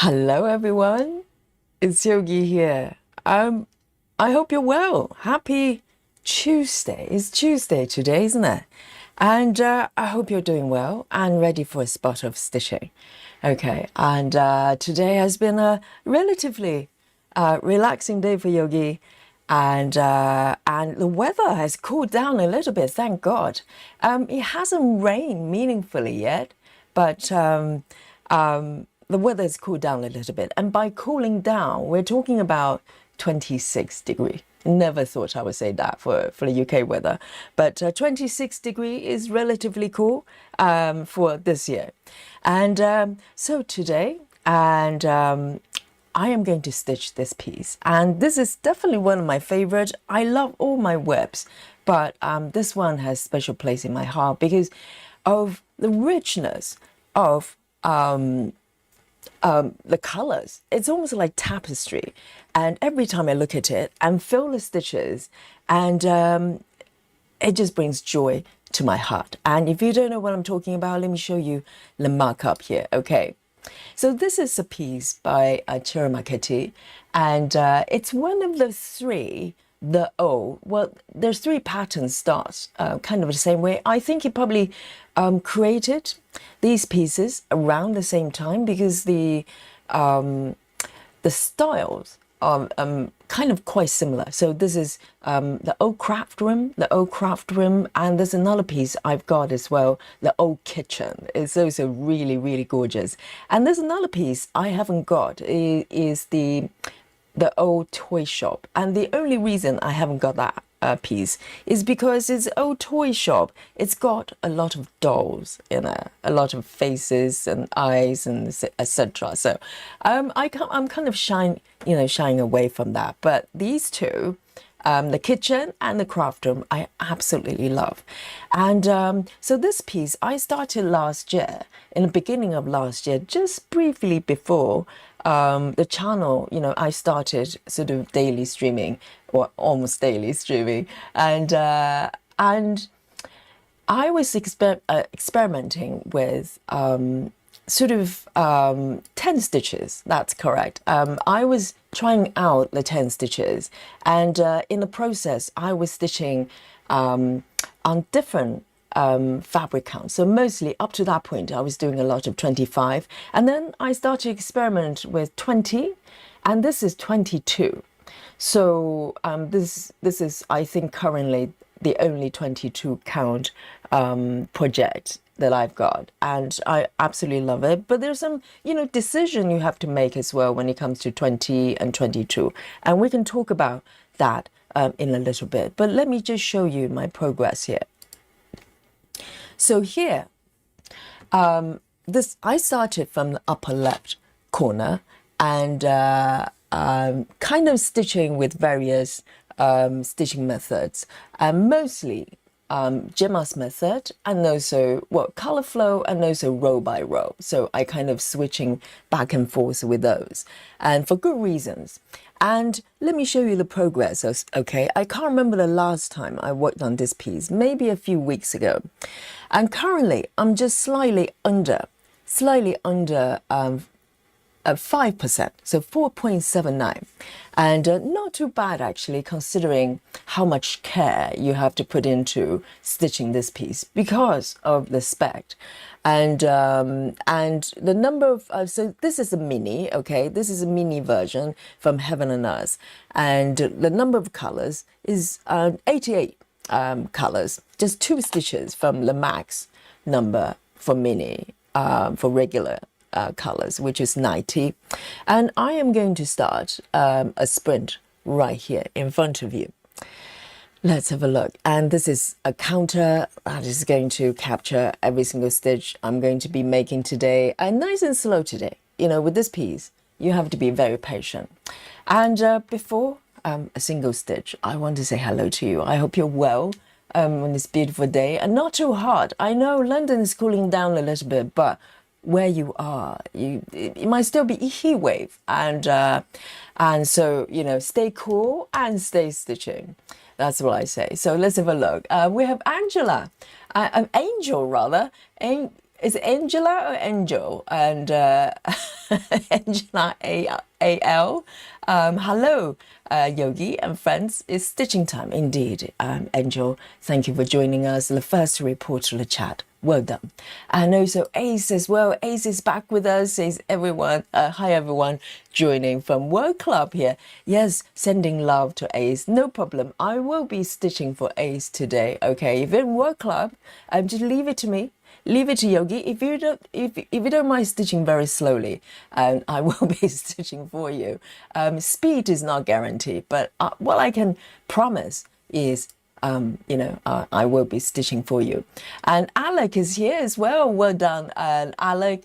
Hello, everyone. It's Yogi here. I hope you're well. Happy Tuesday. It's Tuesday today, isn't it? And I hope you're doing well and ready for a spot of stitching. Okay, and today has been a relatively relaxing day for Yogi, and the weather has cooled down a little bit. Thank God. It hasn't rained meaningfully yet, but the weather has cooled down a little bit. And by cooling down, we're talking about 26 degree. Never thought I would say that for the UK weather. But 26 degree is relatively cool for this year. And so today, I am going to stitch this piece. And this is definitely one of my favorite. I love all my webs, but this one has special place in my heart because of the richness of the colors. It's almost like tapestry, and every time I look at it and feel the stitches, and it just brings joy to my heart. And if you don't know what I'm talking about, let me show you the markup here. Okay, so this is a piece by Ciro Marchetti, and it's one of the three. Well, there's three patterns start kind of the same way. I think he probably created these pieces around the same time because the styles are kind of quite similar. So this is the old craft room, and there's another piece I've got as well, the old kitchen. It's also really, really gorgeous. And there's another piece I haven't got is the old toy shop, and the only reason I haven't got that piece is because it's old toy shop. It's got a lot of dolls in it, a lot of faces and eyes and etc. So I'm kind of shying away from that. But these two, the kitchen and the craft room, I absolutely love. And so this piece I started last year, in the beginning of last year, just briefly before the channel. I started sort of daily streaming, or almost daily streaming, and I was experimenting with sort of 10 stitches. That's correct. I was trying out the 10 stitches, and in the process I was stitching on different fabric count. So mostly up to that point I was doing a lot of 25, and then I started to experiment with 20, and this is 22. So this is, I think, currently the only 22 count project that I've got, and I absolutely love it. But there's some decision you have to make as well when it comes to 20 and 22, and we can talk about that in a little bit. But let me just show you my progress here. So here, I started from the upper left corner, and kind of stitching with various stitching methods, mostly Gemma's method, and also color flow, and also row by row. So I kind of switching back and forth with those, and for good reasons. And let me show you the progress. Okay, I can't remember the last time I worked on this piece, maybe a few weeks ago. And currently I'm just slightly under 5%, so 4.79, and not too bad actually, considering how much care you have to put into stitching this piece because of the spec, and the number of so this is a mini. Okay, this is a mini version from Heaven and Earth, and the number of colors is 88 colors, just 2 stitches from the max number for mini, for regular colors, which is 90. And I am going to start a sprint right here in front of you. Let's have a look. And this is a counter that is going to capture every single stitch I'm going to be making today, and nice and slow today. With this piece you have to be very patient. And before a single stitch, I want to say hello to you. I hope you're well on this beautiful day, and not too hot. I know London is cooling down a little bit, but where you are, it might still be a heat wave, and so stay cool and stay stitching. That's what I say. So let's have a look. We have Angela, an Angel rather. Is it Angela or Angel? And Angela AL. Hello, Yogi and friends. It's stitching time indeed. Angel, thank you for joining us. The first to report to the chat. Well done. And also Ace as well. Ace is back with us. Says everyone, hi everyone joining from World Club here. Yes, sending love to Ace. No problem. I will be stitching for Ace today. Okay, if you're in World Club, just leave it to me. Leave it to Yogi. If you don't mind stitching very slowly, I will be stitching for you. Speed is not guaranteed, but what I can promise is I will be stitching for you. And Alec is here as well. Well done, Alec.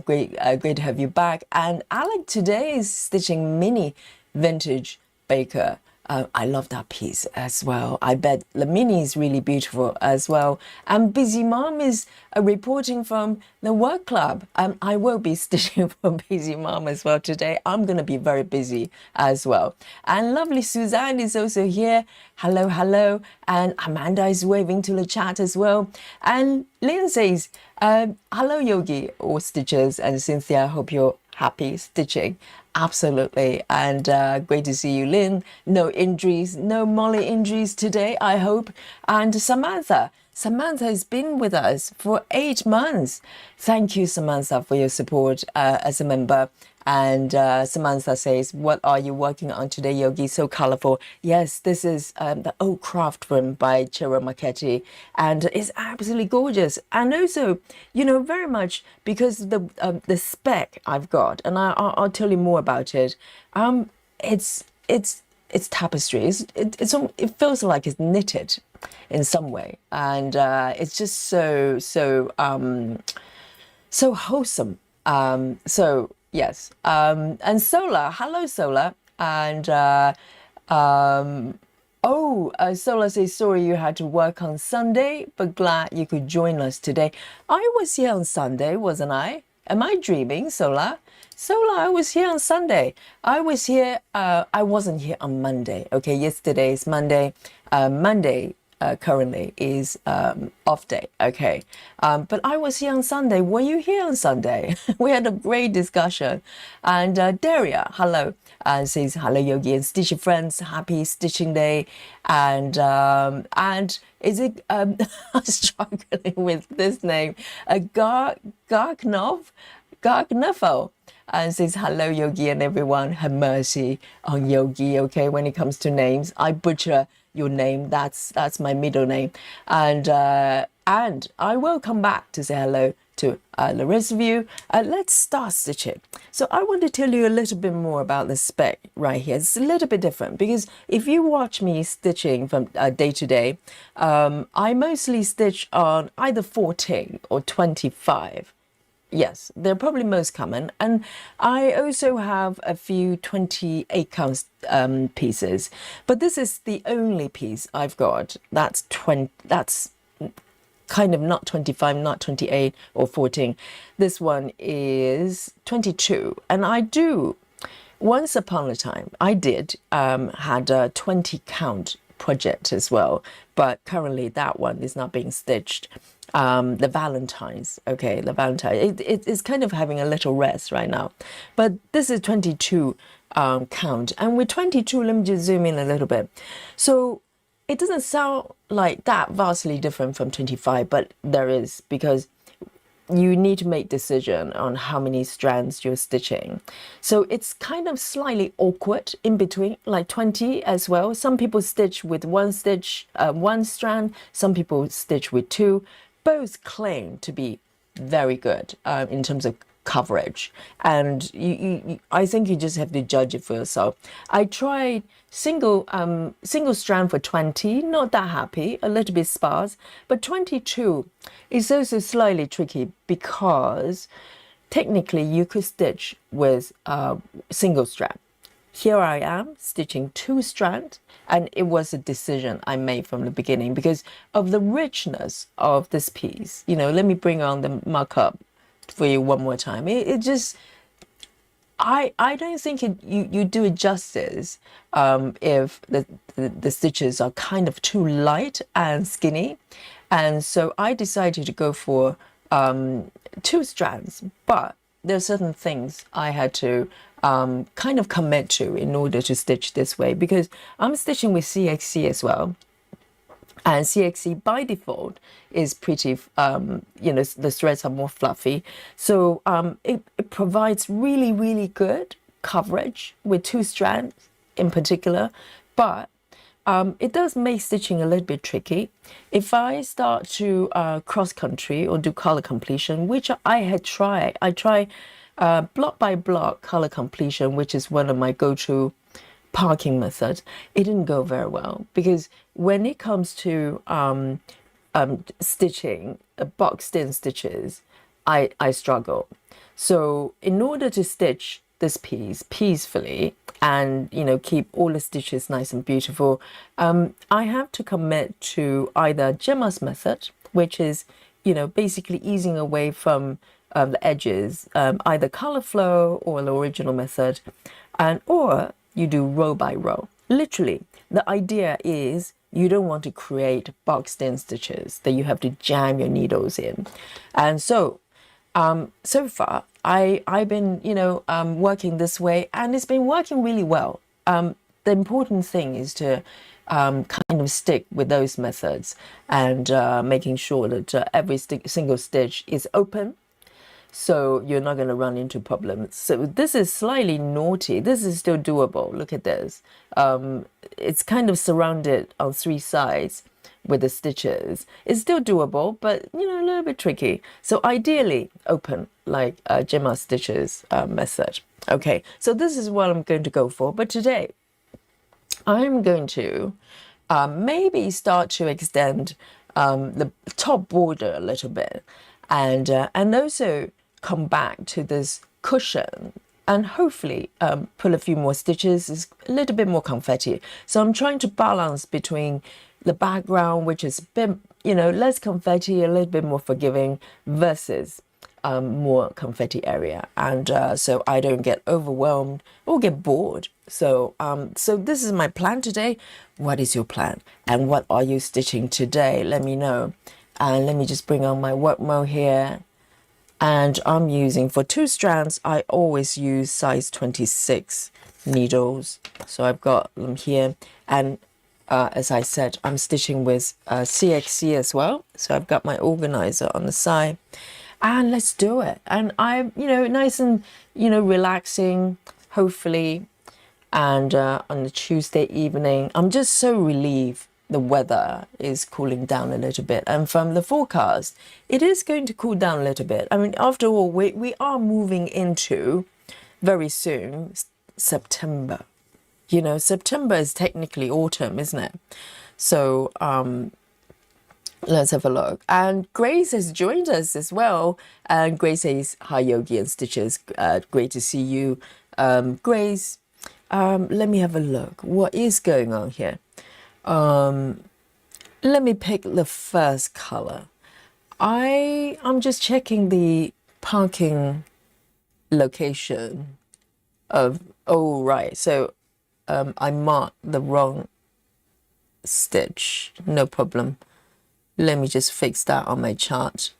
Great to have you back. And Alec today is stitching mini vintage Baker. I love that piece as well. I bet the mini is really beautiful as well. And Busy Mom is reporting from the work club. I will be stitching for Busy Mom as well today. I'm going to be very busy as well. And lovely Suzanne is also here. Hello, hello. And Amanda is waving to the chat as well. And Lynn says, hello, Yogi or Stitchers. And Cynthia, I hope you're happy stitching. Absolutely. And great to see you, Lynn. No injuries, no Molly injuries today, I hope. And Samantha has been with us for 8 months. Thank you, Samantha, for your support as a member. And Samantha says, what are you working on today, Yogi? So colorful. Yes, this is the old craft room by Ciro Marchetti, and it's absolutely gorgeous. And also, very much because the spec I've got, and I'll tell you more about it. It's tapestry. It feels like it's knitted in some way, and it's just so wholesome. Yes. And Sola, hello, Sola. And Sola says, sorry you had to work on Sunday, but glad you could join us today. I was here on Sunday, wasn't I? Am I dreaming, Sola? Sola, I was here on Sunday. I was here, I wasn't here on Monday. Okay, yesterday is Monday. Monday currently is off day. Okay, but I was here on Sunday. Were you here on Sunday? We had a great discussion. And Daria, hello, says hello, Yogi and Stitchy friends. Happy stitching day. And is it? I'm struggling with this name. Garknov, and says hello, Yogi and everyone. Have mercy on Yogi. Okay, when it comes to names, I butcher your name. That's my middle name, and I will come back to say hello to the rest of you. Let's start stitching. So I want to tell you a little bit more about the spec right here. It's a little bit different because if you watch me stitching from day to day, I mostly stitch on either 14 or 25. Yes, they're probably most common. And I also have a few 28 count pieces, but this is the only piece I've got that's kind of not 25, not 28 or 14. This one is 22. And I do, once upon a time, I did had a 20 count project as well, but currently that one is not being stitched. The Valentine's, okay, the Valentine, it's kind of having a little rest right now, but this is 22 count, and with 22, let me just zoom in a little bit. So it doesn't sound like that vastly different from 25, but there is, because you need to make decision on how many strands you're stitching. So it's kind of slightly awkward in between, like 20 as well. Some people stitch with one strand, some people stitch with two. Both claim to be very good in terms of coverage, and I think you just have to judge it for yourself. I tried single strand for 20, not that happy, a little bit sparse, but 22 is also slightly tricky because technically you could stitch with single strand. Here I am stitching 2 strands, and it was a decision I made from the beginning because of the richness of this piece. Let me bring on the markup for you one more time. It just, I don't think you do it justice if the stitches are kind of too light and skinny. And so I decided to go for 2 strands, but there are certain things I had to kind of commit to in order to stitch this way, because I'm stitching with CXC as well. And CXC by default is pretty, the threads are more fluffy. So it provides really, really good coverage with 2 strands in particular. But it does make stitching a little bit tricky. If I start to cross country or do color completion, which I try block by block color completion, which is one of my go-to parking methods. It didn't go very well, because when it comes to stitching boxed in stitches, I struggle. So in order to stitch this piece peacefully and keep all the stitches nice and beautiful, I have to commit to either Gemma's method, which is basically easing away from the edges, either color flow or the original method, or you do row by row. Literally, the idea is you don't want to create boxed in stitches that you have to jam your needles in. And so so far I've been working this way, and it's been working really well. The important thing is to kind of stick with those methods, and making sure that every single stitch is open, so you're not going to run into problems. So this is slightly naughty. This is still doable. Look at this. It's kind of surrounded on 3 sides with the stitches. It's still doable, but a little bit tricky. So ideally open, like Gemma stitches method. Okay, so this is what I'm going to go for. But today I'm going to maybe start to extend the top border a little bit, and also come back to this cushion, and hopefully pull a few more stitches. It's a little bit more confetti. So I'm trying to balance between the background, which is a bit, less confetti, a little bit more forgiving, versus more confetti area, and so I don't get overwhelmed or get bored. So so this is my plan today. What is your plan, and what are you stitching today? Let me know. And let me just bring on my work mode here. And I'm using, for 2 strands, I always use size 26 needles. So I've got them here. And as I said, I'm stitching with CXC as well. So I've got my organizer on the side. And let's do it. And I'm, nice and, relaxing, hopefully. And on the Tuesday evening, I'm just so relieved the weather is cooling down a little bit. And from the forecast, it is going to cool down a little bit. I mean, after all, we are moving into, very soon, September. September is technically autumn, isn't it? So let's have a look. And Grace has joined us as well. And Grace says, hi, Yogi and Stitches. Great to see you. Grace, let me have a look. What is going on here? Let me pick the first color. I'm just checking the parking location of, oh, right. So I marked the wrong stitch. No problem. Let me just fix that on my chart.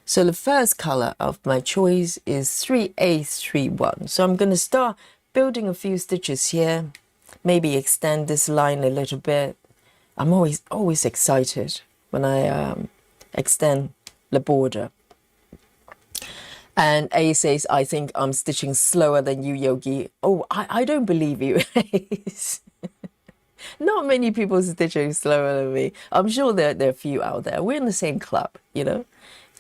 So the first color of my choice is 3A31. So I'm going to start building a few stitches here. Maybe extend this line a little bit. I'm always excited when I extend the border. And A says, I think I'm stitching slower than you, Yogi. Oh, I don't believe you. Not many people stitching slower than me. I'm sure there are a few out there. We're in the same club,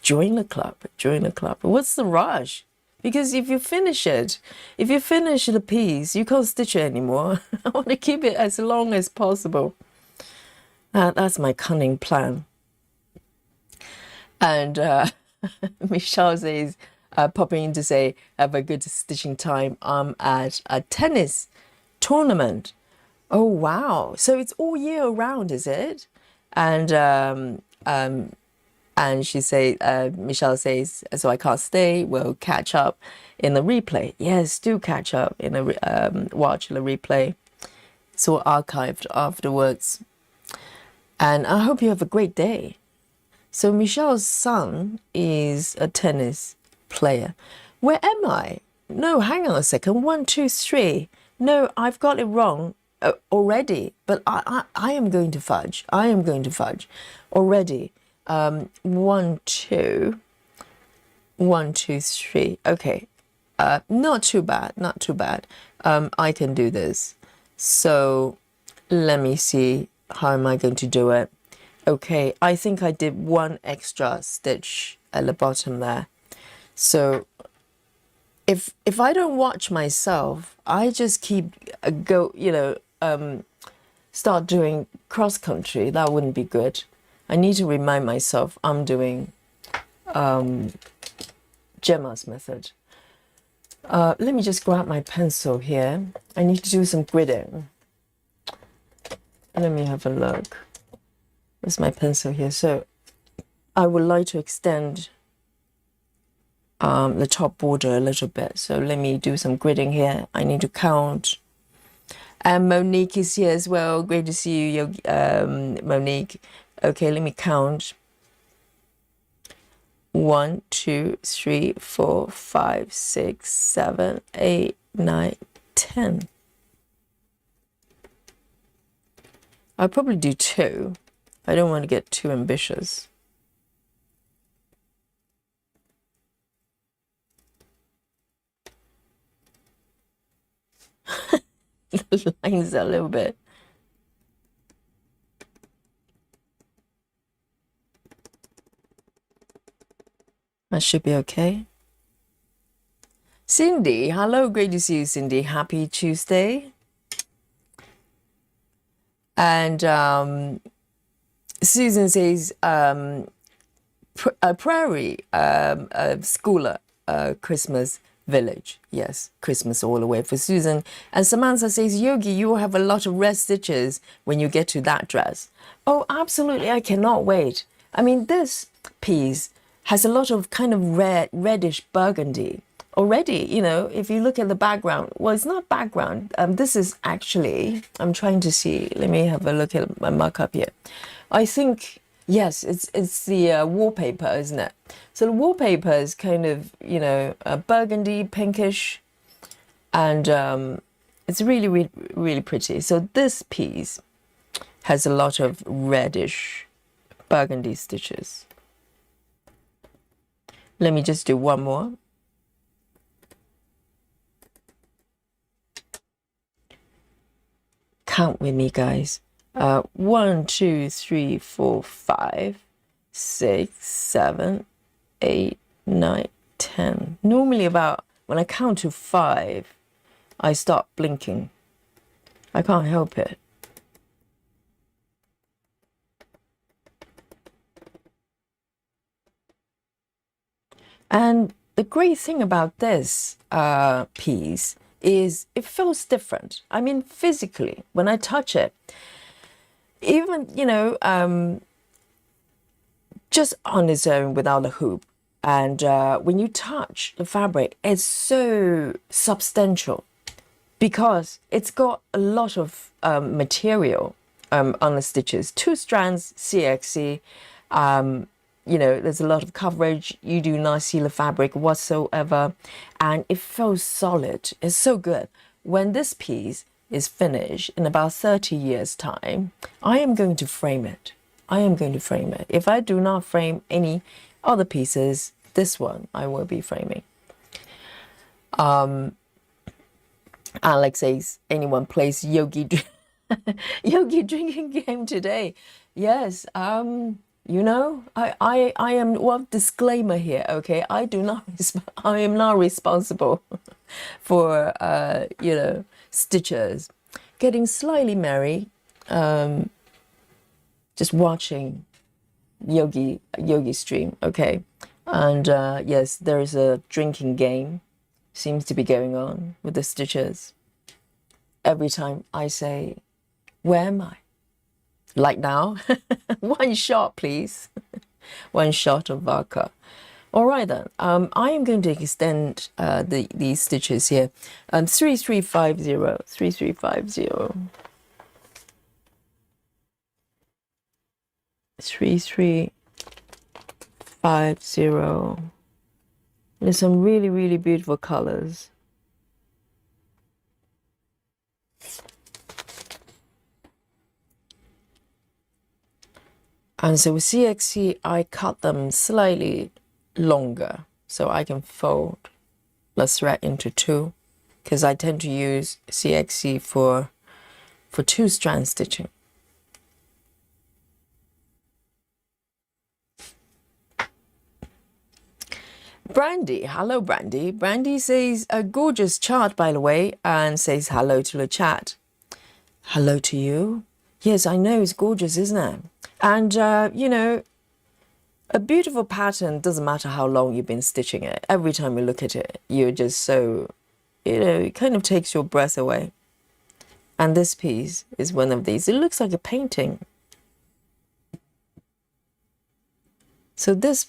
Join the club. Join the club. What's the rush? Because if you finish the piece, you can't stitch it anymore. I want to keep it as long as possible. That's my cunning plan. And Michelle says, popping in to say, have a good stitching time. I'm at a tennis tournament. Oh, wow. So it's all year round, is it? And she say, Michelle says, so I can't stay. We'll catch up in the replay. Yes, do catch up in the watch the replay. It's all archived afterwards. And I hope you have a great day. So Michelle's son is a tennis player. Where am I? No, hang on a second. 1, 2, 3. No, I've got it wrong already. But I am going to fudge. I am going to fudge already. 1, 2, 1, 2, 3. Okay. Not too bad. Not too bad. I can do this. So let me see. How am I going to do it? Okay, I think I did 1 extra stitch at the bottom there. So if I don't watch myself, I just keep start doing cross country. That wouldn't be good. I need to remind myself I'm doing Gemma's method. Let me just grab my pencil here. I need to do some gridding. Let me have a look. There's my pencil here. So I would like to extend the top border a little bit. So let me do some gridding here. I need to count. And Monique is here as well. Great to see you, Monique. Okay, let me count. 1, 2, 3, 4, 5, 6, 7, 8, 9, 10. I'll probably do 2. I don't want to get too ambitious. The lines are a little bit. That should be okay. Cindy, hello, great to see you, Cindy. Happy Tuesday. And Susan says, Prairie Schooler Christmas Village. Yes, Christmas all the way for Susan. And Samantha says, Yogi, you will have a lot of red stitches when you get to that dress. Oh, absolutely. I cannot wait. I mean, this piece has a lot of kind of reddish burgundy. Already, you know, if you look at the background, well, it's not background. This is actually, I'm trying to see. Let me have a look at my markup here. I think, yes, it's the wallpaper, isn't it? So the wallpaper is kind of, you know, burgundy, pinkish, and it's really, really, really pretty. So this piece has a lot of reddish burgundy stitches. Let me just do one more. Count with me, guys. 1, 2, 3, 4, 5, 6, 7, 8, 9, 10. Normally about, when I count to 5, I start blinking. I can't help it. And the great thing about this piece is it feels different. I mean, physically, when I touch it, even, you know, just on its own without a hoop. And when you touch the fabric, it's so substantial because it's got a lot of material on the stitches. 2 strands, CXC. You know, there's a lot of coverage. You do not see the fabric whatsoever. And it feels solid. It's so good. When this piece is finished in about 30 years' time, I am going to frame it. I am going to frame it. If I do not frame any other pieces, this one I will be framing. Alex says, anyone plays Yogi Yogi drinking game today? Yes. You know, I am, well, disclaimer here, okay? I am not responsible for, you know, stitches. Getting slightly merry, just watching Yogi stream, okay? And yes, there is a drinking game, seems to be going on with the stitches. Every time I say, where am I? Like now, 1 shot, please. 1 shot of vodka. All right then. I am going to extend these stitches here. 3350, 3350, 3350. 50. There's some really, really beautiful colors. And so with CXC, I cut them slightly longer so I can fold the thread into two, because I tend to use CXC for two strand stitching. Brandy, hello Brandy. Brandy says a gorgeous chart, by the way, and says hello to the chat. Hello to you. Yes, I know it's gorgeous, isn't it? And you know, a beautiful pattern doesn't matter how long you've been stitching it. Every time you look at it, you're just so, you know, it kind of takes your breath away. And this piece is one of these. It looks like a painting. So this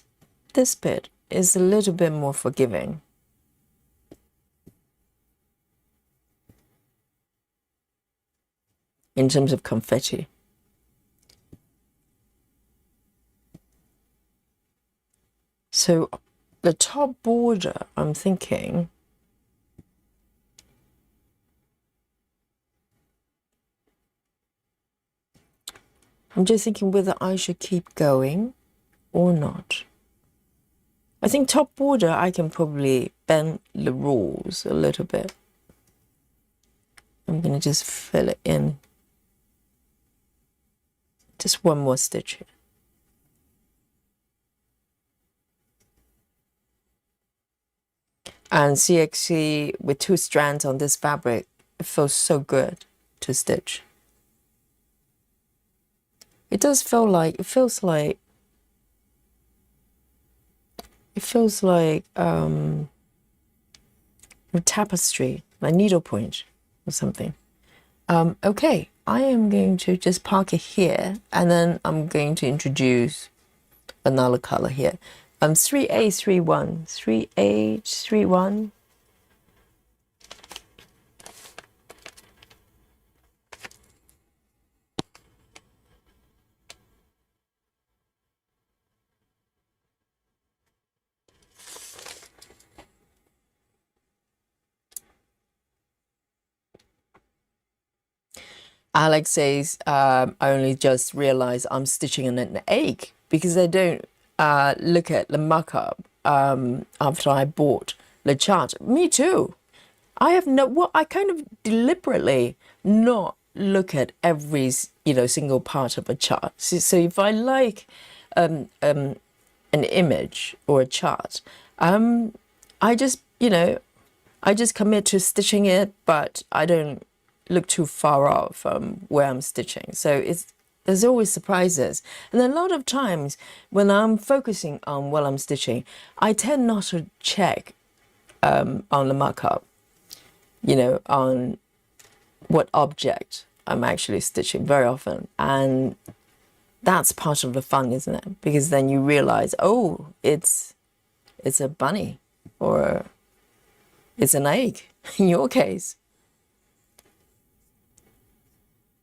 bit is a little bit more forgiving. In terms of confetti. So the top border, I'm thinking, I'm just thinking whether I should keep going or not. I think top border, I can probably bend the rules a little bit. I'm going to just fill it in. Just one more stitch here. And CXC with two strands on this fabric, it feels so good to stitch. It does feel like, it feels like a tapestry, like needlepoint or something. Okay, I am going to just park it here, and then I'm going to introduce another color here. 3A31, 3A31. Alex says, I only just realized I'm stitching in an egg because I don't look at the markup after I bought the chart. Me too. I have I kind of deliberately not look at every, single part of a chart. So if I like an image or a chart, I just commit to stitching it, but I don't look too far off from where I'm stitching. So there's always surprises. And a lot of times when I'm focusing on what I'm stitching, I tend not to check on the markup, on what object I'm actually stitching very often. And that's part of the fun, isn't it? Because then you realize, oh, it's a bunny, or it's an egg in your case.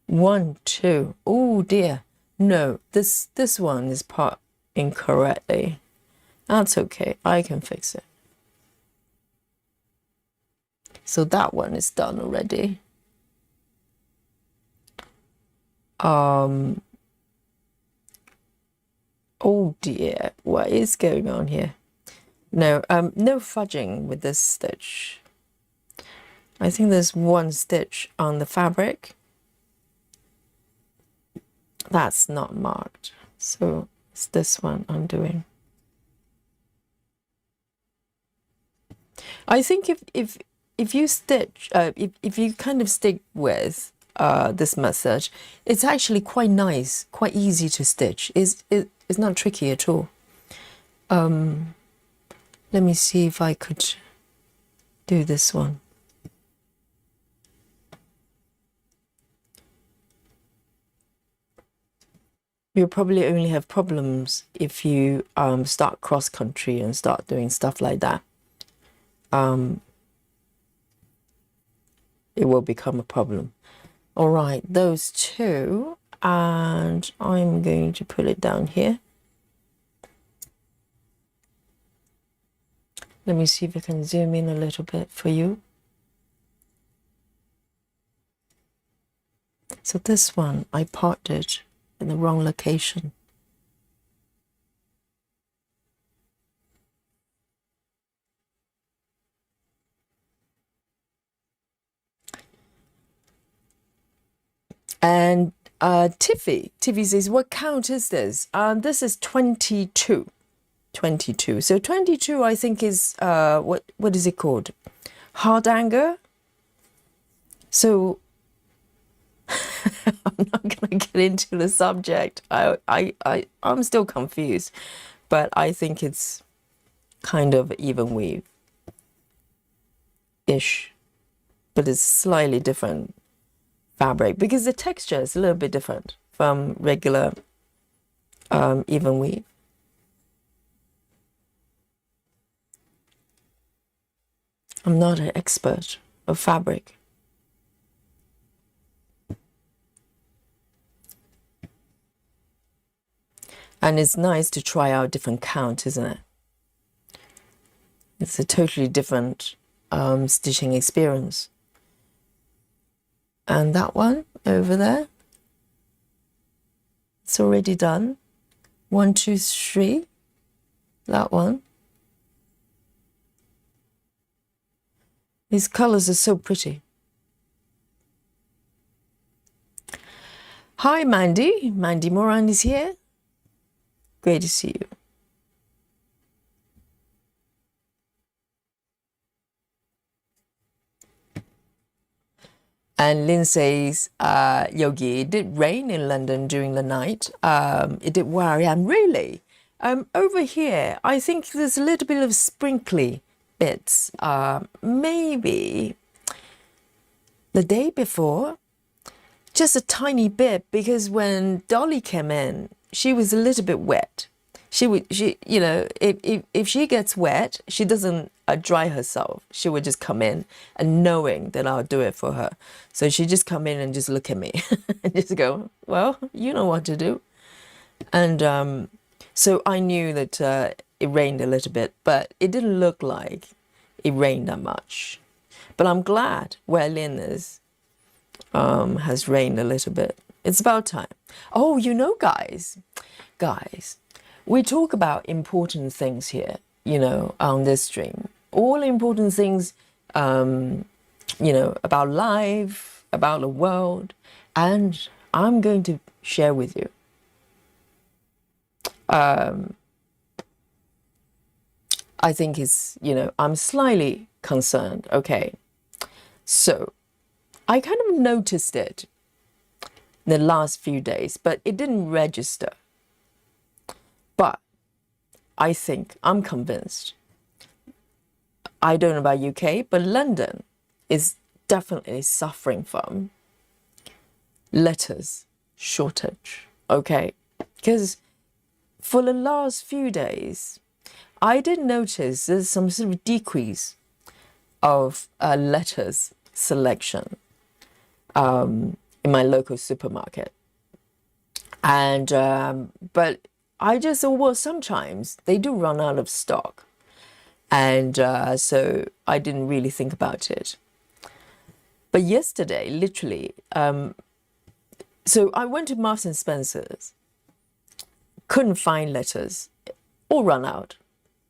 1, 2. Oh dear. No, this one is part incorrectly. That's okay. I can fix it. So that one is done already. Oh dear. What is going on here? No, no fudging with this stitch. I think there's one stitch on the fabric that's not marked, so it's this one I'm doing. I think if you stitch, if you kind of stick with this method, it's actually quite nice, quite easy to stitch. It's not tricky at all. Let me see if I could do this one. You'll probably only have problems if you start cross-country and start doing stuff like that. It will become a problem. All right, those two, and I'm going to put it down here. Let me see if I can zoom in a little bit for you. So this one, I parted in the wrong location. And Tiffy says, what count is this? This is 22. 22. So 22, I think, is, what is it called? Hard anger. So I'm not going to get into the subject. I'm still confused, but I think it's kind of even weave-ish, but it's slightly different fabric because the texture is a little bit different from regular even weave. I'm not an expert of fabric. And it's nice to try out different count, isn't it? It's a totally different stitching experience. And that one over there, it's already done. 1, 2, 3. That one. These colors are so pretty. Hi, Mandy. Mandy Moran is here. Great to see you. And Lynn says, Yogi, it did rain in London during the night. It did where I am. Really? Over here, I think there's a little bit of sprinkly bits. Maybe the day before, just a tiny bit, because when Dolly came in, she was a little bit wet. You know, if she gets wet, she doesn't dry herself. She would just come in and knowing that I'll do it for her. So she just come in and just look at me and just go, well, you know what to do. And so I knew that it rained a little bit, but it didn't look like it rained that much. But I'm glad where Lynn is has rained a little bit. It's about time. Oh, you know, guys, we talk about important things here, you know, on this stream. All important things, you know, about life, about the world. And I'm going to share with you. I think it's, you know, I'm slightly concerned. Okay. So I kind of noticed it in the last few days, but it didn't register. But I think, I'm convinced, I don't know about UK, but London is definitely suffering from letters shortage, okay? Because for the last few days, I did notice there's some sort of decrease of letters selection in my local supermarket. And, but I just thought, well, sometimes they do run out of stock. And so I didn't really think about it. But yesterday, literally, so I went to Marks and Spencer's, couldn't find letters, all run out.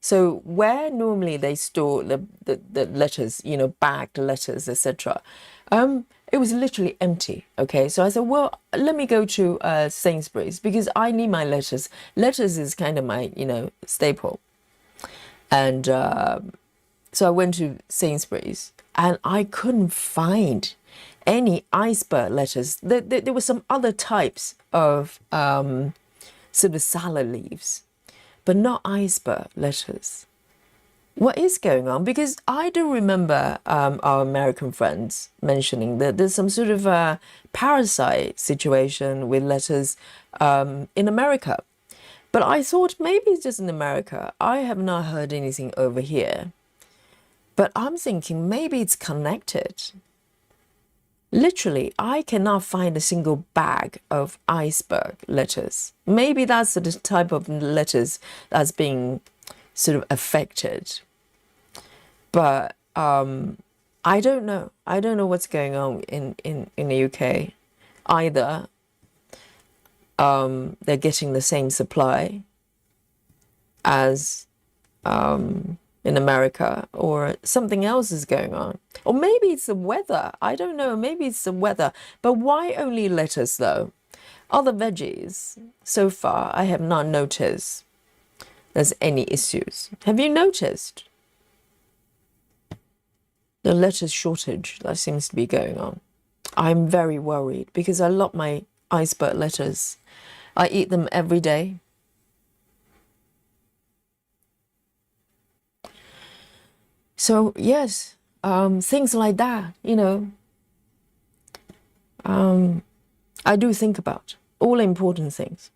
So where normally they store the letters, you know, bagged letters, etc., it was literally empty. Okay, so I said, well, let me go to Sainsbury's because I need my letters. Letters is kind of my, you know, staple. And so I went to Sainsbury's and I couldn't find any iceberg letters. There were some other types of sort of salad leaves, but not iceberg letters. What is going on? Because I do remember our American friends mentioning that there's some sort of parasite situation with letters in America. But I thought maybe it's just in America. I have not heard anything over here. But I'm thinking maybe it's connected. Literally, I cannot find a single bag of iceberg letters. Maybe that's the type of letters that's being sort of affected. But I don't know. I don't know what's going on in the UK. Either they're getting the same supply as in America, or something else is going on. Or maybe it's the weather. I don't know. Maybe it's the weather. But why only lettuce though? Other veggies, so far, I have not noticed there's any issues. Have you noticed the lettuce shortage that seems to be going on? I'm very worried because I love my iceberg lettuce. I eat them every day. So yes, things like that, you know, I do think about all important things.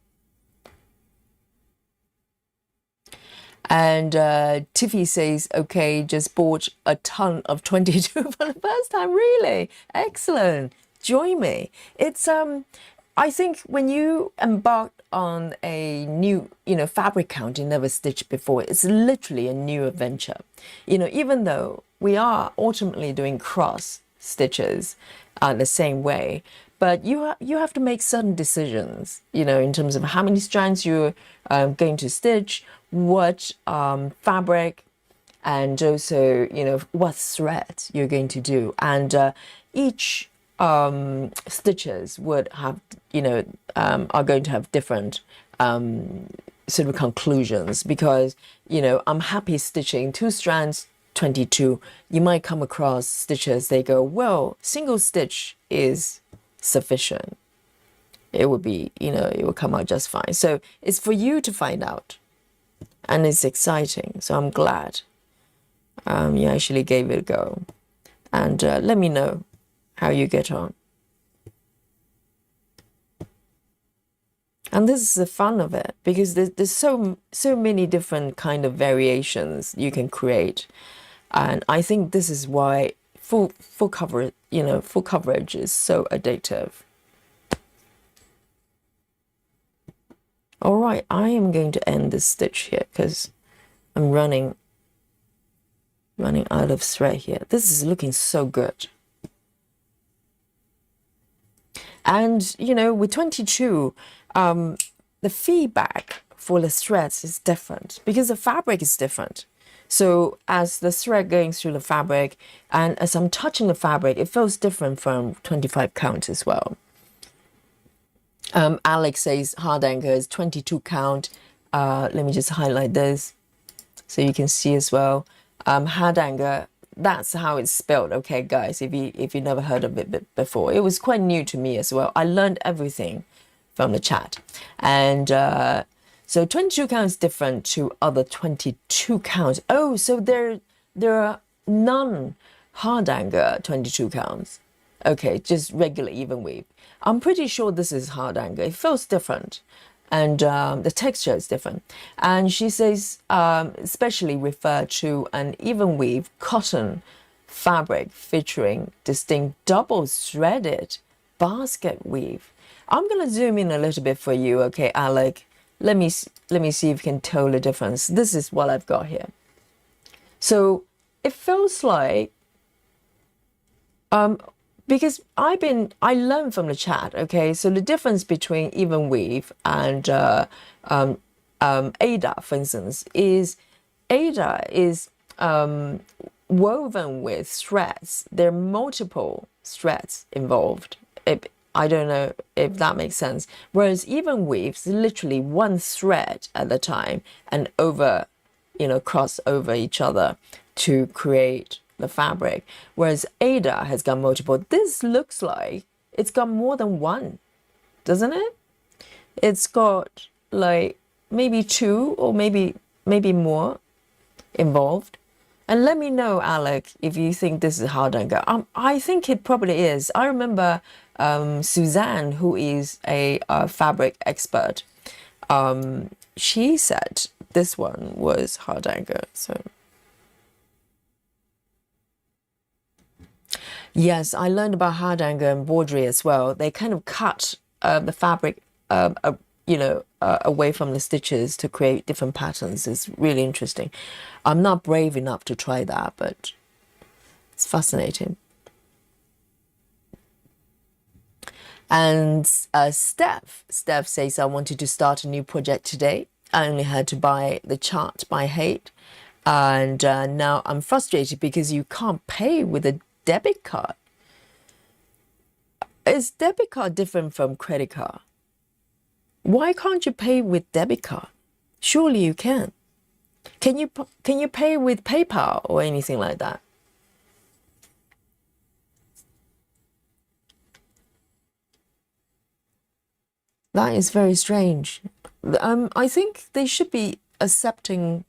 And Tiffy says, okay, just bought a ton of 22 for the first time. Really? Excellent. Join me. It's, I think when you embark on a new, you know, fabric count you never stitched before, it's literally a new adventure. You know, even though we are ultimately doing cross stitches the same way, but you have to make certain decisions, you know, in terms of how many strands you're going to stitch, what fabric, and also, you know, what thread you're going to do. And each stitches would have, you know, are going to have different sort of conclusions, because, you know, I'm happy stitching 2 strands 22. You might come across stitches, they go, well, single stitch is sufficient. It would be, you know, it will come out just fine. So it's for you to find out, and it's exciting. So I'm glad you actually gave it a go, and let me know how you get on. And this is the fun of it, because there's so many different kind of variations you can create, and I think this is why full coverage, you know, full coverage is so addictive. All right, I am going to end this stitch here because I'm running out of thread here. This is looking so good. And, you know, with 22, the feedback for the threads is different because the fabric is different. So as the thread going through the fabric and as I'm touching the fabric, it feels different from 25 count as well. Alex says hard anchor is 22 count. Let me just highlight this so you can see as well. Hard anchor, that's how it's spelled. Okay, guys, if you never heard of it before, it was quite new to me as well. I learned everything from the chat. And so 22 count is different to other 22 counts. Oh, so there are none hard anchor 22 counts. Okay, just regular even weave. I'm pretty sure this is hard anchor. It feels different, and the texture is different. And she says, especially refer to an even weave cotton fabric featuring distinct double threaded basket weave. I'm gonna zoom in a little bit for you, okay, Alec? Let me see if you can tell the difference. This is what I've got here. So it feels like because I learned from the chat, okay? So the difference between even weave and Ada, for instance, is Ada is woven with threads. There are multiple threads involved. I don't know if that makes sense. Whereas even weaves literally one thread at a time and over, you know, cross over each other to create the fabric. Whereas Ada has got multiple. This looks like it's got more than one, doesn't it? It's got like maybe 2 or maybe more involved. And let me know, Alec, if you think this is hard anchor. I think it probably is. I remember Suzanne, who is a fabric expert, she said this one was hard anchor. So yes, I learned about hard anchor embroidery as well. They kind of cut the fabric away from the stitches to create different patterns is really interesting. I'm not brave enough to try that, but it's fascinating. And Steph says, I wanted to start a new project today. I only had to buy the chart by Hate. And now I'm frustrated because you can't pay with a debit card. Is debit card different from credit card? Why can't you pay with debit card? Surely you can. Can you pay with PayPal or anything like that? That is very strange. I think they should be accepting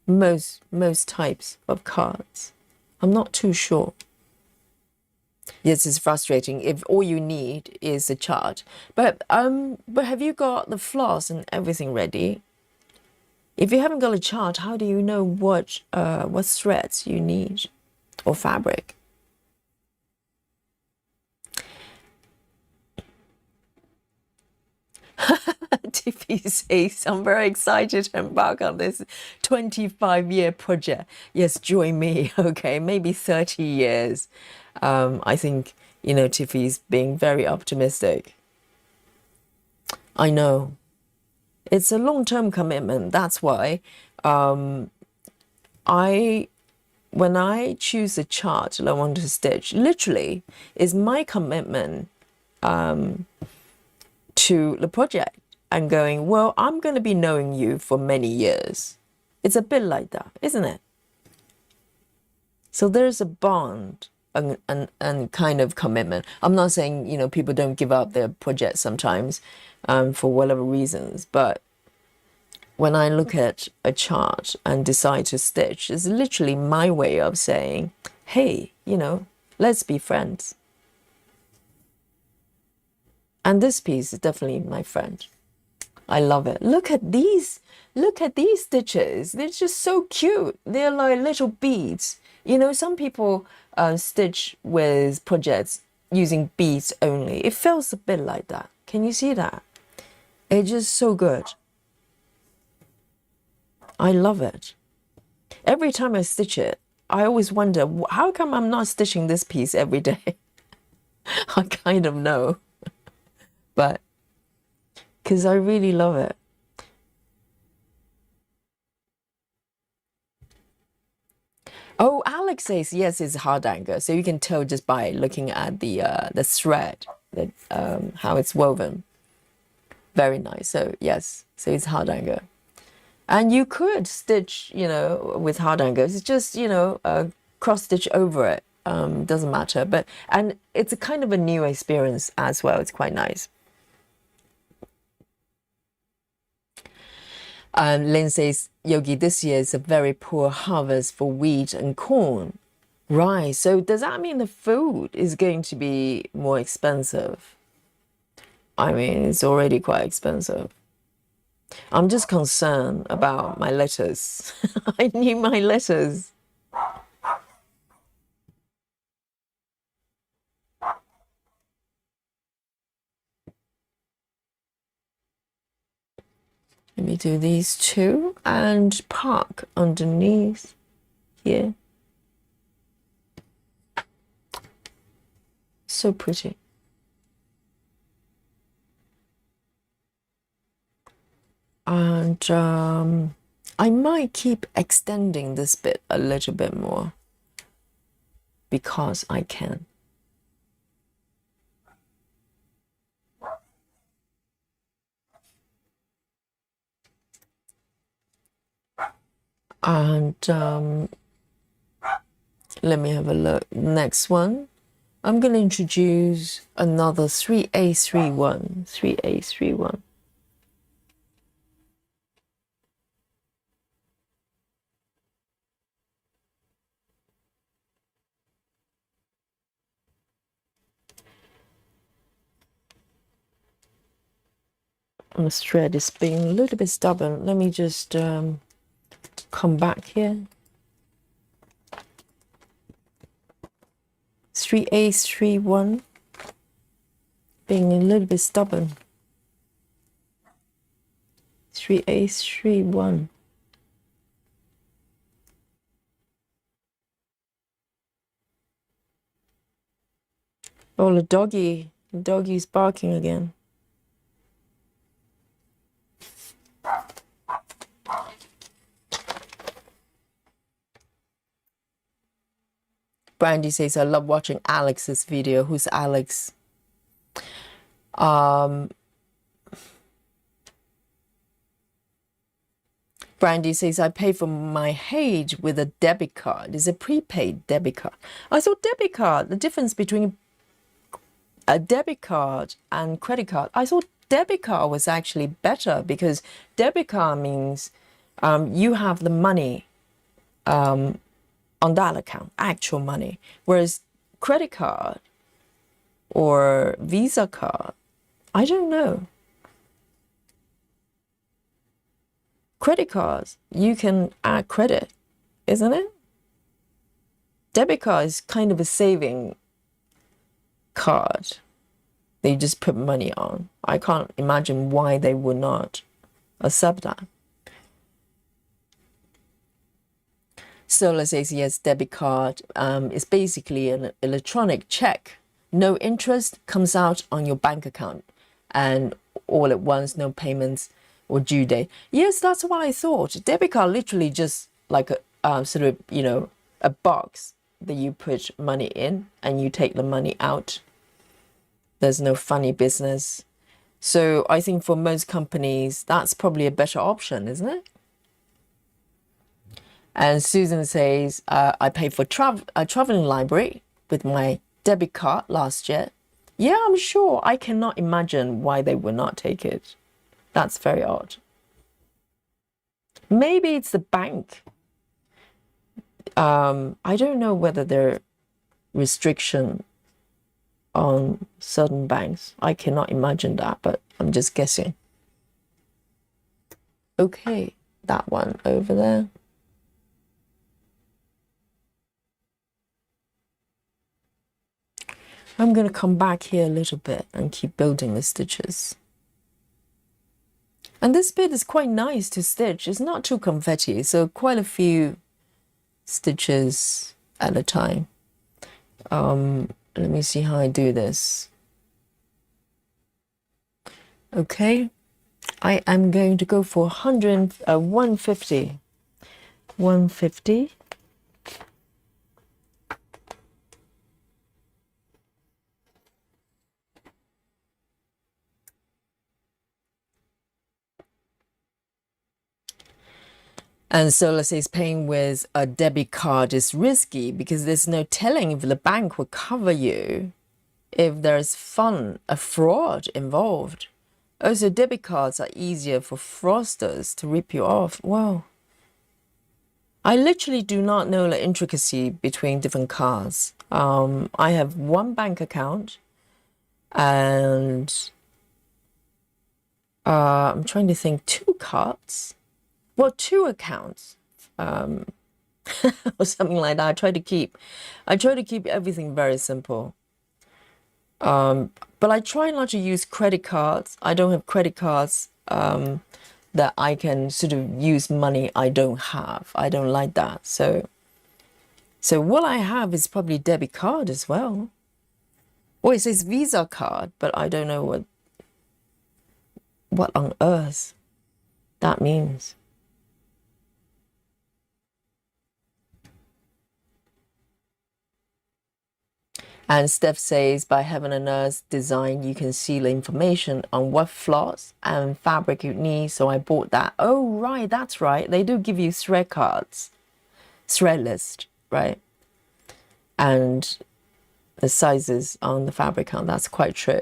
most types of cards. I'm not too sure. Yes, it's frustrating if all you need is a chart. But have you got the floss and everything ready? If you haven't got a chart, how do you know what threads you need or fabric? Tiffy says, I'm very excited to embark on this 25-year project. Yes, join me. Okay, maybe 30 years. I think, Tiffy's being very optimistic. I know. It's a long-term commitment. That's why when I choose a chart that I want to stitch, literally is my commitment to the project and going, well, I'm going to be knowing you for many years. It's a bit like that, isn't it? So there's a bond and kind of commitment. I'm not saying, people don't give up their projects sometimes for whatever reasons, but when I look at a chart and decide to stitch, it's literally my way of saying, hey, let's be friends. And this piece is definitely my friend. I love it. Look at these stitches. They're just so cute. They're like little beads. Some people stitch with projects using beads only. It feels a bit like that. Can you see that? It's just so good. I love it. Every time I stitch it, I always wonder, how come I'm not stitching this piece every day? I kind of know, but because I really love it. Oh, Alex says yes, it's hardanger. So you can tell just by looking at the thread that how it's woven. Very nice. So yes, so it's hardanger. And you could stitch, with hardangers. It's just, cross stitch over it. Doesn't matter. And it's a kind of a new experience as well. It's quite nice. Lynn says, Yogi, this year is a very poor harvest for wheat and corn. Right. So does that mean the food is going to be more expensive? I mean, it's already quite expensive. I'm just concerned about my letters. I need my letters. Let me do these two and park underneath here. So pretty. And I might keep extending this bit a little bit more because I can. And let me have a look. Next one, I'm going to introduce another 3A31. 3A31. And this thread is being a little bit stubborn. Let me just come back here. 3A31 being a little bit stubborn. 3A31. Oh, the doggy's barking again. Brandy says, I love watching Alex's video. Who's Alex? Brandy says, I pay for my Hage with a debit card. It's a prepaid debit card. I thought debit card, the difference between a debit card and credit card, I thought debit card was actually better, because debit card means you have the money on that account, actual money. Whereas credit card or Visa card, I don't know. Credit cards, you can add credit, isn't it? Debit card is kind of a saving card. They just put money on. I can't imagine why they would not accept that. Solar says, yes, debit card is basically an electronic check. No interest, comes out on your bank account, and all at once, no payments or due date. Yes, that's what I thought. Debit card literally just like a sort of, you know, a box that you put money in and you take the money out. There's no funny business. So I think for most companies, that's probably a better option, isn't it? And Susan says, I paid for a traveling library with my debit card last year. Yeah, I'm sure. I cannot imagine why they would not take it. That's very odd. Maybe it's the bank. I don't know whether there are restrictions on certain banks. I cannot imagine that, but I'm just guessing. Okay, that one over there. I'm going to come back here a little bit and keep building the stitches. And this bit is quite nice to stitch. It's not too confetti, so quite a few stitches at a time. Let me see how I do this. Okay, I am going to go for 150. 150. And Sola says paying with a debit card is risky because there's no telling if the bank will cover you if there's a fraud involved. Also, debit cards are easier for fraudsters to rip you off. Wow. I literally do not know the intricacy between different cards. I have one bank account and I'm trying to think, 2 cards. Well, 2 accounts, or something like that. I try to keep everything very simple. But I try not to use credit cards. I don't have credit cards that I can sort of use money I don't have. I don't like that. So what I have is probably debit card as well. Well, it says Visa card, but I don't know what on earth that means. And Steph says, by Heaven and Earth Design, you can see the information on what floss and fabric you need. So I bought that. Oh, right, that's right. They do give you thread cards, thread list, right? And the sizes on the fabric count. That's quite true.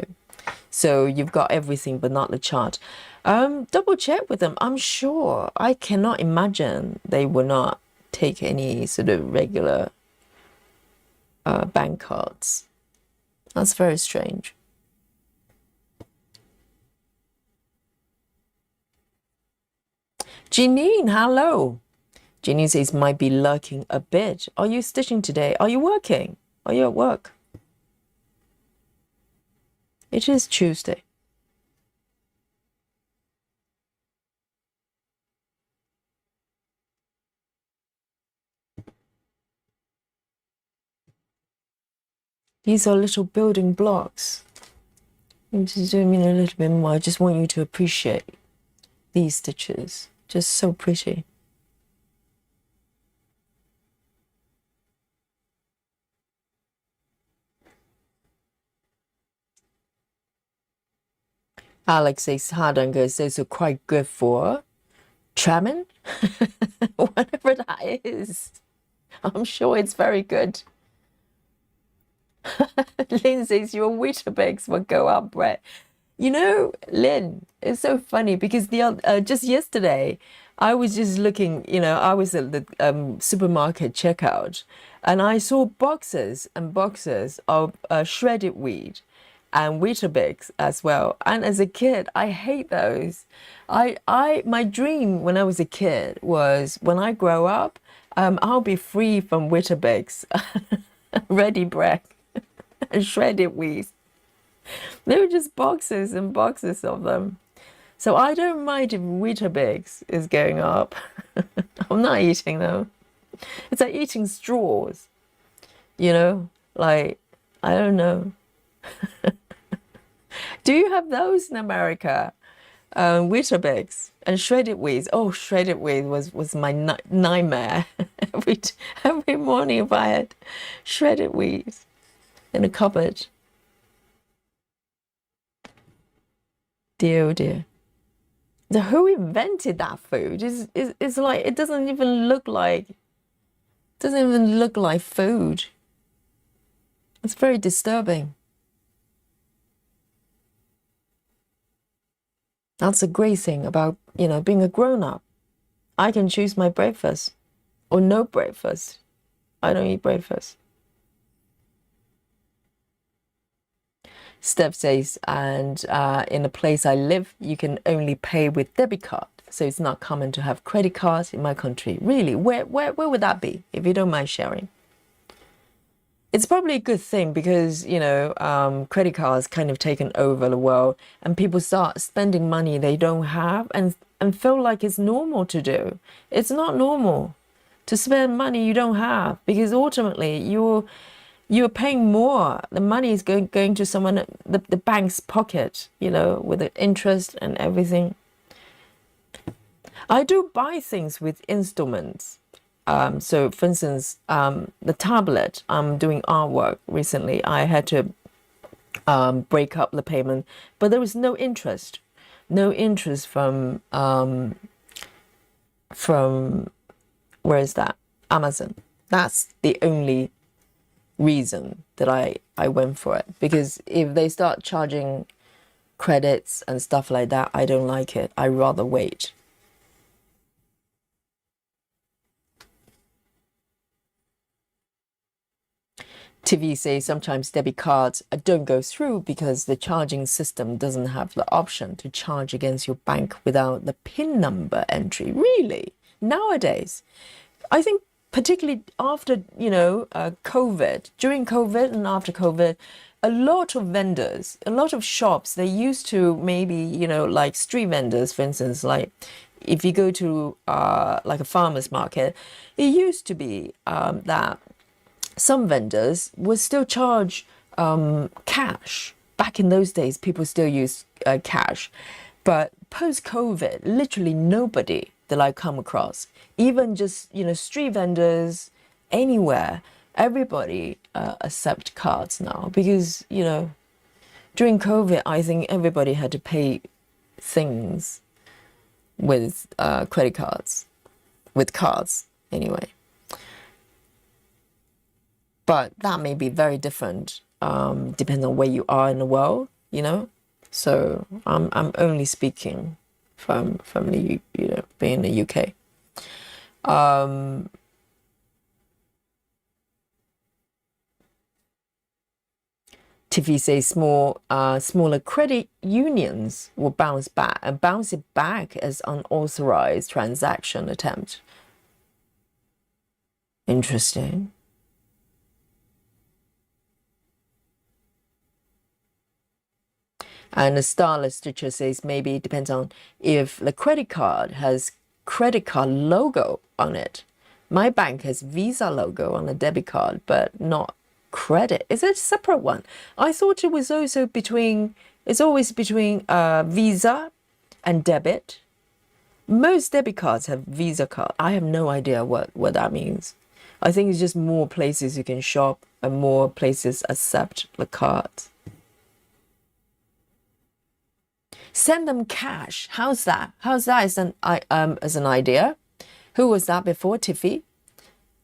So you've got everything, but not the chart. Double check with them. I'm sure. I cannot imagine they will not take any sort of regular bank cards. That's very strange. Janine, hello. Janine says, might be lurking a bit. Are you stitching today? Are you working? Are you at work? It is Tuesday. These are little building blocks. I'm just zoom in a little bit more. I just want you to appreciate these stitches. Just so pretty. Alex says Hardanger is also quite good for Tramin, whatever that is. I'm sure it's very good. Lynn says your Weetabix will go up, Brett. You know, Lynn, it's so funny because just yesterday, I was just looking, I was at the supermarket checkout and I saw boxes and boxes of shredded wheat and Weetabix as well. And as a kid, I hate those. My dream when I was a kid was when I grow up, I'll be free from Weetabix, ready bread, and shredded wheat. They were just boxes and boxes of them. So I don't mind if Weetabix is going up. I'm not eating them. It's like eating straws, like, I don't know. Do you have those in America? Weetabix and shredded wheat. Oh, shredded wheat was my nightmare. every morning if I had shredded wheat in a cupboard. Dear, oh dear. So who invented that food? It's like it doesn't even look like food. It's very disturbing. That's a great thing about, being a grown-up. I can choose my breakfast or no breakfast. I don't eat breakfast. Steph says, and in the place I live, you can only pay with debit card. So it's not common to have credit cards in my country. Really, where would that be, if you don't mind sharing? It's probably a good thing because, credit cards kind of taken over the world and people start spending money they don't have and feel like it's normal to do. It's not normal to spend money you don't have because ultimately you're paying more. The money is going to someone, the bank's pocket, with the interest and everything. I do buy things with installments. So for instance, the tablet, I'm doing artwork recently. I had to break up the payment, but there was no interest from where is that? Amazon. That's the only reason that I went for it, because if they start charging credits and stuff like that, I don't like it. I rather wait. TV says sometimes debit cards don't go through because the charging system doesn't have the option to charge against your bank without the PIN number entry. Really? Nowadays, I think particularly after, COVID, during COVID and after COVID, a lot of vendors, a lot of shops, they used to maybe, like street vendors, for instance, like if you go to like a farmer's market, it used to be that some vendors would still charge cash. Back in those days, people still use cash. But post-COVID, literally nobody that I come across, even just, street vendors, anywhere, everybody accept cards now. Because, during COVID, I think everybody had to pay things with credit cards, with cards anyway. But that may be very different, depending on where you are in the world, So I'm only speaking from the being in the UK. Tiffy says smaller credit unions will bounce it back as unauthorized transaction attempt. Interesting. And the Starless Stitcher says maybe it depends on if the credit card has credit card logo on it. My bank has Visa logo on the debit card, but not credit. Is it a separate one? I thought it was also between, it's always between Visa and debit. Most debit cards have Visa card. I have no idea what that means. I think it's just more places you can shop and more places accept the cards. Send them cash. How's that? How's that as an idea? Who was that before? Tiffy?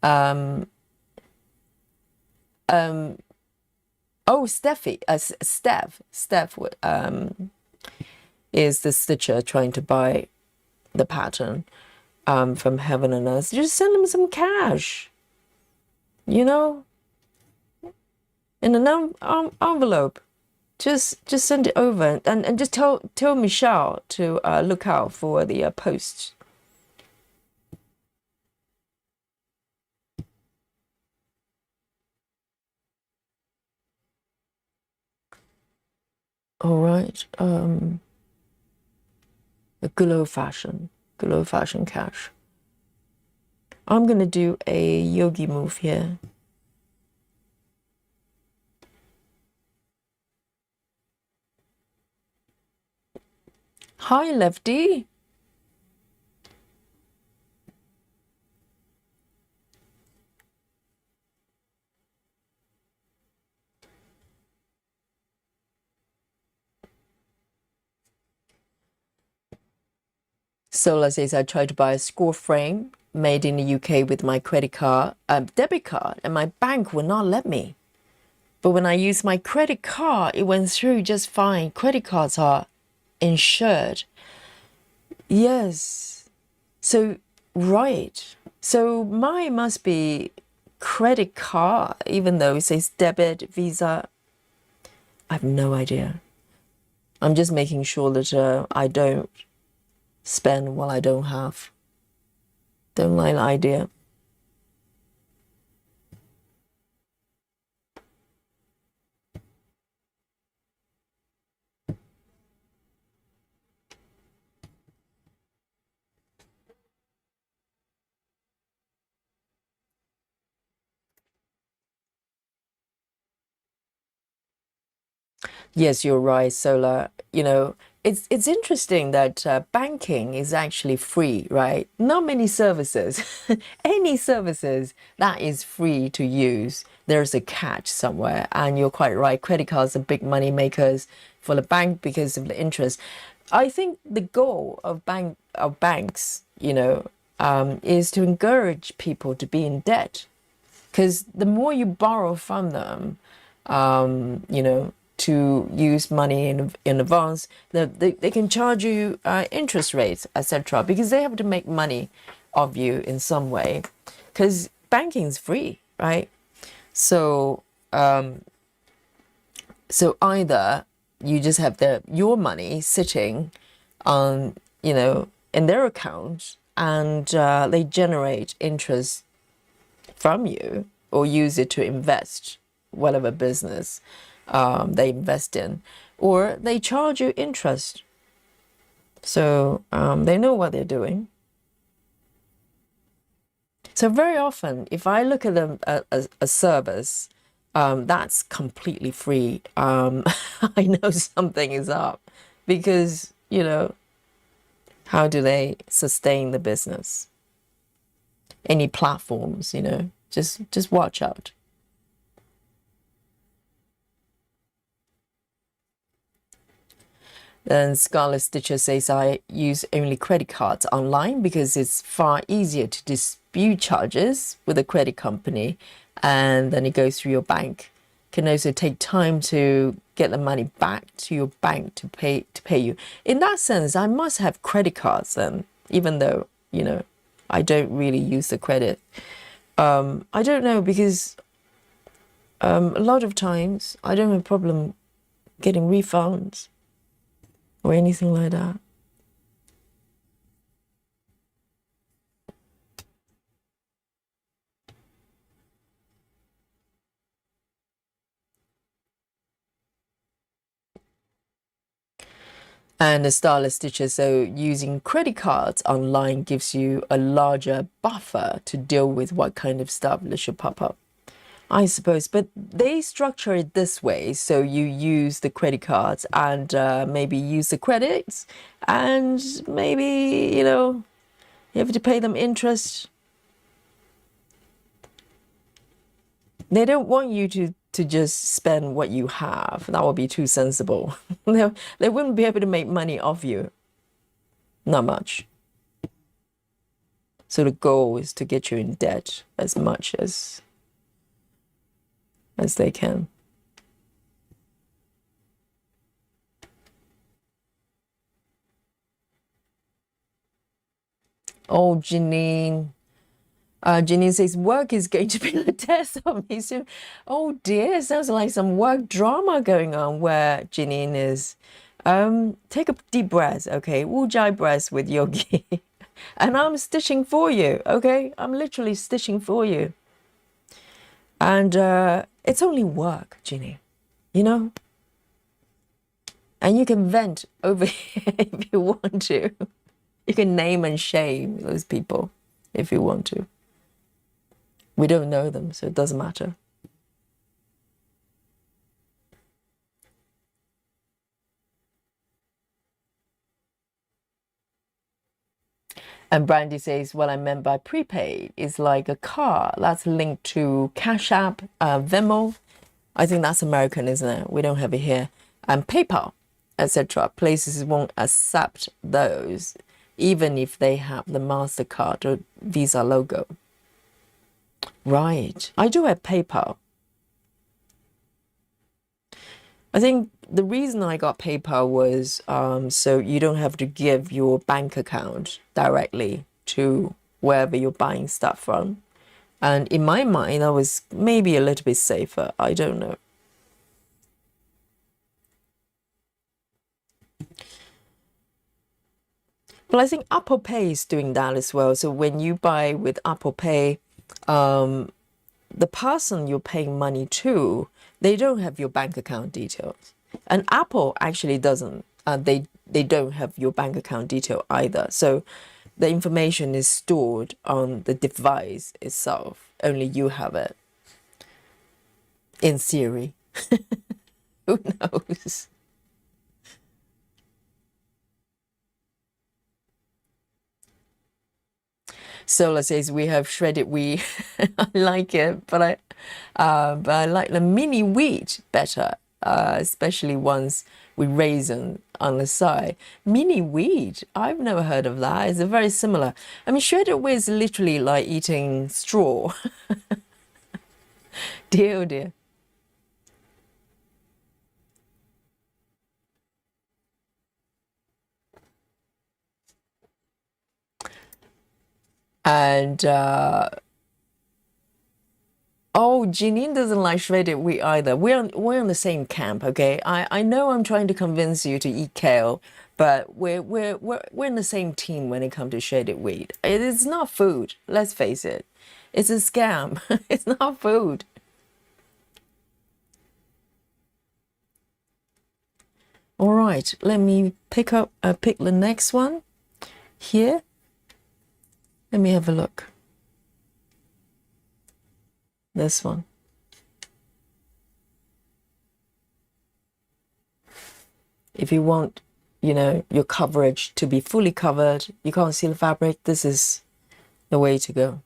Oh, Steffi. Steph is the stitcher trying to buy the pattern from Heaven and Earth. Just send them some cash. You know, in an envelope. Just send it over and just tell Michelle to look out for the post. All right. A good old fashioned cash. I'm gonna do a yogi move here. Hi, Lefty. Sola says, I tried to buy a score frame made in the UK with my credit card, debit card, and my bank would not let me. But when I used my credit card, it went through just fine. Credit cards are insured. Yes. So, right. So mine must be credit card, even though it says debit, Visa. I have no idea. I'm just making sure that I don't spend what I don't have. Don't like the idea. Yes, you're right, Sola. You know, it's interesting that banking is actually free, right? Not many services, any services that is free to use, there's a catch somewhere. And you're quite right. Credit cards are big money makers for the bank because of the interest. I think the goal of banks, you know, is to encourage people to be in debt, because the more you borrow from them, you know, to use money in advance, they can charge you interest rates, etc., because they have to make money of you in some way, because banking is free, right? So so either you just have your money sitting on, you know, in their account, and they generate interest from you, or use it to invest whatever business they invest in, or they charge you interest. So they know what they're doing. So very often, if I look at a service that's completely free, I know something is up, because, you know, how do they sustain the business? Any platforms, you know, just watch out. Then Scarlet Stitcher says, I use only credit cards online because it's far easier to dispute charges with a credit company, and then it goes through your bank. Can also take time to get the money back to your bank to pay you. In that sense, I must have credit cards then, even though, you know, I don't really use the credit. I don't know, because a lot of times I don't have a problem getting refunds or anything like that. And the Starless Stitcher, so using credit cards online gives you a larger buffer to deal with what kind of stuff that should pop up. I suppose, but they structure it this way. So you use the credit cards and maybe use the credits, and maybe, you have to pay them interest. They don't want you to just spend what you have. That would be too sensible. They wouldn't be able to make money off you. Not much. So the goal is to get you in debt as much as they can. Oh, Janine. Janine says, work is going to be the test of me soon. Oh dear, sounds like some work drama going on where Janine is. Take a deep breath, okay? Ujjayi breath with Yogi. And I'm stitching for you, okay? I'm literally stitching for you. And it's only work, Ginny, And you can vent over here if you want to. You can name and shame those people if you want to. We don't know them, so it doesn't matter. And Brandy says, what I meant by prepaid is like a card that's linked to Cash App, Venmo. I think that's American, isn't it? We don't have it here. And PayPal, etc. Places won't accept those, even if they have the MasterCard or Visa logo. Right. I do have PayPal. I think the reason I got PayPal was so you don't have to give your bank account directly to wherever you're buying stuff from. And in my mind, that was maybe a little bit safer. I don't know. Well, I think Apple Pay is doing that as well. So when you buy with Apple Pay, the person you're paying money to, they don't have your bank account details. And Apple actually doesn't. They don't have your bank account detail either. So the information is stored on the device itself. Only you have it. In theory. Who knows? Sola says we have shredded wheat. I like it, but I like the mini wheat better, especially ones with raisin on the side. Mini wheat, I've never heard of that. It's very similar. I mean, shredded wheat is literally like eating straw. Dear, oh dear. And oh, Janine doesn't like shredded wheat either. We're on the same camp, okay? I know I'm trying to convince you to eat kale, but we're in the same team when it comes to shredded wheat. It is not food. Let's face it. It's a scam. It's not food. All right, let me pick the next one here. Let me have a look. This one. If you want, your coverage to be fully covered, you can't see the fabric, this is the way to go.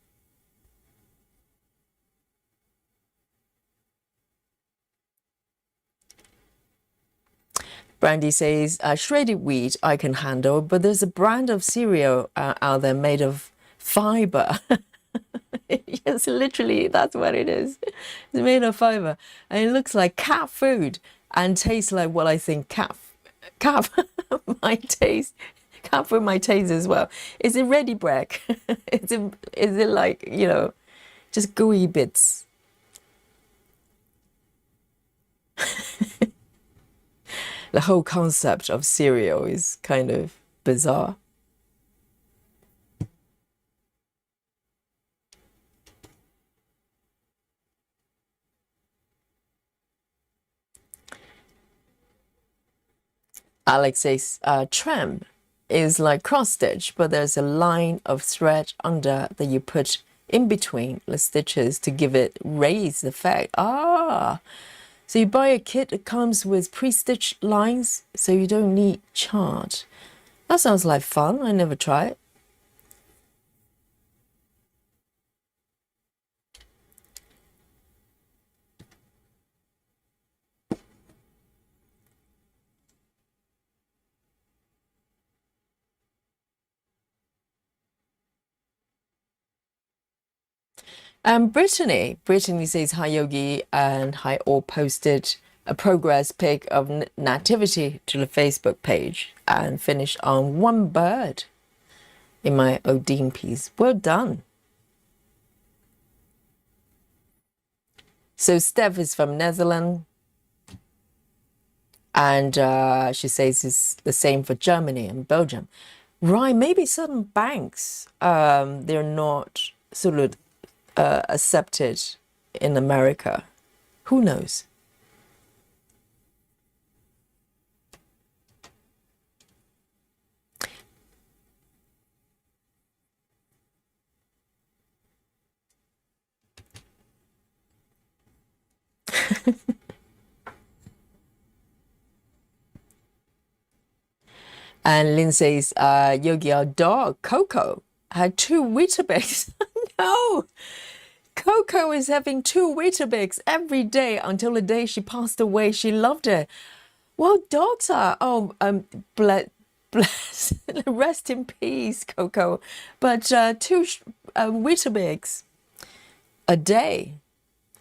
Brandy says, shredded wheat I can handle, but there's a brand of cereal out there made of fiber. Yes, literally, that's what it is. It's made of fiber. And it looks like cat food and tastes like what I think cat might taste. Cat food might taste as well. Is it ready bread? Is it like, just gooey bits? The whole concept of cereal is kind of bizarre. Alex says, tram is like cross stitch, but there's a line of thread under that you put in between the stitches to give it raised effect. Ah, so you buy a kit that comes with pre-stitched lines, so you don't need chart. That sounds like fun. I never tried. Brittany says, hi Yogi, and hi all, posted a progress pic of nativity to the Facebook page and finished on one bird in my Odin piece. Well done. So Steph is from Netherlands, and she says it's the same for Germany and Belgium. Right, maybe certain banks, they're not sort of accepted in America. Who knows? And Lynn says, Yogi, our dog, Coco, had 2 Weetabix. No! Coco is having 2 Weetabix every day until the day she passed away. She loved it. Well, dogs are, bless, rest in peace, Coco. But 2 Weetabix a day.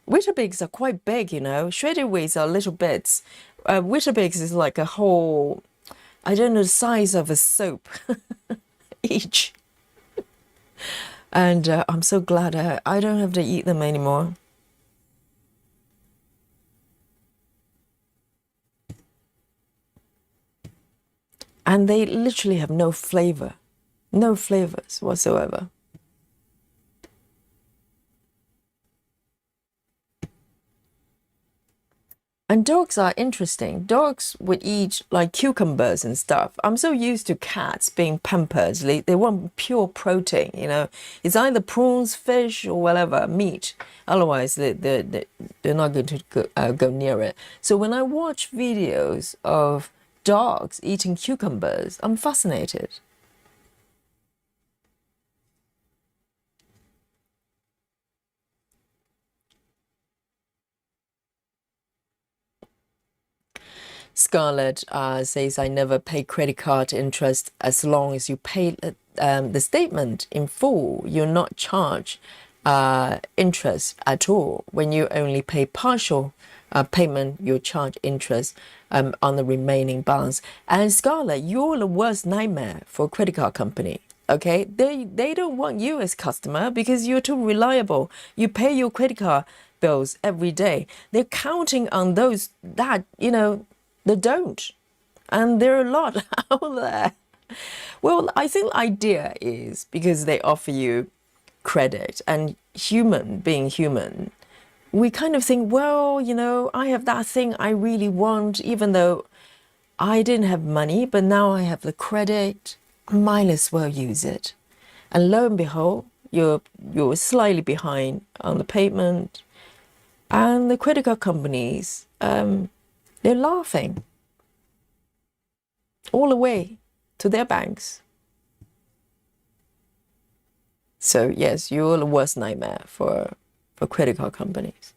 Weetabix are quite big, you know. Shredded wheats are little bits. Weetabix is like a whole, I don't know, the size of a soap each. And I'm so glad I don't have to eat them anymore. And they literally have no flavor, no flavors whatsoever. And dogs are interesting. Dogs would eat like cucumbers and stuff. I'm so used to cats being pampered. They want pure protein, you know. It's either prawns, fish, or whatever, meat. Otherwise, they're not going to go near it. So when I watch videos of dogs eating cucumbers, I'm fascinated. Scarlett says, I never pay credit card interest as long as you pay the statement in full. You're not charged interest at all. When you only pay partial payment, you charge interest on the remaining balance. And Scarlett, you're the worst nightmare for a credit card company. Okay, they don't want you as customer because you're too reliable. You pay your credit card bills every day. They're counting on those that, you know, they don't. And there are a lot out there. Well, I think the idea is because they offer you credit, and being human, we kind of think, well, you know, I have that thing I really want, even though I didn't have money, but now I have the credit, I might as well use it. And lo and behold, you're slightly behind on the payment, and the credit card companies, they're laughing all the way to their banks. So yes, you're the worst nightmare for credit card companies.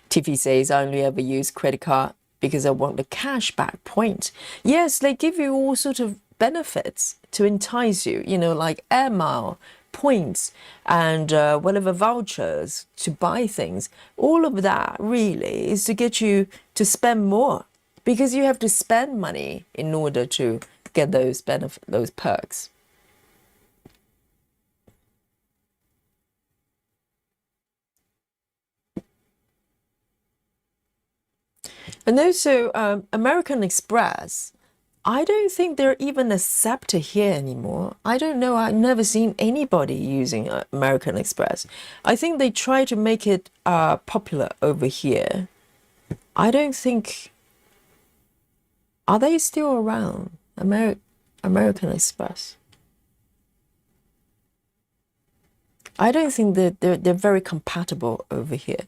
Tiffy says, I only ever use credit card because I want the cashback point. Yes, they give you all sort of benefits to entice you, you know, like air mile, points, and whatever vouchers to buy things. All of that really is to get you to spend more, because you have to spend money in order to get those benefits, those perks. And also American Express, I don't think they're even accepted here anymore. I don't know. I've never seen anybody using American Express. I think they try to make it popular over here. I don't think... Are they still around? American Express? I don't think that they're very compatible over here.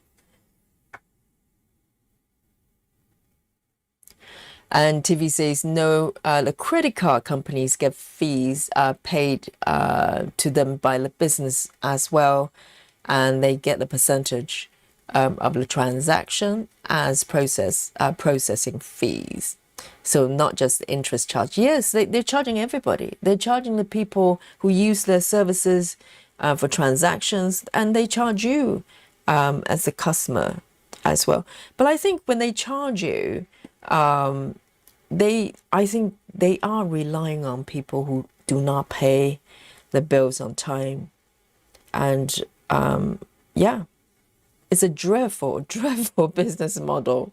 And TV says no, the credit card companies get fees paid to them by the business as well, and they get the percentage of the transaction as processing fees. So not just the interest charge. Yes, they're charging everybody. They're charging the people who use their services for transactions, and they charge you as the customer as well. But I think when they charge you, I think they are relying on people who do not pay the bills on time. And yeah, it's a dreadful, dreadful business model.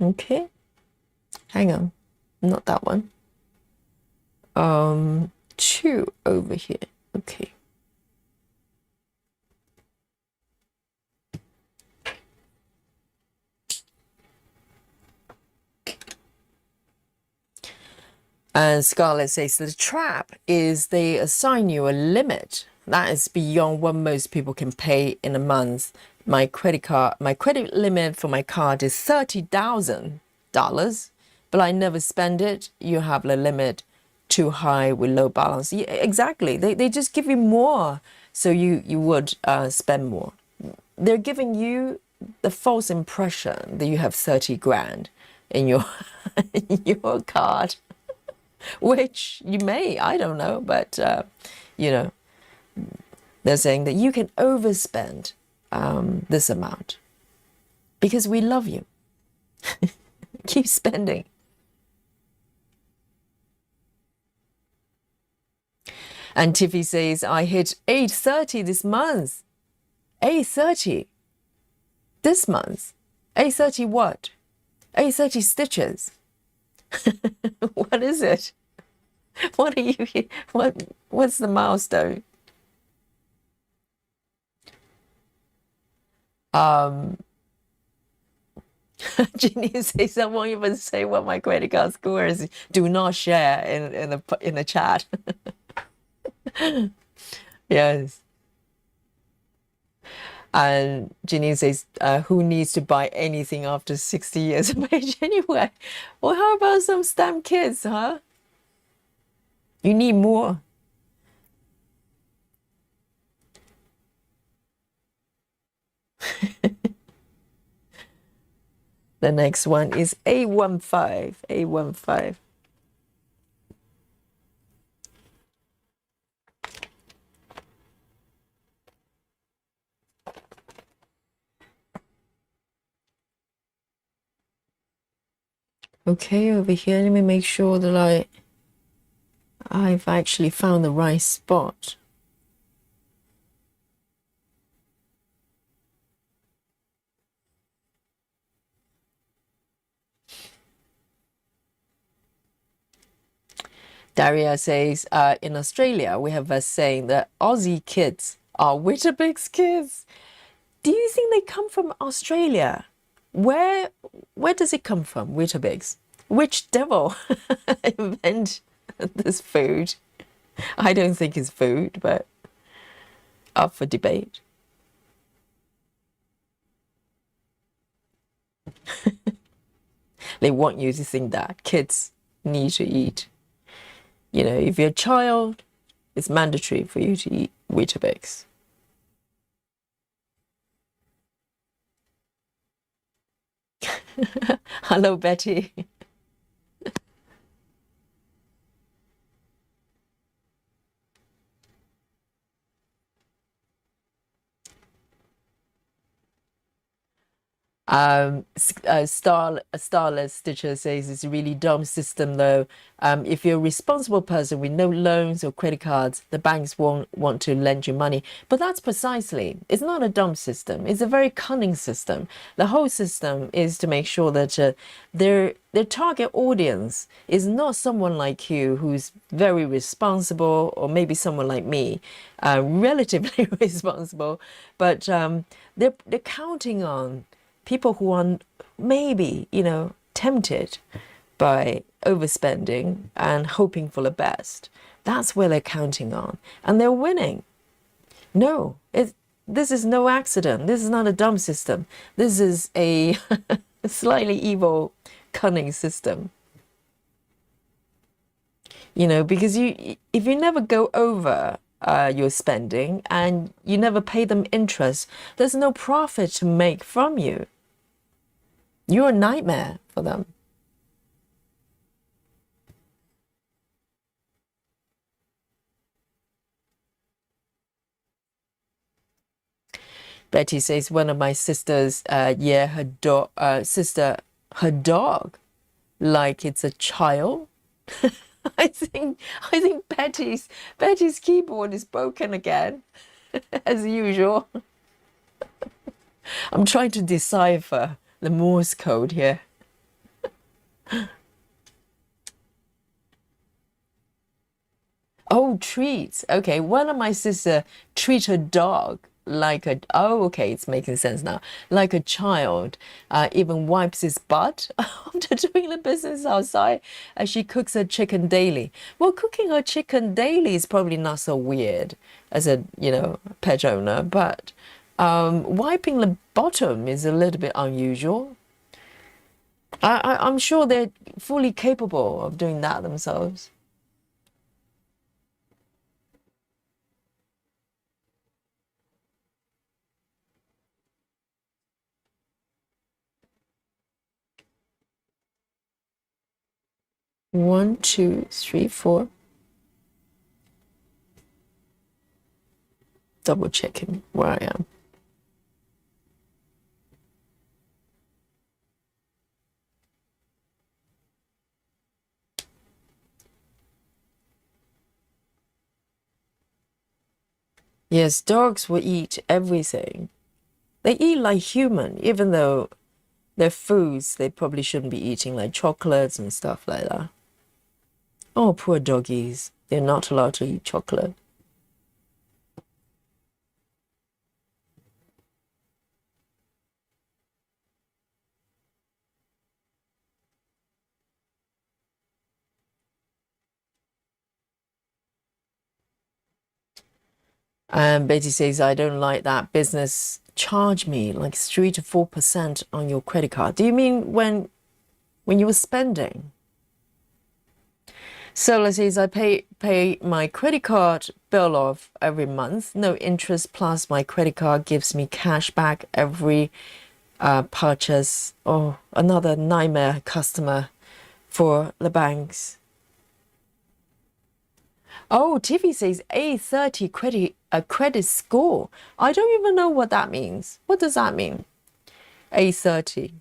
Okay, hang on, not that one. Two over here. Okay. And Scarlett says the trap is they assign you a limit that is beyond what most people can pay in a month. My credit limit for my card is $30,000, but I never spend it. You have the limit too high with low balance. Yeah, exactly. They just give you more, so you would spend more. They're giving you the false impression that you have 30 grand in your in your card, which you may, I don't know, but you know, they're saying that you can overspend this amount because we love you. Keep spending. And Tiffy says, I hit 830 this month. 830 this month. 830 what? 830 stitches. What is it? What are you? What's the milestone? Ginny says I won't even say what my credit card score is. Do not share in the chat. Yes. And Ginny says, who needs to buy anything after 60 years of age anyway? Well, how about some STEM kids, huh? You need more. The next one is A15. A15. Okay, over here, let me make sure that I've actually found the right spot. Daria says, in Australia, we have a saying that Aussie kids are Weetabix kids. Do you think they come from Australia? Where does it come from, Weetabix? Which devil invented this food? I don't think it's food, but up for debate. They want you to think that kids need to eat. You know, if you're a child, it's mandatory for you to eat Weetabix. Hello, Betty. Starless Stitcher says it's a really dumb system though. If you're a responsible person with no loans or credit cards, the banks won't want to lend you money. But that's precisely, it's not a dumb system. It's a very cunning system. The whole system is to make sure that their target audience is not someone like you who's very responsible, or maybe someone like me, relatively responsible, but they're counting on people who are maybe, tempted by overspending and hoping for the best. That's where they're counting on. And they're winning. No, this is no accident. This is not a dumb system. This is a slightly evil, cunning system. Because if you never go over your spending and you never pay them interest, there's no profit to make from you. You're a nightmare for them. Betty says one of my sisters, her dog, like it's a child. I think Betty's keyboard is broken again, as usual. I'm trying to decipher the Morse code here. Oh, treats. Okay, one of my sister treat her dog like a, oh, okay, it's making sense now. Like a child, even wipes his butt after doing the business outside, as she cooks her chicken daily. Well, cooking her chicken daily is probably not so weird as a, pet owner, but wiping the bottom is a little bit unusual. I'm sure they're fully capable of doing that themselves. One, two, three, four. Double checking where I am. Yes, dogs will eat everything. They eat like human, even though their foods they probably shouldn't be eating, like chocolates and stuff like that. Oh, poor doggies. They're not allowed to eat chocolate. And Betty says, I don't like that business charge me like 3 to 4% on your credit card. Do you mean when you were spending? Sola says, I pay my credit card bill off every month, no interest, plus my credit card gives me cash back every purchase. Oh, another nightmare customer for the banks. Oh, Tiffy says A30 credit score. I don't even know what that means. What does that mean? A30.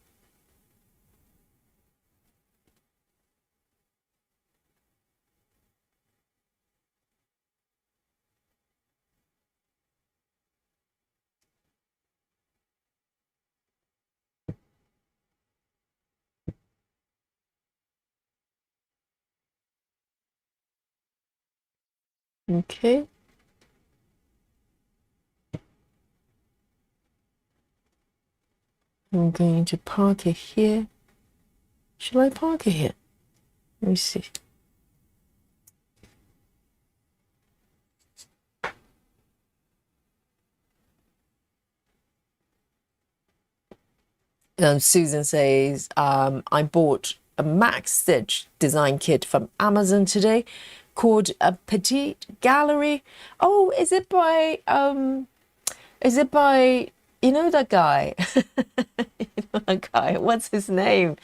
Okay. I'm going to park it here. Shall I park it here? Let me see. Susan says, I bought a max stitch design kit from Amazon today called a Petite Gallery. Oh, is it by that guy? That guy, what's his name?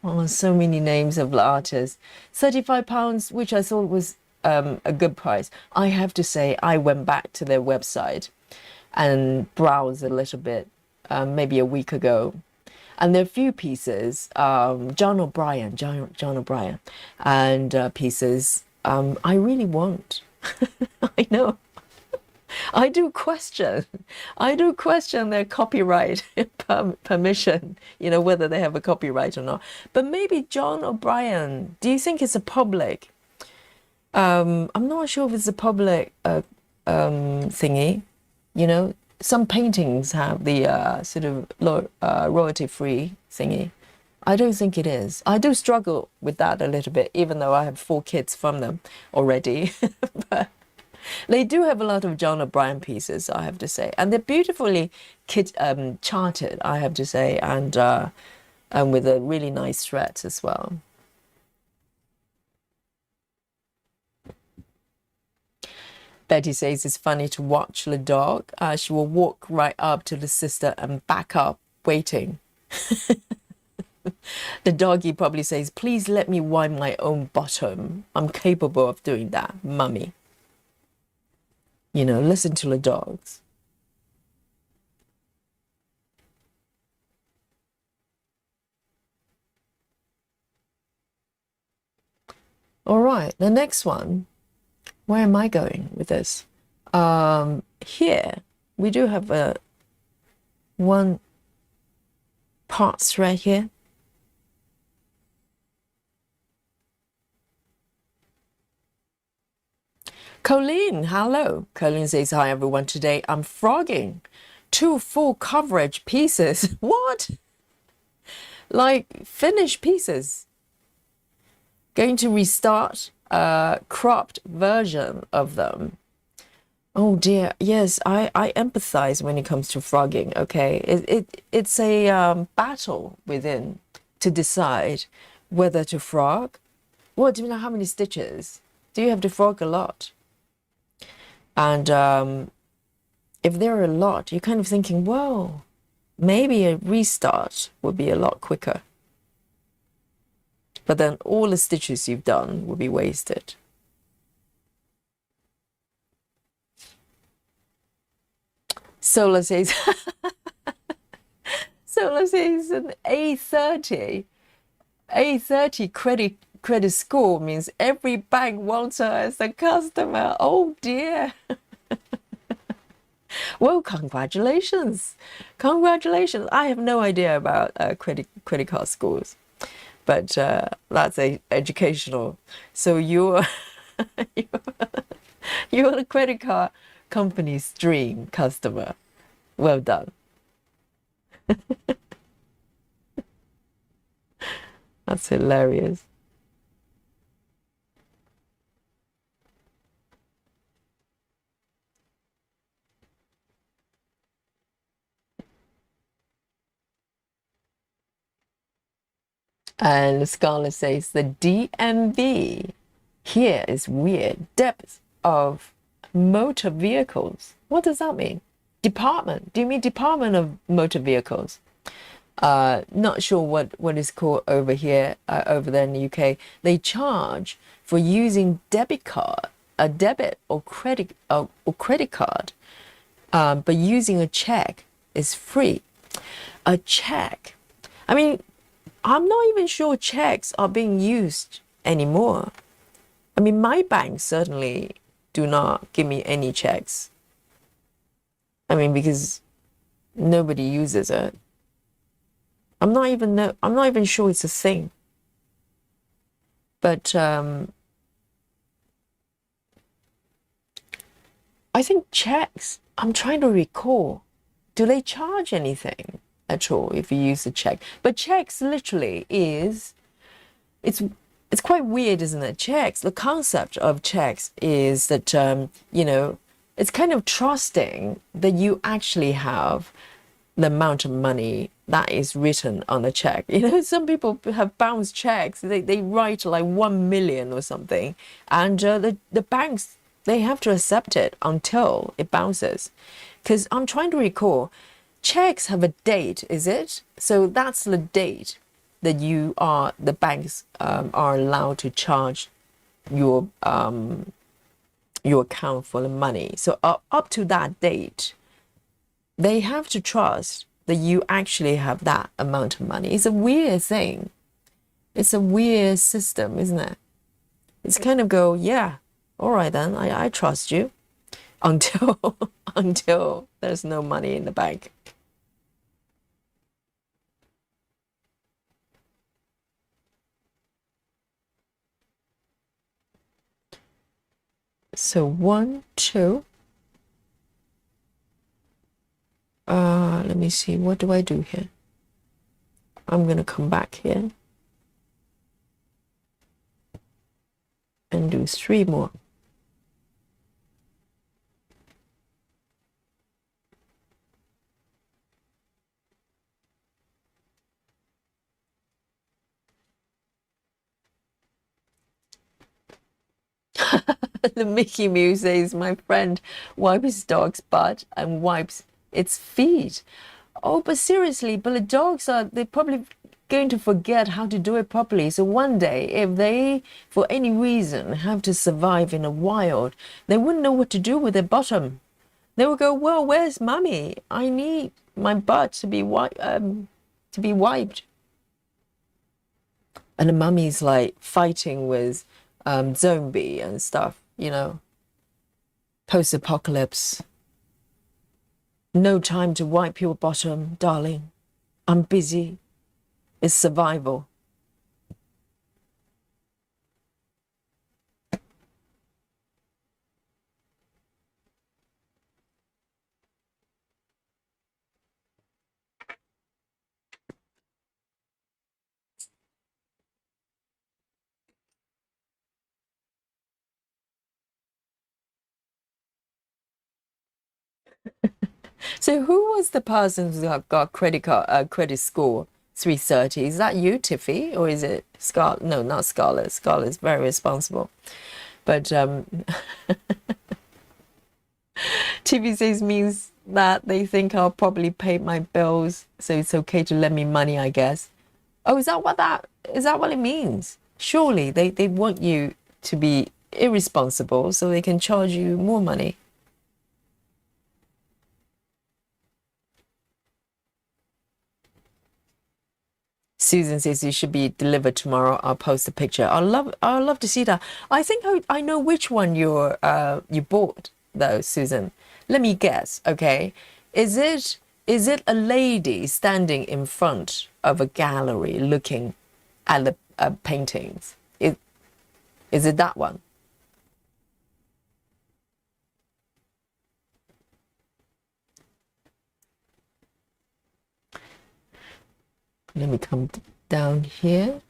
Oh, so many names of artists. £35, which I thought was a good price. I have to say, I went back to their website and browsed a little bit, maybe a week ago. And there are a few pieces, John O'Brien, and pieces I really want. I know. I do question their copyright permission, whether they have a copyright or not. But maybe John O'Brien, do you think it's a public? I'm not sure if it's a public thingy. Some paintings have the sort of royalty-free thingy. I don't think it is. I do struggle with that a little bit, even though I have 4 kids from them already. But they do have a lot of John O'Brien pieces, I have to say, and they're beautifully charted, I have to say, and with a really nice thread as well. Betty says it's funny to watch the dog. She will walk right up to the sister and back up, waiting. The doggy probably says, "Please let me wipe my own bottom. I'm capable of doing that, mummy." Listen to the dogs. All right, the next one. Where am I going with this? Here, we do have a 1 part thread here. Colleen, hello. Colleen says, "Hi everyone, today I'm frogging 2 full coverage pieces." What? Like finished pieces. Going to restart a cropped version of them. Oh dear, yes, I empathize when it comes to frogging, okay? It's a battle within to decide whether to frog. Well, do you know how many stitches? Do you have to frog a lot? And if there are a lot, you're kind of thinking, well, maybe a restart would be a lot quicker. But then all the stitches you've done will be wasted. Solar says, an A30 credit score means every bank wants her as a customer. Oh dear. Well, congratulations. I have no idea about credit card scores, but that's educational. So you're the credit card company's dream customer. Well done. That's hilarious. And Scarlett says the DMV here is weird. Depth of motor vehicles. What does that mean? Department. Do you mean Department of Motor Vehicles? Not sure what is called over here, over there in the UK. They charge for using debit or credit card, but using a check is free. A check. I mean, I'm not even sure checks are being used anymore. I mean, my bank certainly do not give me any checks. I mean, because nobody uses it. I'm not even sure it's a thing. But I think checks, I'm trying to recall, do they charge anything at all if you use a check? But checks literally is, it's quite weird, isn't it? Checks, the concept of checks is that, it's kind of trusting that you actually have the amount of money that is written on the check. Some people have bounced checks. They write like 1 million or something, and the banks, they have to accept it until it bounces. Because I'm trying to recall, checks have a date, is it? So that's the date that the banks are allowed to charge your account for the money. So up to that date, they have to trust that you actually have that amount of money. It's a weird thing. It's a weird system, isn't it? It's kind of go, yeah, all right then, I trust you until until there's no money in the bank. So 1, 2. Let me see. What do I do here? I'm gonna come back here and do 3 more. The Mickey Mouse says, my friend wipes his dog's butt and wipes its feet. Oh, but seriously, but the dogs they're probably going to forget how to do it properly. So one day, if they, for any reason, have to survive in the wild, they wouldn't know what to do with their bottom. They would go, well, where's mommy? I need my butt to be wiped. And the mummy's like fighting with zombie and stuff, post-apocalypse. No time to wipe your bottom, darling. I'm busy. It's survival. So who was the person who got credit score 330? Is that you, Tiffy, or is it Scarlett? No, not Scarlett. Scarlett's very responsible. But Tiffy says means that they think I'll probably pay my bills, so it's okay to lend me money, I guess. Oh, is that what it means? Surely they want you to be irresponsible so they can charge you more money. Susan says you should be delivered tomorrow. I'll post a picture. I'll love to see that. I think I know which one you bought though, Susan. Let me guess, okay? Is it a lady standing in front of a gallery looking at the paintings? Is it that one? Let me come down here.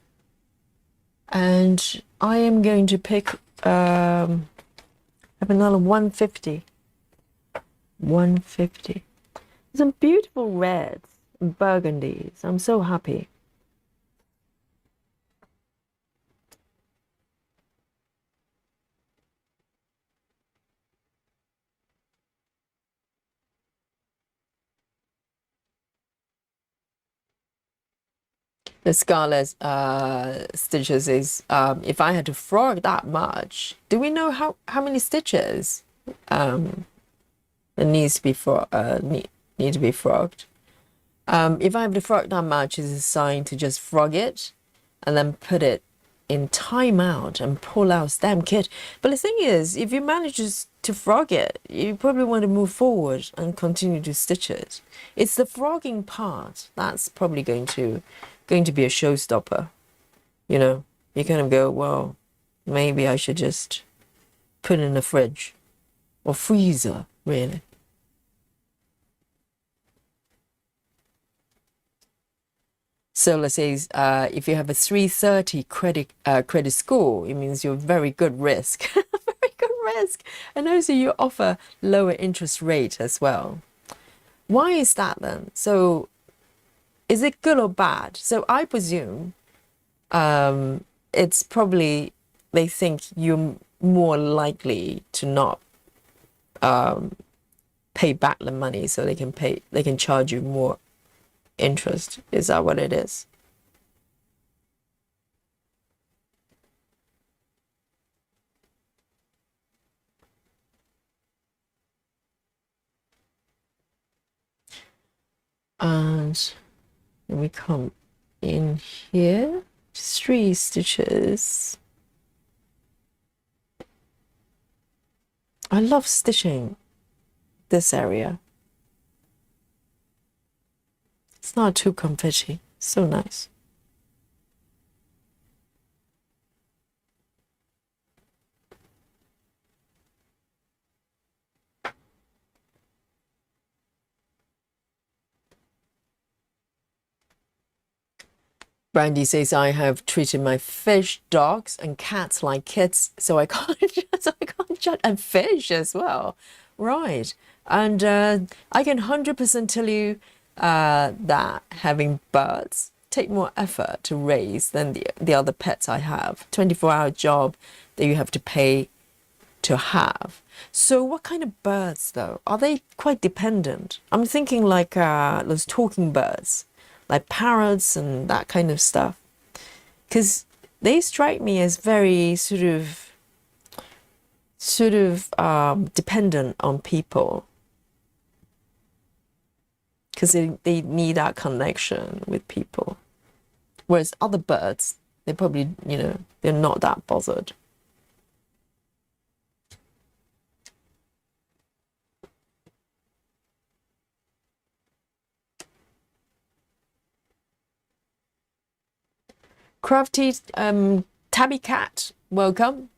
And I am going to pick have another 150. 150. Some beautiful reds and burgundies. I'm so happy. The Scarlet stitches is if I had to frog that much, do we know how many stitches that needs to be need to be frogged? If I have to frog that much, is a sign to just frog it and then put it in timeout and pull out stamp kit. But the thing is, if you manage to frog it, you probably want to move forward and continue to stitch it. It's the frogging part that's probably going to be a showstopper. You kind of go, well, maybe I should just put it in the fridge or freezer, really. So let's say if you have a 330 credit score, it means you're very good risk, very good risk, and also you offer lower interest rate as well. Why is that then? So is it good or bad? So I presume it's probably they think you're more likely to not pay back the money, so they can charge you more interest. Is that what it is? And then we come in here, 3 stitches. I love stitching this area. It's not too confetti, so nice. Brandy says I have treated my fish, dogs, and cats like kids, so I can't judge, and fish as well, right? And I can 100% tell you that having birds take more effort to raise than the other pets I have. 24-hour job that you have to pay to have. So what kind of birds though? Are they quite dependent? I'm thinking like those talking birds, like parrots and that kind of stuff, because they strike me as very sort of dependent on people, because they need that connection with people, whereas other birds, they probably, they're not that bothered. Crafty Tabby Cat, welcome.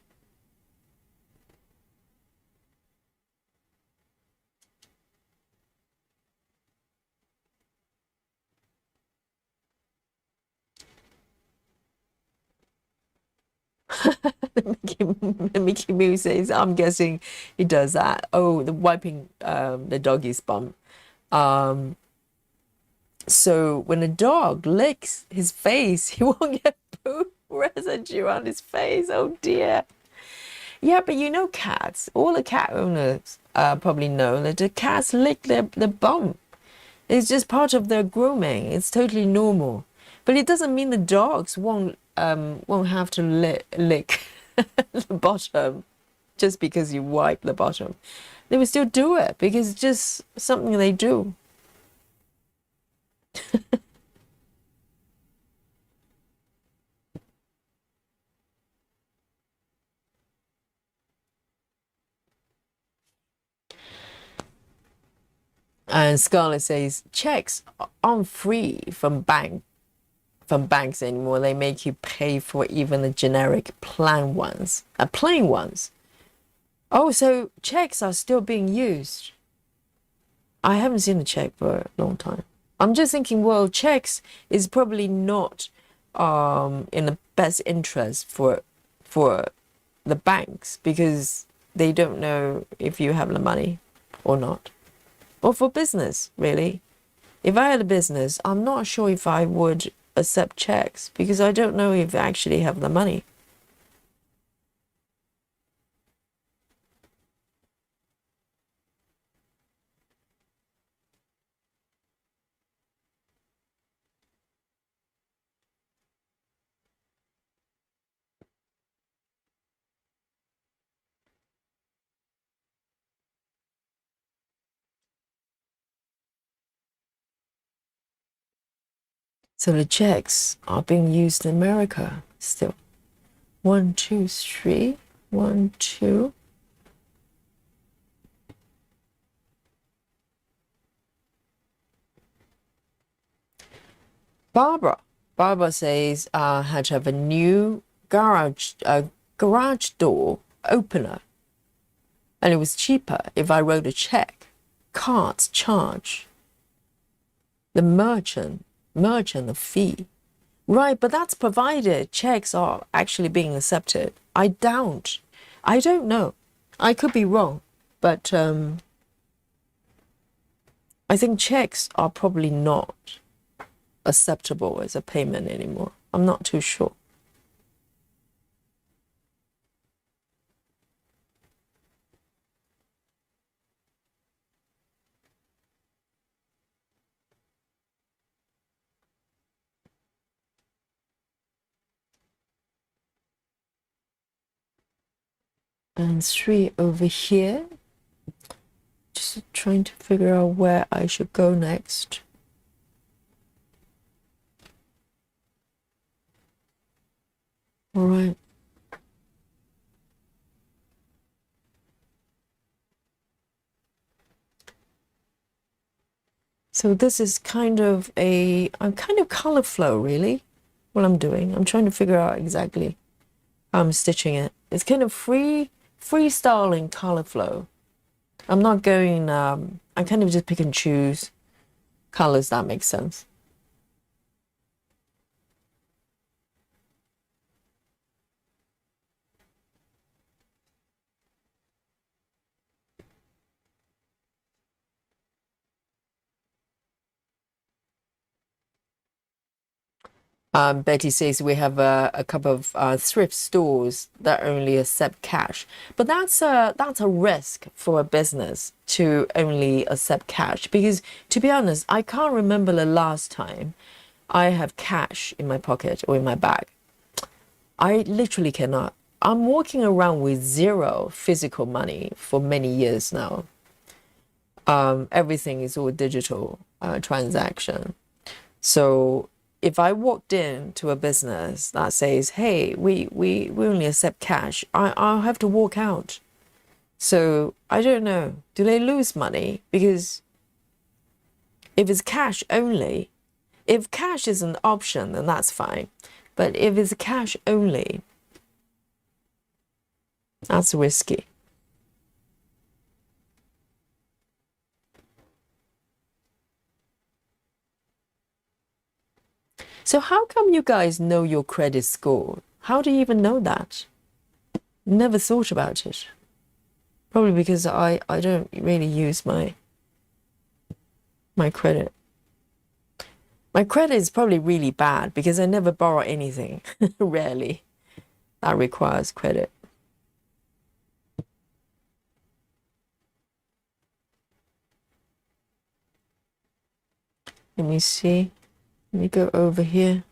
Mickey Mouse says, I'm guessing he does that. Oh, the wiping the doggy's bum. So when a dog licks his face, he won't get poop residue on his face. Oh dear. Yeah, but cats, all the cat owners probably know that the cats lick their bum. It's just part of their grooming. It's totally normal. But it doesn't mean the dogs won't have to lick the bottom just because you wipe the bottom. They will still do it because it's just something they do. And Scarlett says checks aren't free from banks anymore. They make you pay for even the generic plain ones. Plain ones. Oh, so checks are still being used. I haven't seen a check for a long time. I'm just thinking, well, checks is probably not in the best interest for the banks, because they don't know if you have the money or not. Or for business, really. If I had a business, I'm not sure if I would accept checks, because I don't know if I actually have the money. So the checks are being used in America still. 1, 2, 3. 1, 2. Barbara says I had to have a new garage door opener, and it was cheaper if I wrote a check. Cards charge the merchant a fee. Right, but that's provided checks are actually being accepted. I don't know. I could be wrong, but I think checks are probably not acceptable as a payment anymore. I'm not too sure. And 3 over here. Just trying to figure out where I should go next. All right. So this is kind of a kind of color flow, really, what I'm doing. I'm trying to figure out exactly how I'm stitching it. It's kind of freestyling color flow. I'm not going, I kind of just pick and choose colors, that makes sense. Betty says we have a couple of thrift stores that only accept cash, but that's a risk for a business to only accept cash because, to be honest, I can't remember the last time I have cash in my pocket or in my bag. I literally cannot. I'm walking around with zero physical money for many years now. Everything is all digital transaction. So if I walked into a business that says, "Hey, we only accept cash," I'll have to walk out. So I don't know. Do they lose money? Because if it's cash only, if cash is an option, then that's fine. But if it's cash only, that's risky. So how come you guys know your credit score? How do you even know that? Never thought about it. Probably because I don't really use my credit. My credit is probably really bad because I never borrow anything, rarely. That requires credit. Let me see. Let me go over here.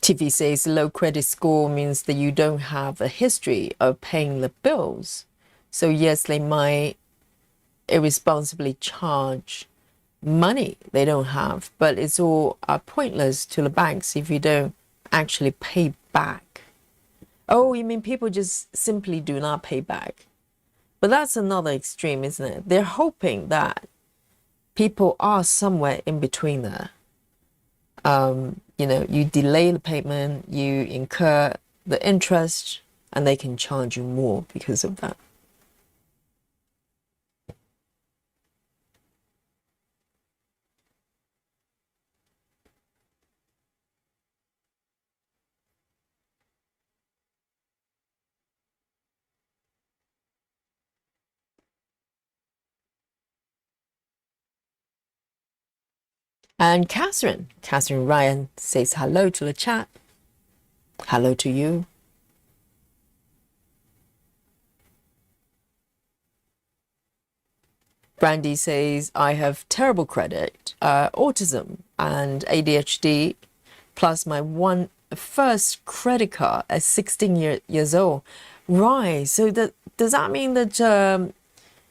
TV says low credit score means that you don't have a history of paying the bills. So yes, they might irresponsibly charge money they don't have, but it's all pointless to the banks if you don't actually pay back. Oh, you mean people just simply do not pay back? But that's another extreme, isn't it? They're hoping that people are somewhere in between there. You delay the payment, you incur the interest, and they can charge you more because of that. And Catherine Ryan says hello to the chat. Hello to you. Brandy says, I have terrible credit, autism and ADHD, plus my first credit card at 16 years old. Right. So does that mean that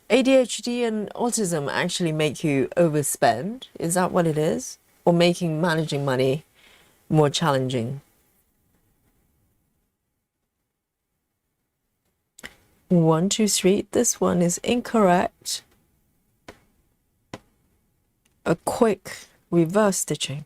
ADHD and autism actually make you overspend? Is that what it is? Or making managing money more challenging? 1, 2, 3. This one is incorrect. A quick reverse stitching.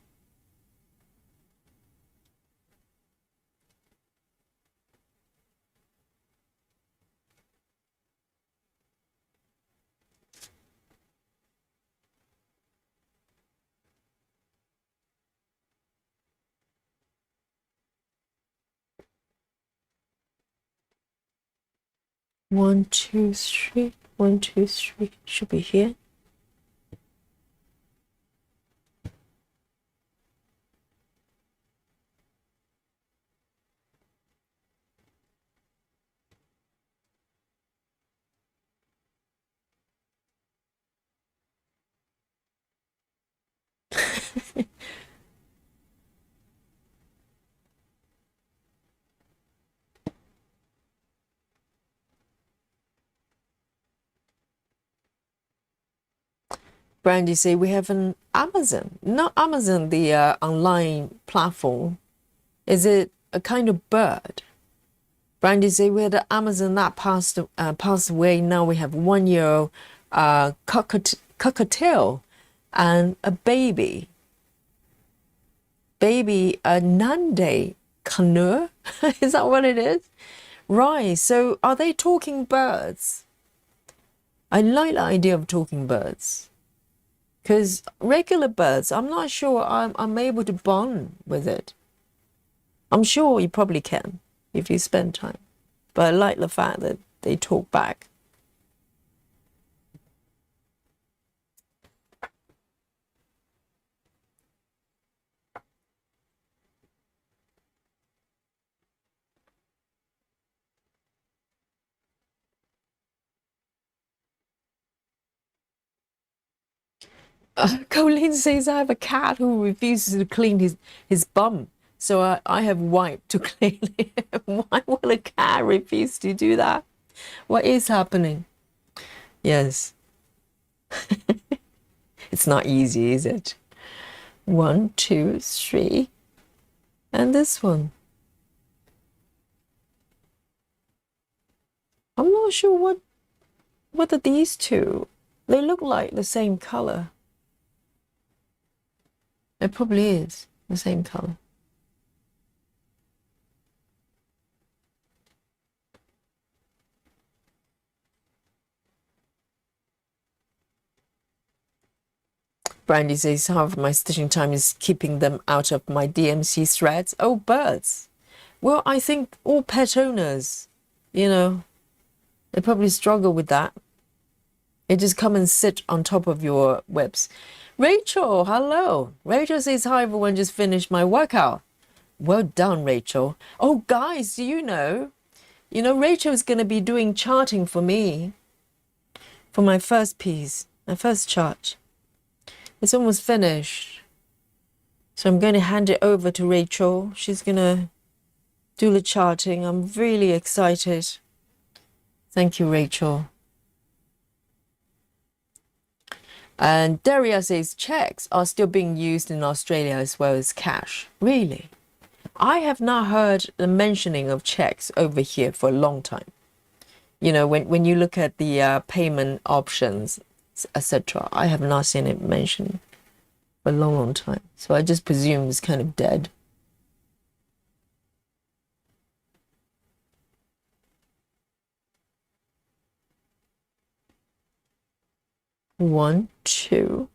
One, two, three. 1, 2, 3 should be here. Brandy say we have an Amazon, not Amazon, the online platform. Is it a kind of bird? Brandy say we had an Amazon that passed away. Now we have 1 year cockatiel and a baby. A Nande canoe. Is that what it is? Right. So are they talking birds? I like the idea of talking birds. Because regular birds, I'm not sure I'm able to bond with it. I'm sure you probably can if you spend time. But I like the fact that they talk back. Colleen says I have a cat who refuses to clean his bum. So I have wiped to clean it. Why will a cat refuse to do that? What is happening? Yes. It's not easy, is it? 1, 2, 3. And this one. I'm not sure what are these two? They look like the same color. It probably is the same color. Brandy says half of my stitching time is keeping them out of my DMC threads. Oh, birds. Well, I think all pet owners, they probably struggle with that. They just come and sit on top of your webs. Rachel, hello. Rachel says, hi, everyone, just finished my workout. Well done, Rachel. Oh, guys, do you know Rachel's going to be doing charting for me for my first piece, my first chart. It's almost finished. So I'm going to hand it over to Rachel. She's going to do the charting. I'm really excited. Thank you, Rachel. And Daria says checks are still being used in Australia as well as cash. Really? I have not heard the mentioning of checks over here for a long time. When you look at the payment options, etc., I have not seen it mentioned for a long, long time. So I just presume it's kind of dead. One, two.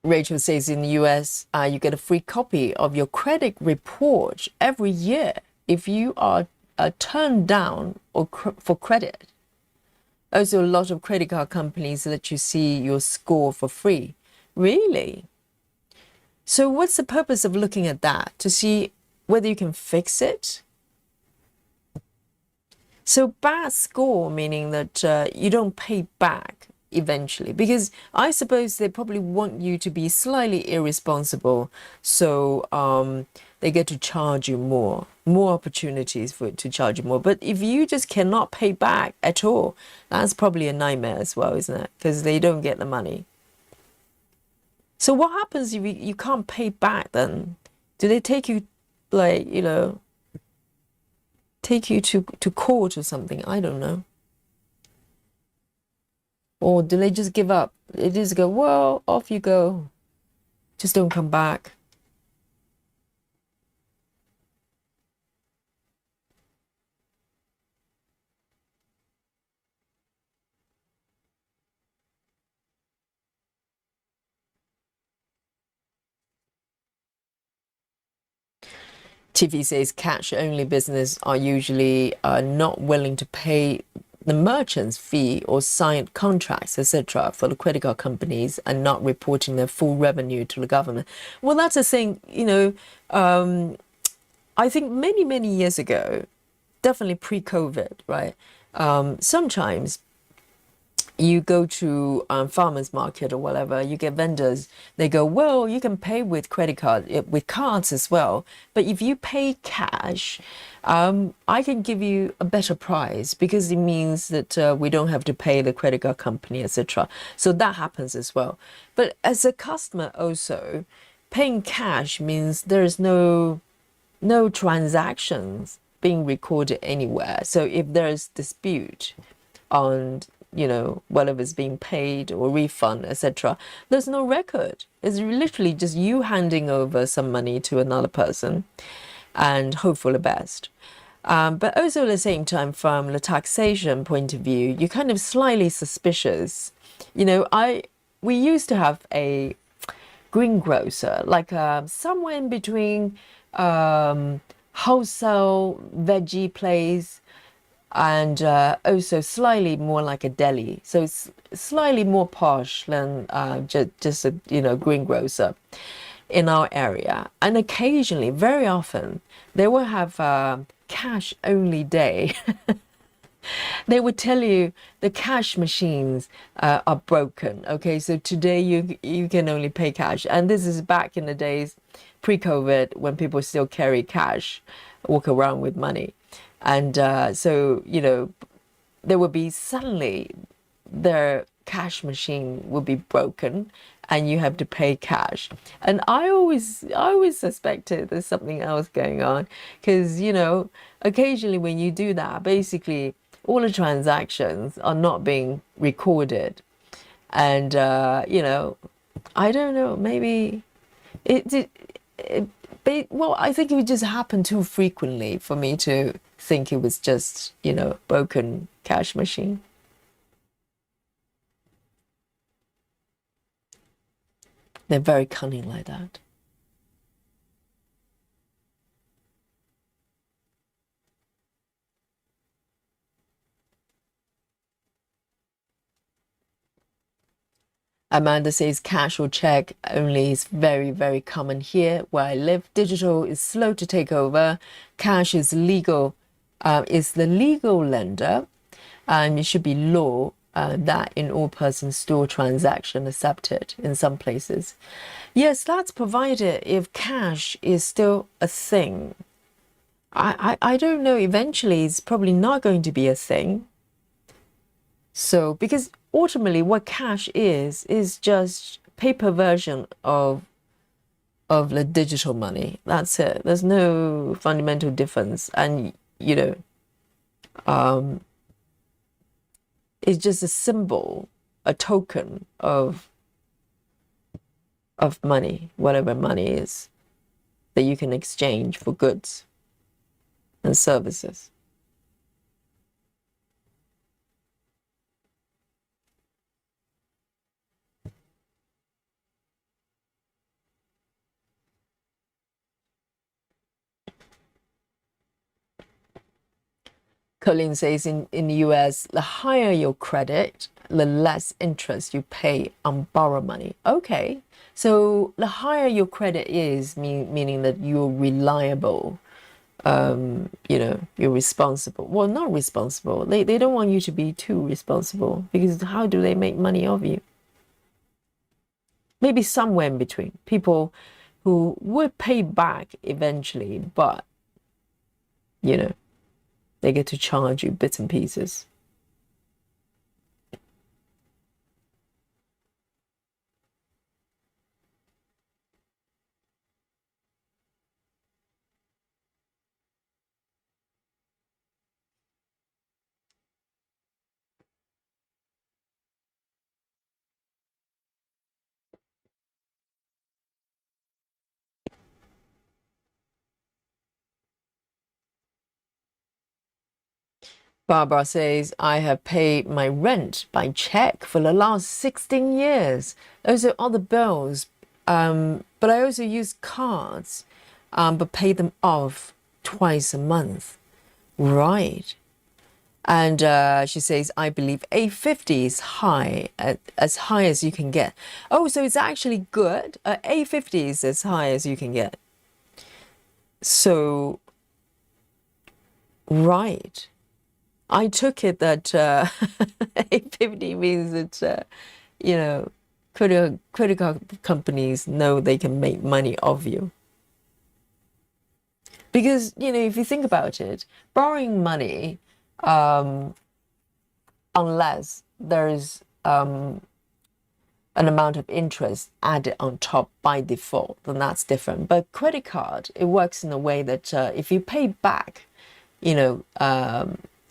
Rachel says in the US, you get a free copy of your credit report every year if you are turned down for credit. Also, a lot of credit card companies let you see your score for free. Really? So what's the purpose of looking at that? To see whether you can fix it? So bad score, meaning that you don't pay back eventually, because I suppose they probably want you to be slightly irresponsible, so they get to charge you more opportunities to charge you more. But if you just cannot pay back at all, that's probably a nightmare as well, isn't it? Because they don't get the money. So what happens if you can't pay back then? Do they take you, take you to court or something? I don't know. Or do they just give up? They just go, well, off you go. Just don't come back. Tiffy says cash-only business are usually not willing to pay the merchant's fee or sign contracts, etc., for the credit card companies and not reporting their full revenue to the government. Well, that's a thing, I think many, many years ago, definitely pre-COVID, right? Sometimes you go to farmers market or whatever, you get vendors, they go, well, you can pay with credit card, with cards as well. But if you pay cash, I can give you a better price because it means that we don't have to pay the credit card company, etc. So that happens as well. But as a customer also, paying cash means there is no transactions being recorded anywhere. So if there's dispute on whatever's being paid or refund, etc., there's no record. It's literally just you handing over some money to another person and hope for the best. But also at the same time, from the taxation point of view, you're kind of slightly suspicious. We used to have a greengrocer, like somewhere in between wholesale veggie place and also slightly more like a deli. So it's slightly more posh than just a greengrocer in our area. And occasionally, very often, they will have cash only day. They would tell you the cash machines are broken. Okay, so today you can only pay cash, and this is back in the days pre-COVID when people still carry cash, walk around with money, and so there would be suddenly their cash machine would be broken, and you have to pay cash. And I always suspected there's something else going on because occasionally when you do that, basically all the transactions are not being recorded. And, I don't know, maybe well, I think it would just happen too frequently for me to think it was just, broken cash machine. They're very cunning like that. Amanda says cash or check only is very, very common here where I live. Digital is slow to take over. Cash is legal, is the legal lender. It should be law that in all person store transaction accepted in some places. Yes, that's provided if cash is still a thing. I don't know. Eventually, it's probably not going to be a thing. So, because ultimately what cash is just paper version of the digital money. That's it. There's no fundamental difference. And, it's just a symbol, a token of money, whatever money is, that you can exchange for goods and services. Colleen says in the US, the higher your credit, the less interest you pay on borrow money. Okay, so the higher your credit is, meaning that you're reliable, you're responsible. Well, not responsible. They don't want you to be too responsible because how do they make money off you? Maybe somewhere in between. People who would pay back eventually, but, they get to charge you bits and pieces. Barbara says, I have paid my rent by check for the last 16 years. Also, other bills. But I also use cards, but pay them off twice a month. Right. And she says, I believe 850 is high, as high as you can get. Oh, so it's actually good. 850 is as high as you can get. So, right. I took it that 850 means that, you know, credit card companies know they can make money off you. Because, if you think about it, borrowing money, um, unless there's an amount of interest added on top by default, then that's different. But credit card, it works in a way that if you pay back, you know,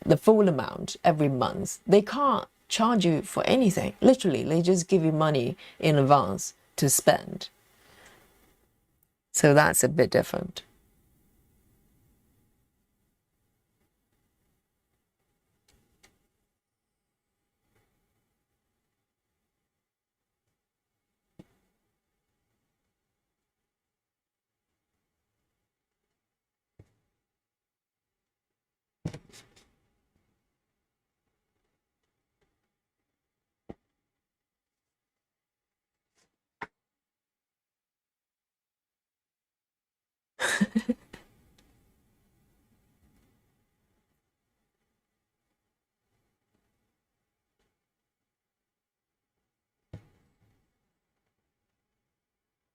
the full amount every month, they can't charge you for anything. Literally, they just give you money in advance to spend. So that's a bit different.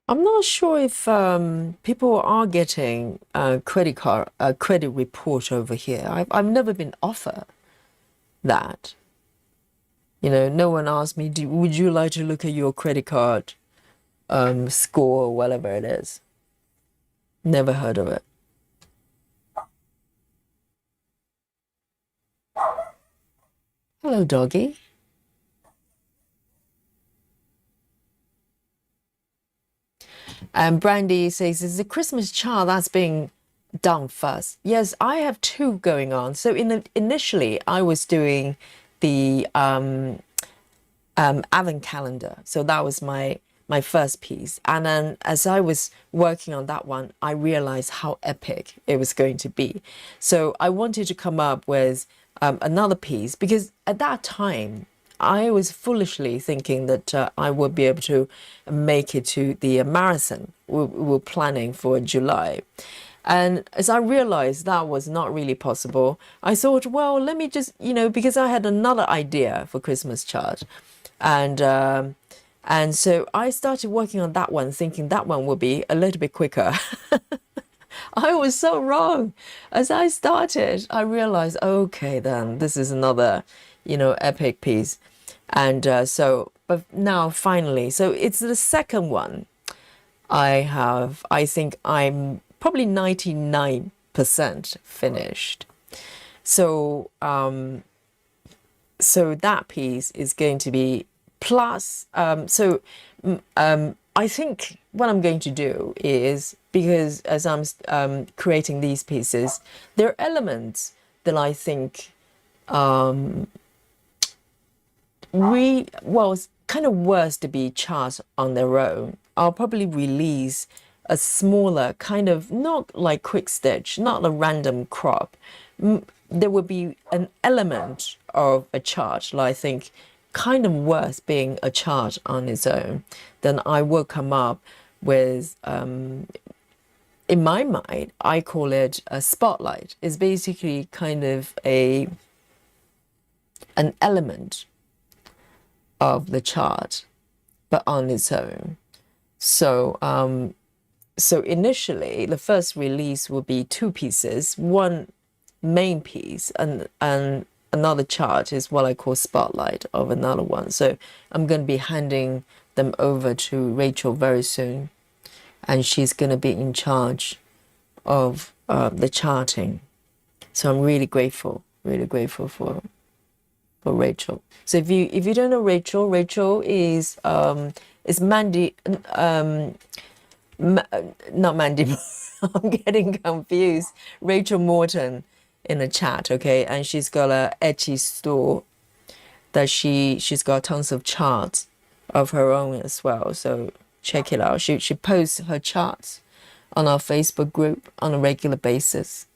I'm not sure if people are getting a credit report over here. I've never been offered that. No one asked me, would you like to look at your credit card score or whatever it is? Never heard of it. Hello, doggy. And Brandy says, is the Christmas chart that's being done first? Yes, I have two going on. So initially, I was doing the Advent calendar. So that was my first piece. And then as I was working on that one, I realized how epic it was going to be. So I wanted to come up with another piece because at that time, I was foolishly thinking that I would be able to make it to the marathon we were planning for July. And as I realized that was not really possible, I thought, well, let me just, because I had another idea for Christmas chart. And and so I started working on that one, thinking that one would be a little bit quicker. I was so wrong. As I started, I realized, okay, then this is another, epic piece. And but now finally, so it's the second one I think I'm probably 99% finished. So, so that piece is going to be plus. I think what I'm going to do is, because as I'm creating these pieces, there are elements that I think it's kind of worse to be charged on their own. I'll probably release a smaller kind of, not like quick stitch, not a random crop. There would be an element of a charge, like I think kind of worth being a charge on its own. Then I will come up with, in my mind, I call it a spotlight. It's basically kind of an element of the chart, but on its own. So so initially the first release will be two pieces, one main piece and another chart is what I call spotlight of another one. So I'm going to be handing them over to Rachel very soon, and she's going to be in charge of the charting. So I'm really grateful for Rachel. So if you don't know Rachel, Rachel is Mandy, not Mandy. I'm getting confused. Rachel Morton in the chat, okay, and she's got a Etsy store that she's got tons of charts of her own as well. So check it out. She posts her charts on our Facebook group on a regular basis.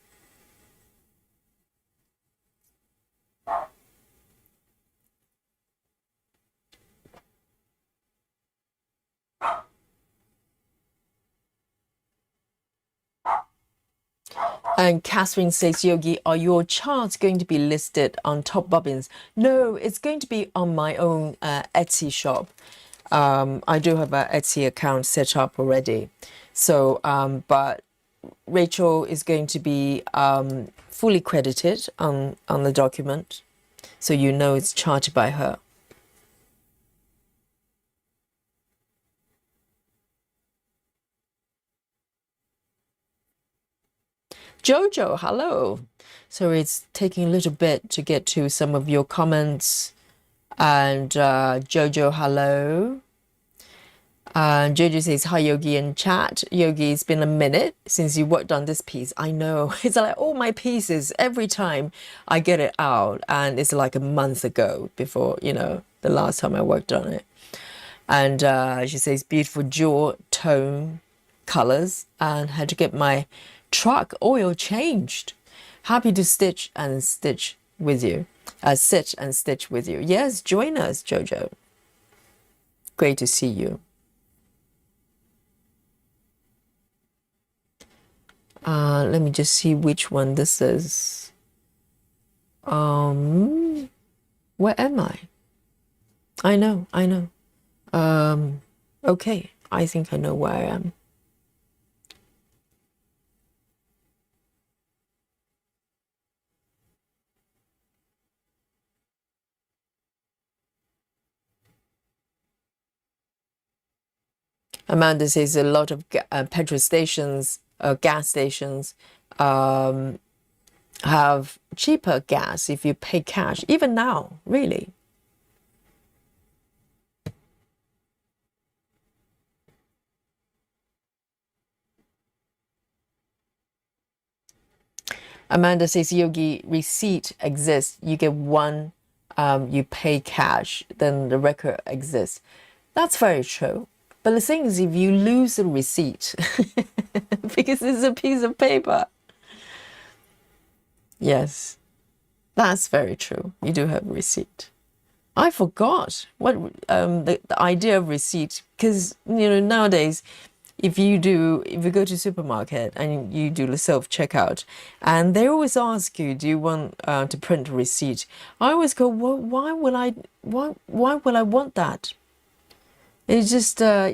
And Catherine says, Yogi, are your charts going to be listed on Top Bobbins? No, it's going to be on my own Etsy shop. I do have an Etsy account set up already. So, but Rachel is going to be fully credited on the document. So you know it's charted by her. Jojo, hello. So it's taking a little bit to get to some of your comments. And Jojo, hello. Jojo says, hi, Yogi in chat. Yogi, it's been a minute since you worked on this piece. I know. It's like all my pieces, every time I get it out, and it's like a month ago before, the last time I worked on it. And she says, beautiful jewel tone colors, and had to get my truck oil changed. Happy to stitch and stitch with you. Sit and stitch with you. Yes, join us, Jojo. Great to see you. Let me just see which one this is. Where am I? I know. Okay, I think I know where I am. Amanda says a lot of petrol stations, gas stations, have cheaper gas if you pay cash, even now, really. Amanda says, Yogi, receipt exists. You get one, you pay cash, then the record exists. That's very true. But the thing is, if you lose the receipt, because it's a piece of paper. Yes, that's very true. You do have a receipt. I forgot what the idea of receipt, because nowadays, if you go to supermarket and you do the self checkout, and they always ask you, do you want to print a receipt? I always go, well, why would I want that? It's just a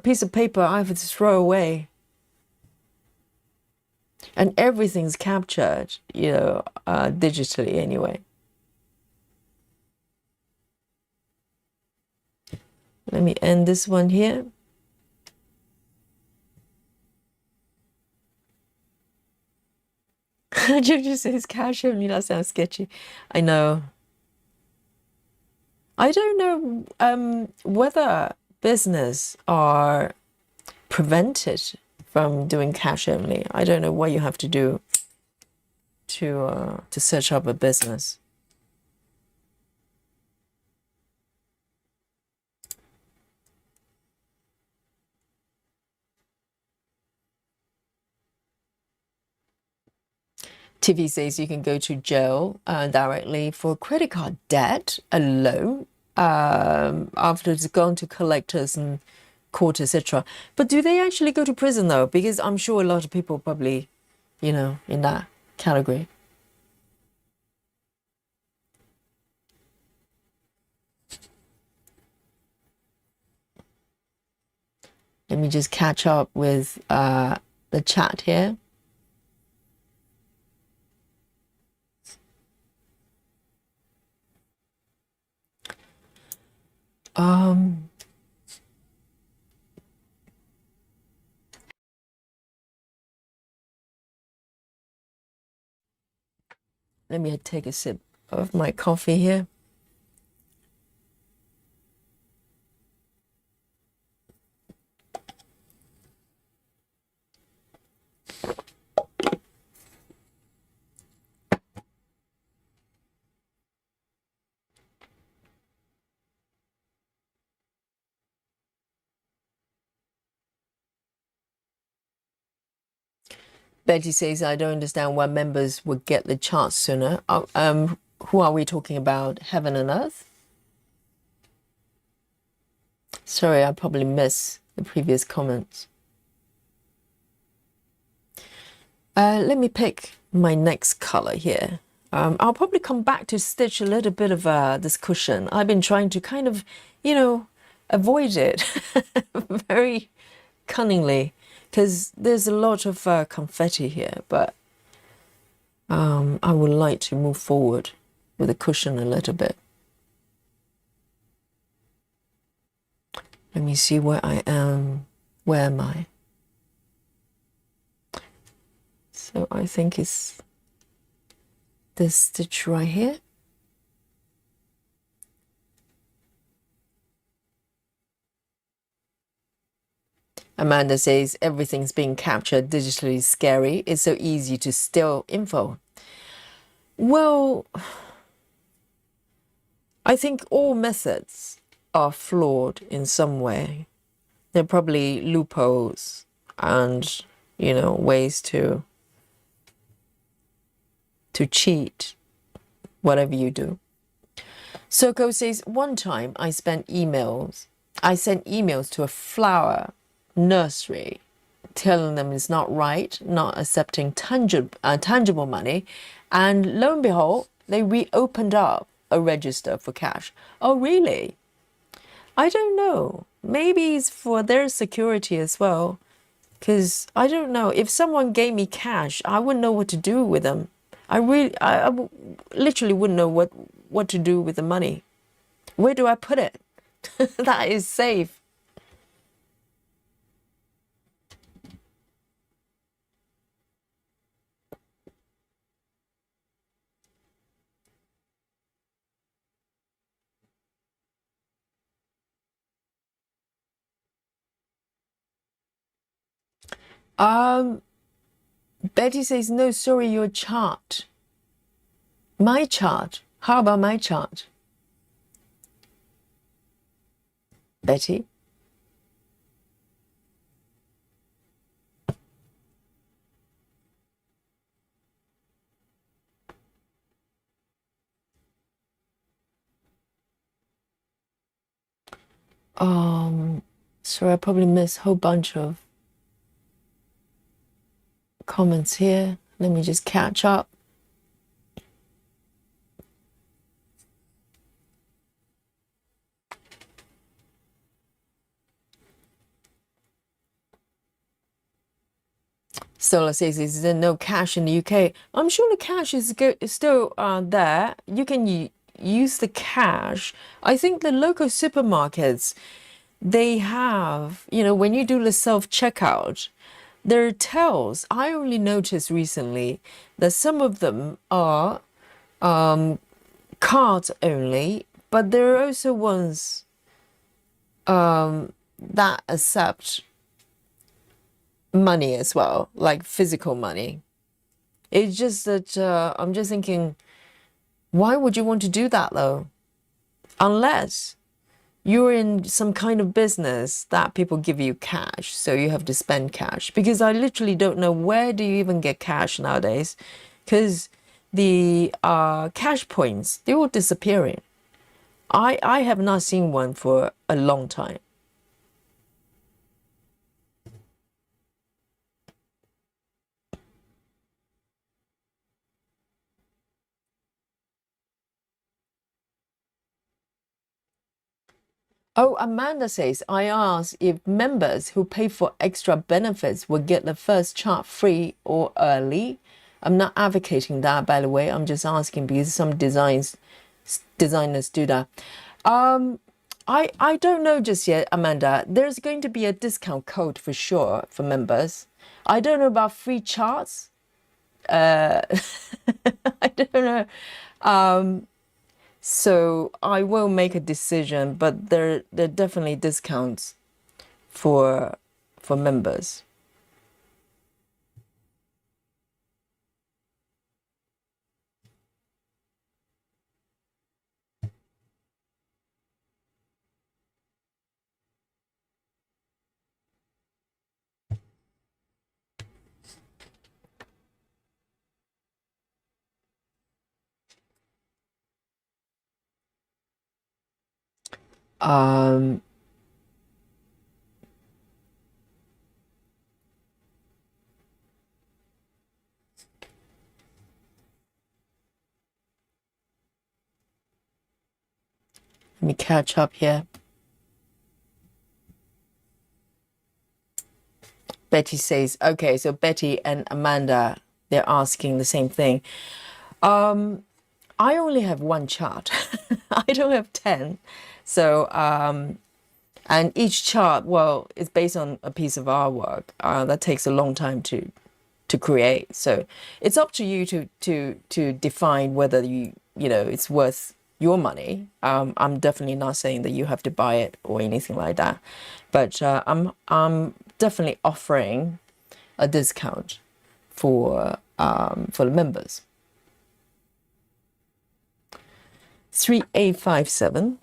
piece of paper I have to throw away, and everything's captured digitally anyway. Let me end this one here. Jojo says cash only. That sounds sketchy. I know. I don't know whether business are prevented from doing cash only. I don't know what you have to do to set up a business. TV says you can go to jail directly for credit card debt, a loan, after it's gone to collectors and court, etc. But do they actually go to prison though? Because I'm sure a lot of people probably, in that category. Let me just catch up with the chat here. Let me take a sip of my coffee here. Betty says, I don't understand why members would get the chance sooner. Who are we talking about? Heaven and Earth? Sorry, I probably missed the previous comments. Let me pick my next color here. I'll probably come back to stitch a little bit of this cushion. I've been trying to kind of, avoid it very cunningly because there's a lot of confetti here, but I would like to move forward with the cushion a little bit. Let me see where I am. Where am I? So I think it's this stitch right here. Amanda says everything's being captured digitally scary. It's so easy to steal info. Well, I think all methods are flawed in some way. There are probably loopholes and, ways to cheat whatever you do. Soko says, one time I sent emails to a flower nursery telling them it's not right, not accepting tangible money, and lo and behold, they reopened up a register for cash. Oh, really? I don't know. Maybe it's for their security as well, because I don't know. If someone gave me cash, I wouldn't know what to do with them. I literally wouldn't know what to do with the money. Where do I put it? That is safe. Betty says, no, sorry, your chart. My chart? How about my chart? Betty? Sorry, I probably missed a whole bunch of comments here. Let me just catch up. Sola says, is there no cash in the UK? I'm sure the cash is still there. You can use the cash. I think the local supermarkets, they have, when you do the self-checkout, there are tells. I only noticed recently that some of them are cards only, but there are also ones that accept money as well, like physical money. It's just that I'm just thinking, why would you want to do that though? Unless you're in some kind of business that people give you cash, so you have to spend cash. Because I literally don't know, where do you even get cash nowadays? Because the cash points, they're all disappearing. I have not seen one for a long time. Oh, Amanda says, I asked if members who pay for extra benefits will get the first chart free or early. I'm not advocating that, by the way. I'm just asking because some designers do that. I don't know just yet, Amanda. There's going to be a discount code for sure for members. I don't know about free charts. I don't know. So I will make a decision, but there are definitely discounts for members. Um, Let me catch up here. Betty says, okay, so Betty and Amanda, they're asking the same thing. I only have one chart. I don't have 10. So, and each chart, well, it's based on a piece of artwork. That takes a long time to create. So it's up to you to define whether it's worth your money. I'm definitely not saying that you have to buy it or anything like that, but I'm definitely offering a discount for the members. 3857.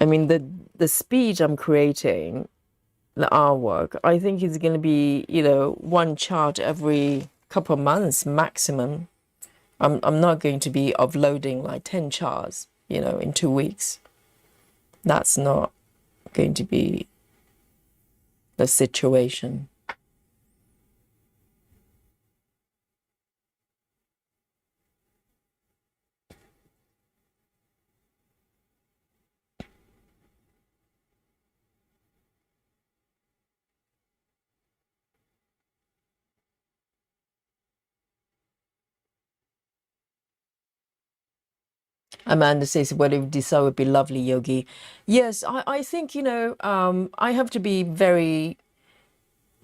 I mean, the speed I'm creating the artwork, I think it's going to be, one chart every couple of months maximum. I'm not going to be uploading like 10 charts, in 2 weeks. That's not going to be the situation. Amanda says, well, if decide would be lovely, Yogi. Yes, I think, I have to be very,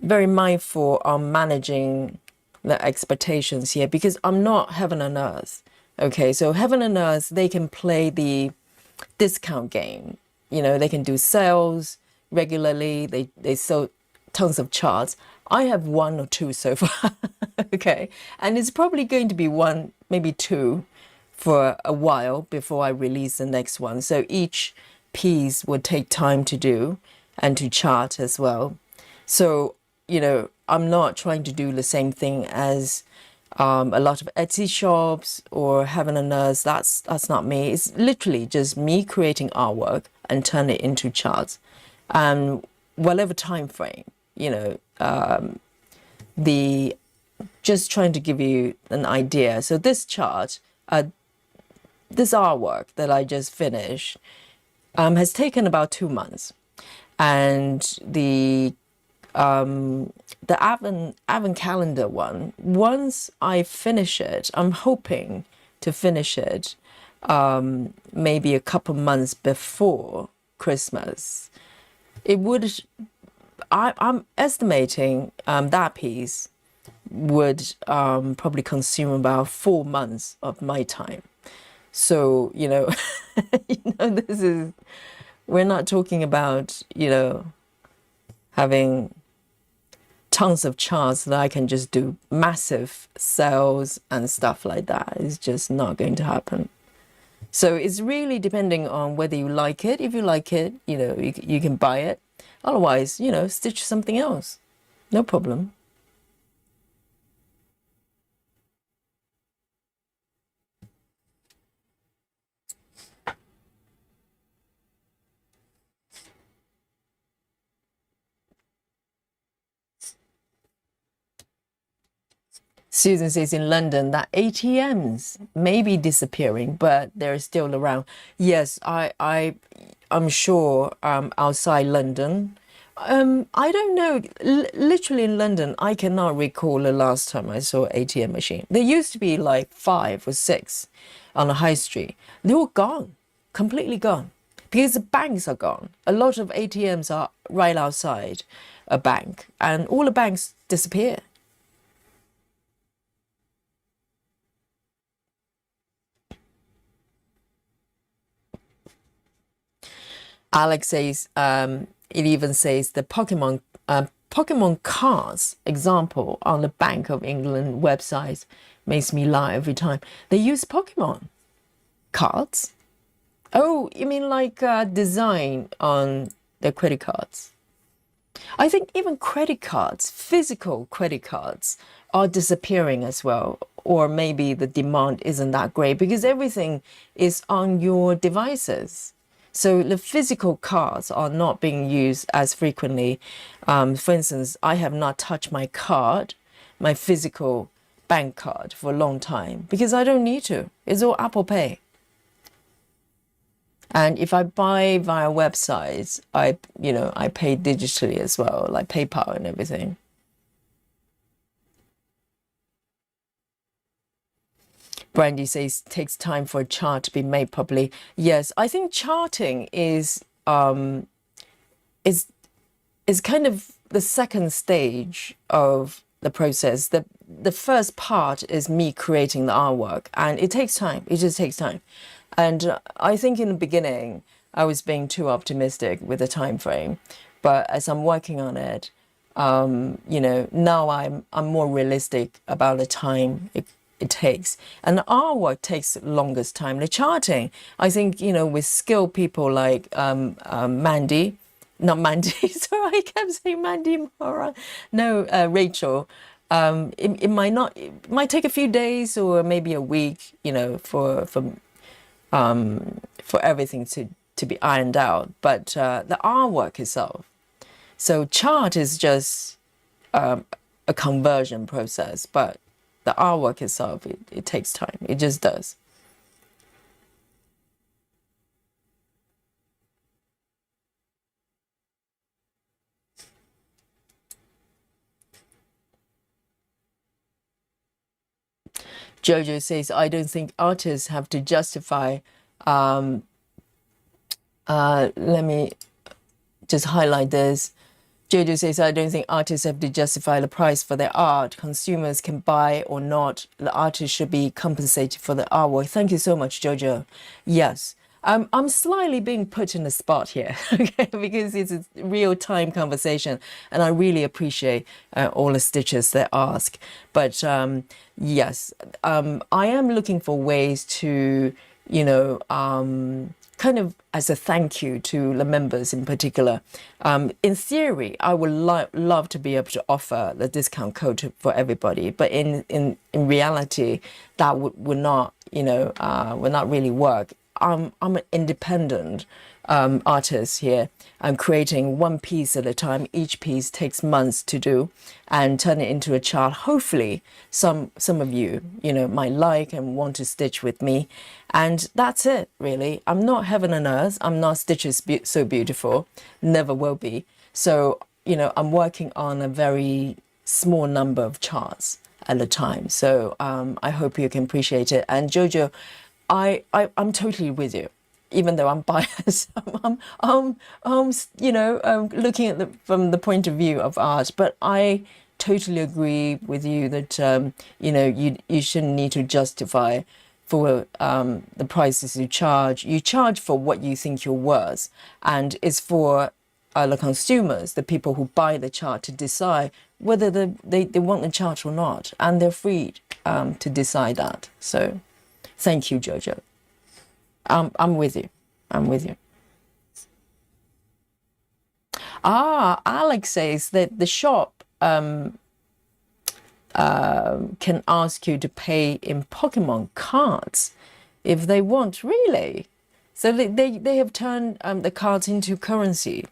very mindful on managing the expectations here because I'm not heaven and earth. Okay, so heaven and earth, they can play the discount game. They can do sales regularly. They sell tons of charts. I have one or two so far. Okay, and it's probably going to be one, maybe two for a while before I release the next one. So each piece would take time to do and to chart as well. So, I'm not trying to do the same thing as a lot of Etsy shops or Heaven and Earth. That's not me. It's literally just me creating artwork and turn it into charts. Whatever time frame, just trying to give you an idea. So this chart, this artwork that I just finished has taken about 2 months, and the Advent calendar one, once I finish it, I'm hoping to finish it maybe a couple months before Christmas. I'm estimating that piece would probably consume about 4 months of my time. So, we're not talking about, having tons of charts that I can just do massive sales and stuff like that. It's just not going to happen. So it's really depending on whether you like it. If you like it, you can buy it. Otherwise, stitch something else. No problem. Susan says in London that ATMs may be disappearing, but they're still around. Yes, I'm sure outside London. I don't know. Literally in London, I cannot recall the last time I saw ATM machine. There used to be like 5 or 6 on the high street. They're all gone, completely gone, because the banks are gone. A lot of ATMs are right outside a bank, and all the banks disappear. Alex says, it even says the Pokemon cards example on the Bank of England website makes me laugh every time. They use Pokemon cards. Oh, you mean like design on their credit cards? I think even credit cards, physical credit cards, are disappearing as well. Or maybe the demand isn't that great because everything is on your devices. So the physical cards are not being used as frequently. For instance, I have not touched my card, my physical bank card for a long time because I don't need to. It's all Apple Pay. And if I buy via websites, I pay digitally as well, like PayPal and everything. Brandy says takes time for a chart to be made properly. Yes, I think charting is kind of the second stage of the process. The first part is me creating the artwork, and it takes time. It just takes time. And I think in the beginning, I was being too optimistic with the time frame. But as I'm working on it, now I'm more realistic about the time it takes. And the artwork takes the longest time. The charting, I think, with skilled people like Mandy, not Mandy, sorry, I kept saying Mandy Mora. No, Rachel. It might take a few days or maybe a week, for everything to be ironed out. But the artwork itself. So chart is just a conversion process, but the artwork itself, it takes time. It just does. Jojo says, I don't think artists have to justify. Let me just highlight this. Jojo says, I don't think artists have to justify the price for their art. Consumers can buy or not. The artist should be compensated for the artwork. Thank you so much, Jojo. Yes. I'm slightly being put in the spot here, okay, because it's a real-time conversation, and I really appreciate all the stitches they ask. But yes, I am looking for ways to, kind of as a thank you to the members in particular. In theory, I would love to be able to offer the discount code for everybody, but in reality, that would not, would not really work. I'm an independent artist here. I'm creating one piece at a time. Each piece takes months to do and turn it into a chart. Hopefully some of you, might like and want to stitch with me. And that's it, really. I'm not heaven and earth. I'm not Stitches So Beautiful. Never will be. So, I'm working on a very small number of charts at a time. So I hope you can appreciate it. And Jojo, I'm totally with you, even though I'm biased. I'm looking at from the point of view of art, but I totally agree with you that you shouldn't need to justify for the prices you charge. You charge for what you think you're worth, and it's for the consumers, the people who buy the chart, to decide whether they want the chart or not, and they're free to decide that. So. Thank you, Jojo. I'm with you. I'm with you. Alex says that the shop can ask you to pay in Pokemon cards if they want, really. So they have turned the cards into currency.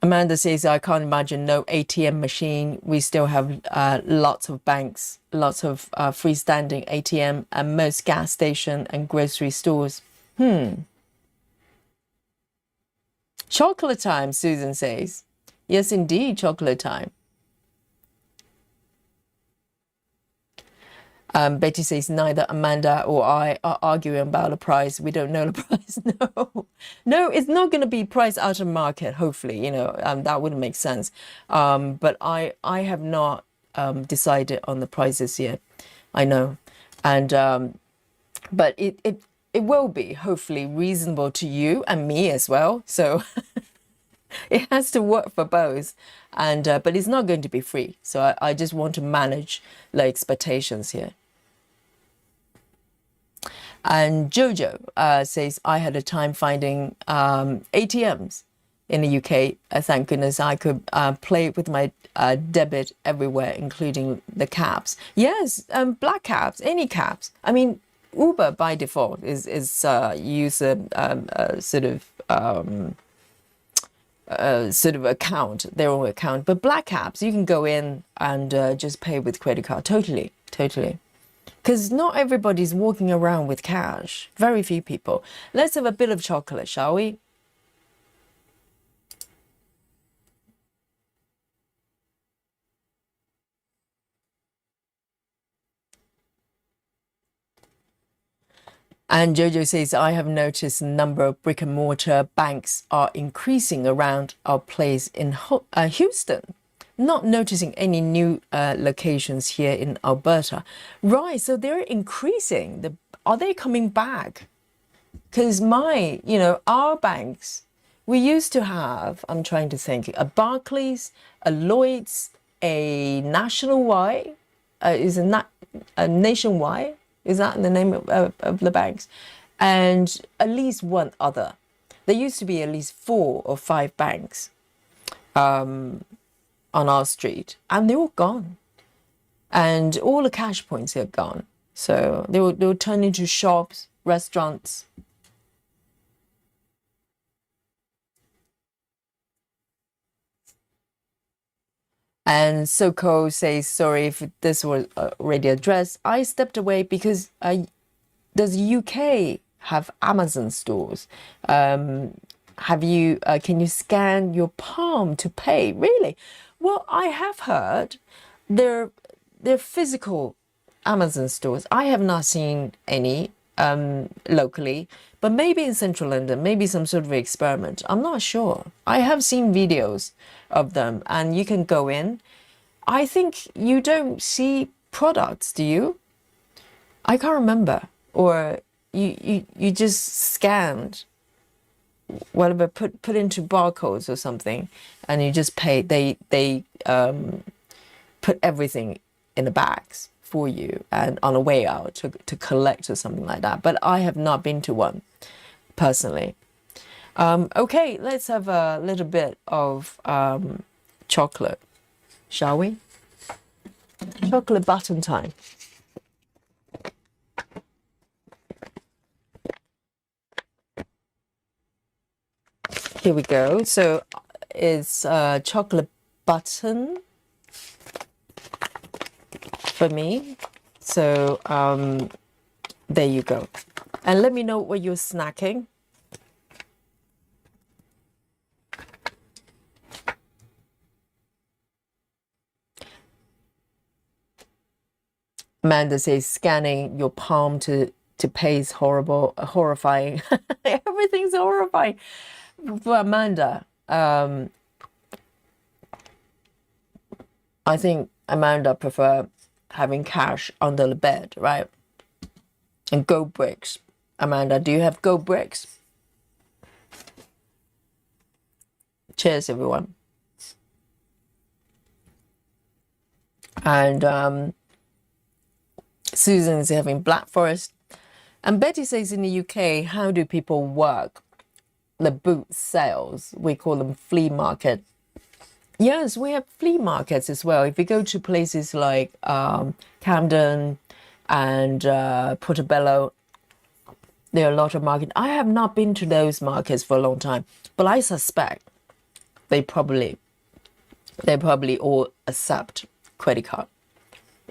Amanda says, I can't imagine no ATM machine. We still have lots of banks, lots of freestanding ATM, and most gas station and grocery stores. Chocolate time, Susan says. Yes, indeed, chocolate time. Betty says, neither Amanda or I are arguing about the price. We don't know the price. No, it's not going to be priced out of market, hopefully, that wouldn't make sense. But I have not decided on the prices yet. I know. And but it will be, hopefully, reasonable to you and me as well. So it has to work for both. And but it's not going to be free. So I just want to manage the expectations here. And Jojo says, I had a time finding ATMs in the UK. Thank goodness I could play with my debit everywhere, including the cabs. Yes, black cabs, any cabs. I mean, Uber by default is use a sort of sort of account, their own account. But black caps, you can go in and just pay with credit card. Totally, totally. Because not everybody's walking around with cash. Very few people. Let's have a bit of chocolate, shall we? And Jojo says, I have noticed the number of brick and mortar banks are increasing around our place in Houston. Not noticing any new locations here in Alberta. Right, so they're increasing. Are they coming back? Because our banks, we used to have, I'm trying to think, a Barclays, a Lloyd's, a Nationwide, a Nationwide? Is that the name of the banks? And at least one other. There used to be at least 4 or 5 banks on our street, and they're all gone. And all the cash points are gone. So they will turn into shops, restaurants. And Soko says, sorry if this was already addressed. I stepped away because does UK have Amazon stores? Have you? Can you scan your palm to pay? Really? Well, I have heard they're physical Amazon stores. I have not seen any locally, but maybe in central London, maybe some sort of experiment. I'm not sure. I have seen videos of them, and you can go in. I think you don't see products, do you? I can't remember. Or you just scanned whatever, put into barcodes or something, and you just pay. They put everything in the bags for you and on a way out to collect or something like that. But I have not been to one personally. Okay, let's have a little bit of chocolate, shall we? Chocolate button time. Here we go. So it's chocolate button for me. So there you go. And let me know what you're snacking. Amanda says scanning your palm to pay is horrifying. Everything's horrifying. For Amanda, I think Amanda prefer having cash under the bed, right? And gold bricks. Amanda, do you have gold bricks? Cheers, everyone. And Susan is having Black Forest. And Betty says in the UK, how do people work the boot sales? We call them flea market. Yes, we have flea markets as well. If you go to places like Camden and Portobello, there are a lot of markets. I have not been to those markets for a long time, but I suspect they probably all accept credit card.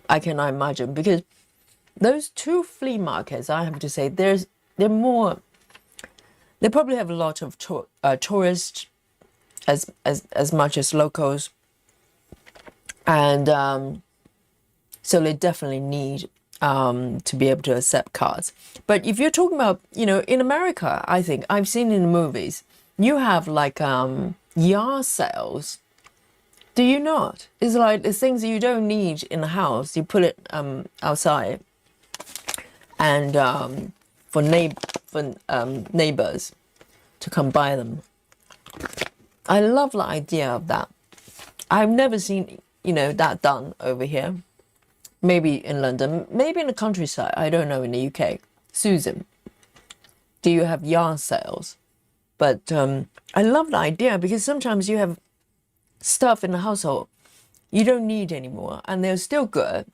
I cannot imagine, because those 2 flea markets, I have to say, they're more. They probably have a lot of tourists as much as locals, and so they definitely need to be able to accept cards. But if you're talking about, in America, I think I've seen in the movies, you have like yard sales. Do you not? It's like the things that you don't need in the house, you put it outside, and for neighbors to come buy them. I love the idea of that. I've never seen, that done over here. Maybe in London, maybe in the countryside. I don't know, in the UK. Susan, do you have yard sales? But I love the idea, because sometimes you have stuff in the household you don't need anymore, and they're still good,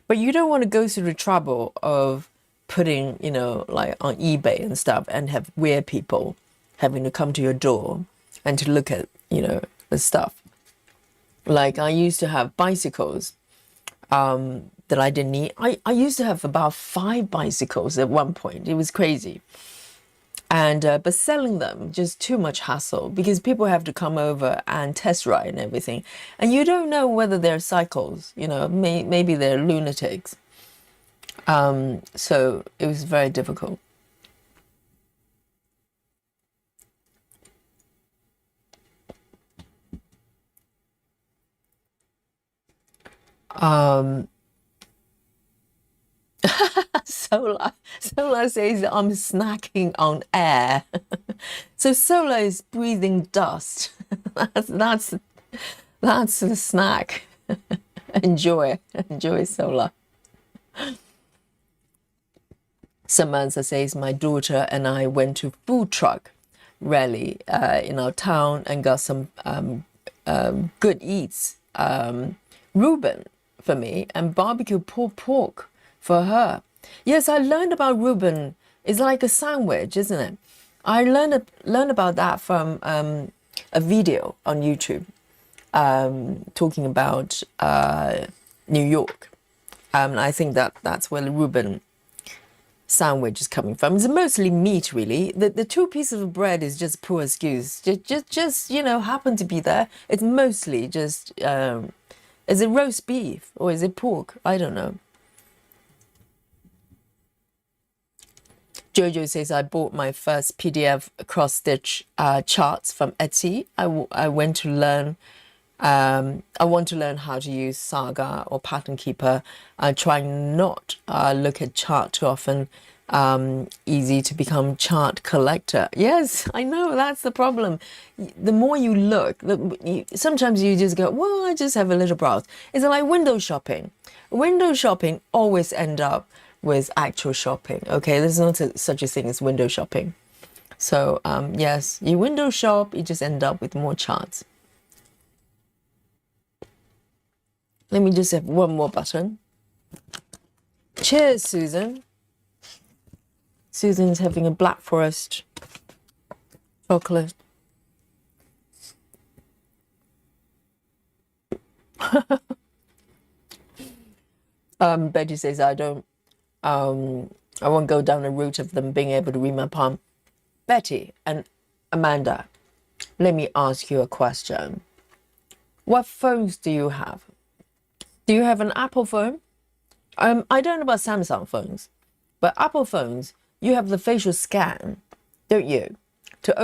but you don't want to go through the trouble of putting, like on eBay and stuff, and have weird people having to come to your door and to look at, the stuff. Like I used to have bicycles that I didn't need. I used to have about 5 bicycles at one point. It was crazy. And but selling them, just too much hassle because people have to come over and test ride and everything. And you don't know whether they're cycles, maybe they're lunatics. So it was very difficult. Solar says I'm snacking on air. So Solar is breathing dust. that's the snack. Enjoy Solar. Samantha says my daughter and I went to food truck rally in our town and got some good eats. Reuben for me and barbecue pulled pork for her. Yes, I learned about Reuben. It's like a sandwich, isn't it? I learned about that from a video on YouTube talking about New York. I think that's where the Reuben sandwich is coming from. It's mostly meat, really. The 2 pieces of bread is just poor excuse. Just happen to be there. It's mostly just. Is it roast beef or is it pork? I don't know. Jojo says, I bought my first PDF cross-stitch charts from Etsy. I want to learn how to use Saga or Pattern Keeper. I try not look at chart too often. Easy to become chart collector. Yes, I know, that's the problem. The more you look, sometimes you just go, well, I just have a little browse. It's like window shopping. Window shopping always end up with actual shopping. Okay, there's not such a thing as window shopping. So yes, you window shop, you just end up with more charts. Let me just have one more button. Cheers, Susan. Susan's having a Black Forest chocolate. Betty says, I won't go down the route of them being able to read my palm. Betty and Amanda, let me ask you a question. What phones do you have? Do you have an Apple phone? I don't know about Samsung phones, but Apple phones, you have the facial scan, don't you? To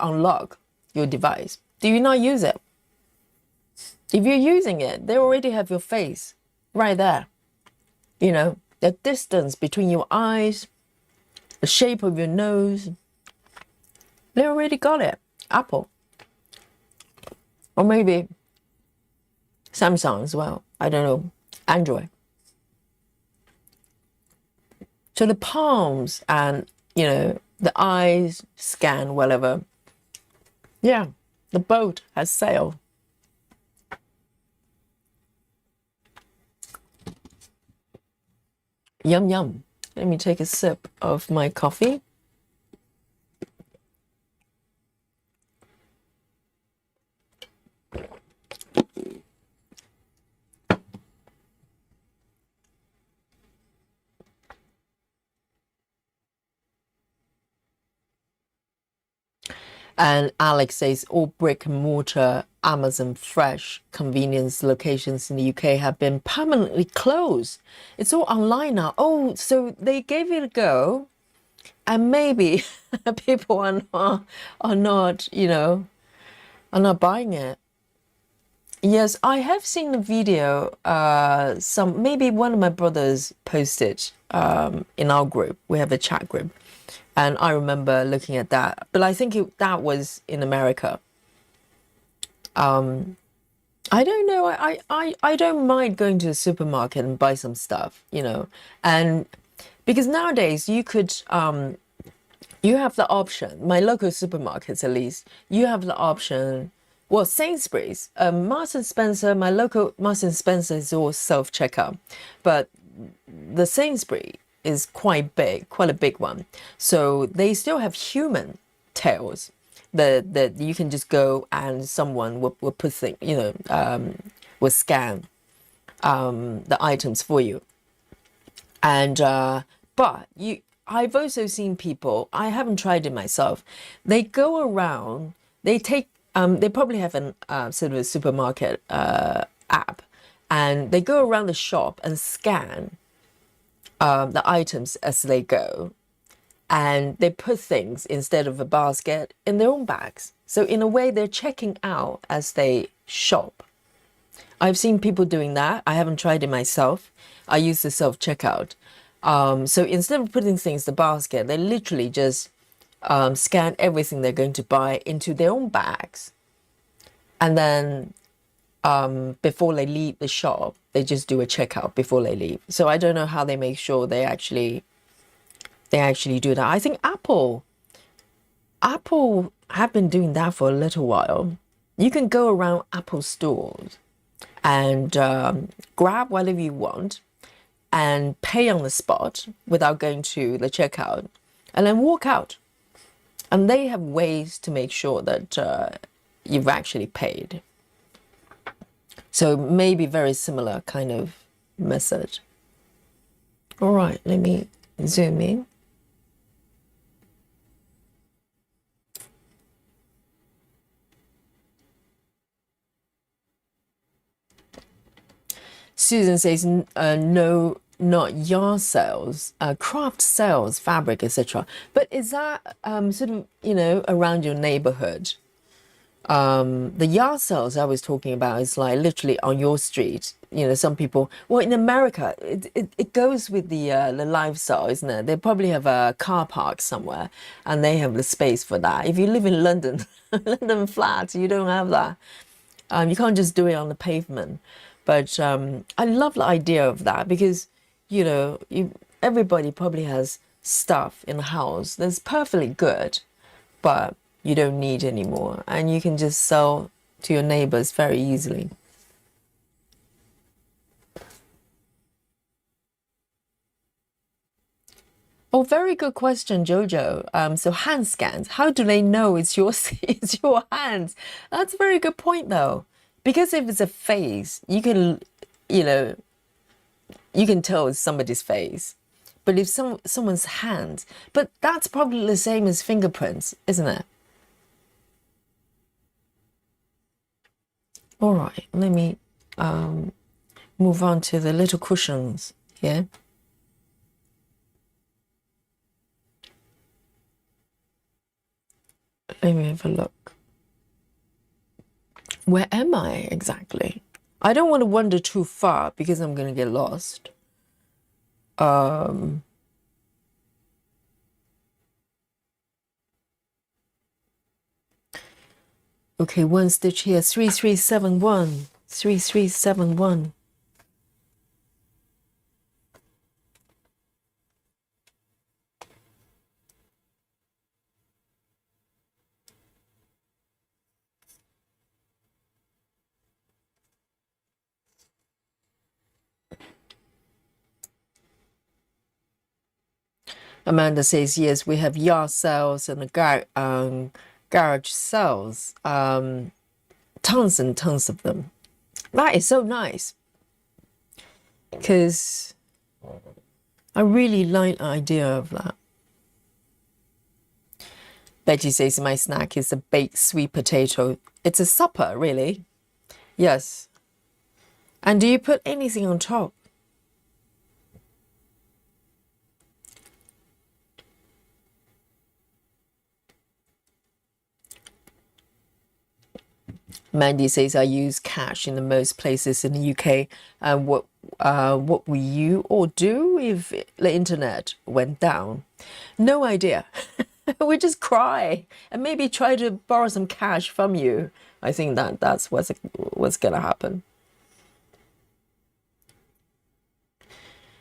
unlock your device. Do you not use it? If you're using it, they already have your face right there. The distance between your eyes, the shape of your nose, they already got it. Apple. Or maybe Samsung as well. I don't know. Android. So the palms and, the eyes scan, whatever. Yeah, the boat has sailed. Yum, yum. Let me take a sip of my coffee. And Alex says all brick and mortar Amazon Fresh convenience locations in the UK have been permanently closed. It's all online now. Oh, so they gave it a go, and maybe people are not buying it. Yes, I have seen a video. Maybe one of my brothers posted in our group. We have a chat group. And I remember looking at that, but I think that was in America. I don't know. I don't mind going to the supermarket and buy some stuff, and because nowadays you could you have the option. My local supermarkets, at least, you have the option. Well, Sainsbury's, Marks and Spencer, my local Marks and Spencer is all self-checkout, but the Sainsbury is quite a big one. So they still have human tails. The you can just go and someone will put thing, will scan the items for you. And but I've also seen people, I haven't tried it myself. They go around, they take they probably have an sort of a supermarket app, and they go around the shop and scan the items as they go, and they put things instead of a basket in their own bags. So in a way, they're checking out as they shop. I've seen people doing that. I haven't tried it myself. I use the self-checkout. So instead of putting things in the basket, they literally just scan everything they're going to buy into their own bags. And then before they leave the shop, they just do a checkout before they leave. So I don't know how they make sure they actually do that. I think Apple have been doing that for a little while. You can go around Apple stores and grab whatever you want and pay on the spot without going to the checkout, and then walk out. And they have ways to make sure that you've actually paid. So maybe very similar kind of method. All right, let me zoom in. Susan says, no, not yard sales, craft sales, fabric, etc. But is that sort of, around your neighborhood? The yard sales I was talking about is like literally on your street. Some people, well, in America, it goes with the lifestyle, isn't it? They probably have a car park somewhere and they have the space for that. If you live in London, London flats, you don't have that. You can't just do it on the pavement. But I love the idea of that because, everybody probably has stuff in the house that's perfectly good, but you don't need anymore. And you can just sell to your neighbors very easily. Oh, very good question, Jojo. So hand scans, how do they know it's it's your hands? That's a very good point, though. Because if it's a face, you can tell it's somebody's face. But if someone's hands, but that's probably the same as fingerprints, isn't it? All right, let me move on to the little cushions here. Let me have a look. Where am I exactly? I don't want to wander too far because I'm going to get lost. Okay, one stitch here, 3371, 3371. Amanda says, yes, we have yard sales and garage sales. Tons and tons of them. That is so nice. Because I really like the idea of that. Betty says, my snack is a baked sweet potato. It's a supper, really. Yes. And do you put anything on top? Mandy says, I use cash in the most places in the UK. What will you all do if the internet went down? No idea. We just cry and maybe try to borrow some cash from you. I think that's what's going to happen.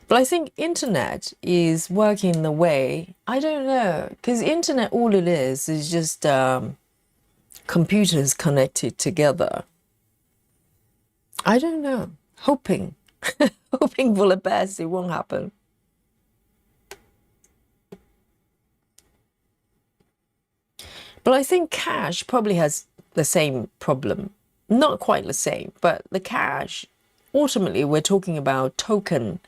But I think internet is working in the way, I don't know, because internet, all it is just computers connected together. I don't know. Hoping. Hoping for the best, it won't happen. But I think cash probably has the same problem. Not quite the same, but the cash, ultimately, we're talking about token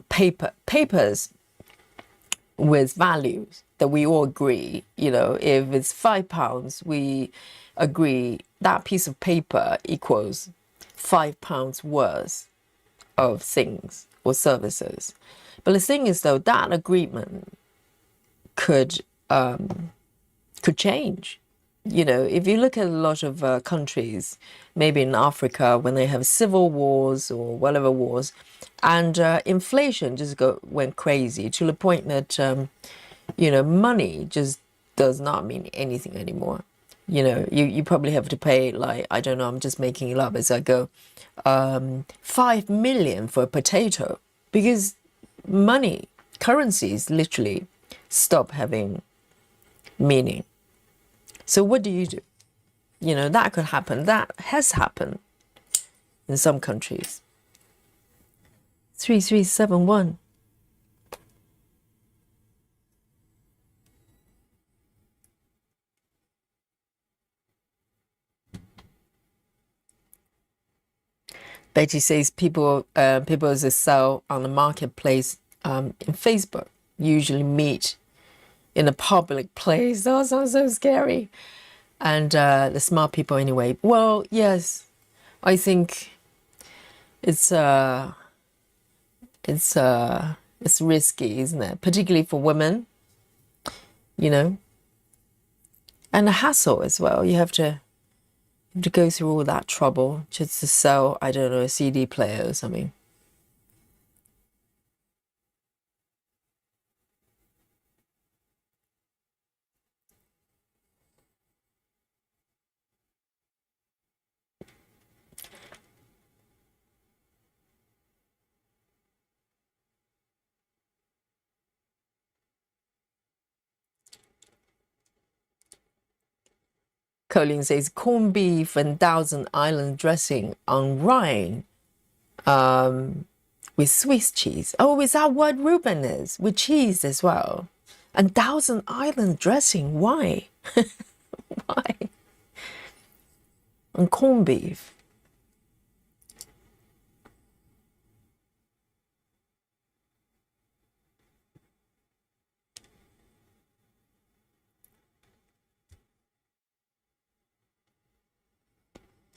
papers with values that we all agree. You know, if it's £5, we agree that piece of paper equals £5 worth of things or services. But the thing is, though, that agreement could change. You know, if you look at a lot of countries, maybe in Africa, when they have civil wars or whatever wars, and inflation just went crazy to the point that you know, money just does not mean anything anymore. You know, you probably have to pay, like, I don't know, I'm just making it up as I go, 5 million for a potato, because money, currencies literally stop having meaning. So what do? You know, that could happen. That has happened in some countries. 3371. Betty says people that sell on the marketplace in Facebook usually meet in a public place. That sounds so scary. And the smart people anyway. Well, yes, I think it's risky, isn't it? Particularly for women, you know, and a hassle as well. You have to go through all that trouble just to sell, I don't know, a CD player or something. Colleen says corned beef and Thousand Island dressing on rind with Swiss cheese. Oh, is that what Reuben is? With cheese as well. And Thousand Island dressing. Why? Why? And corned beef.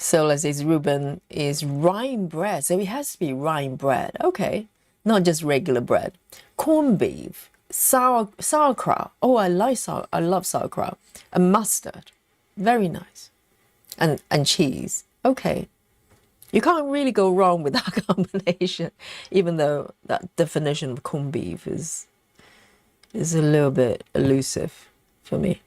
So let's say Reuben is rye bread. So it has to be rye bread. Okay. Not just regular bread. Corned beef. Sauerkraut. Oh, I love sauerkraut. And mustard. Very nice. And cheese. Okay. You can't really go wrong with that combination, even though that definition of corned beef is a little bit elusive for me.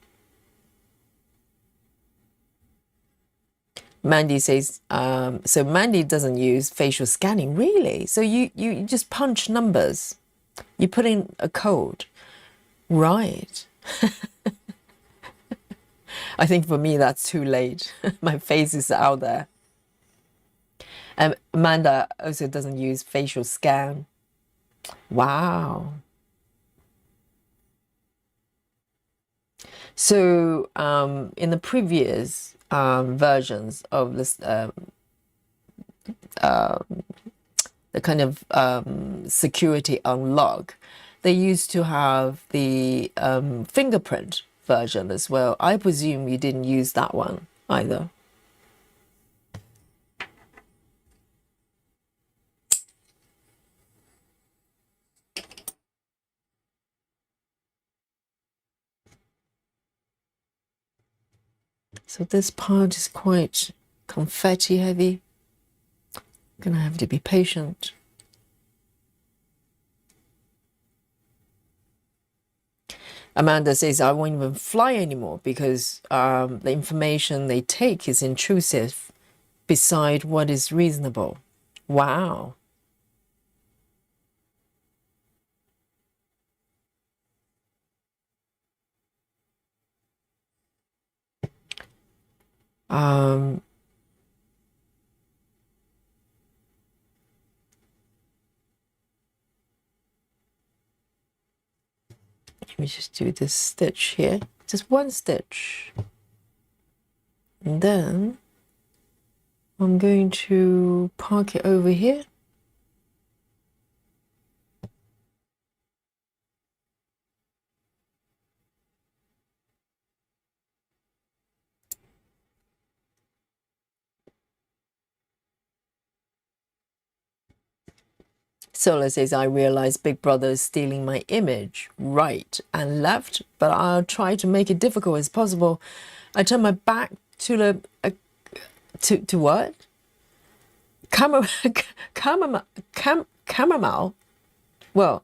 Mandy says, so Mandy doesn't use facial scanning, really? So you just punch numbers. You put in a code. Right. I think for me, that's too late. My face is out there. And Amanda also doesn't use facial scan. Wow. So in the previous versions of this, the kind of security unlock, they used to have the fingerprint version as well. I presume you didn't use that one either. So this part is quite confetti heavy. Gonna have to be patient. Amanda says, I won't even fly anymore because the information they take is intrusive beside what is reasonable. Wow. Let me just do this stitch here just one stitch. And then I'm going to park it over here. Sola says, I realize Big Brother is stealing my image right and left, but I'll try to make it difficult as possible. I turn my back to the to what? Chamomile. Well,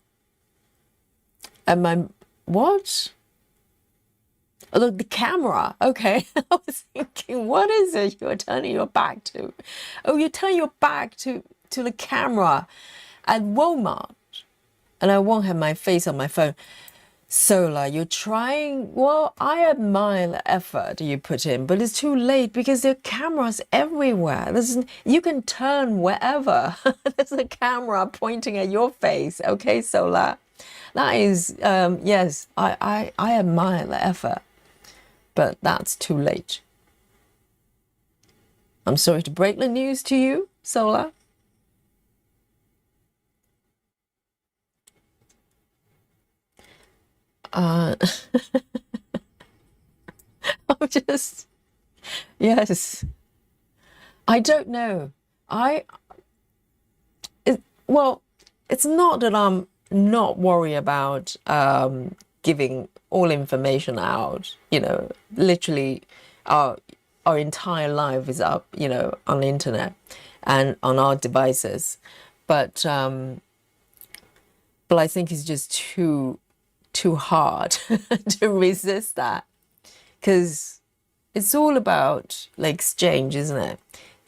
and my what? Oh, look, the camera. Okay, I was thinking, what is it you're turning your back to? Oh, you turn your back to the camera at Walmart, and I won't have my face on my phone. Sola, you're trying. Well, I admire the effort you put in, but it's too late because there are cameras everywhere. You can turn wherever. There's a camera pointing at your face. Okay, Sola, that is yes. I admire the effort, but that's too late. I'm sorry to break the news to you, Sola. I'm just, yes. I don't know. Well, it's not that I'm not worried about giving all information out. You know, literally, our entire life is up, you know, on the internet and on our devices. But I think it's just too hard to resist that, because it's all about the exchange, isn't it?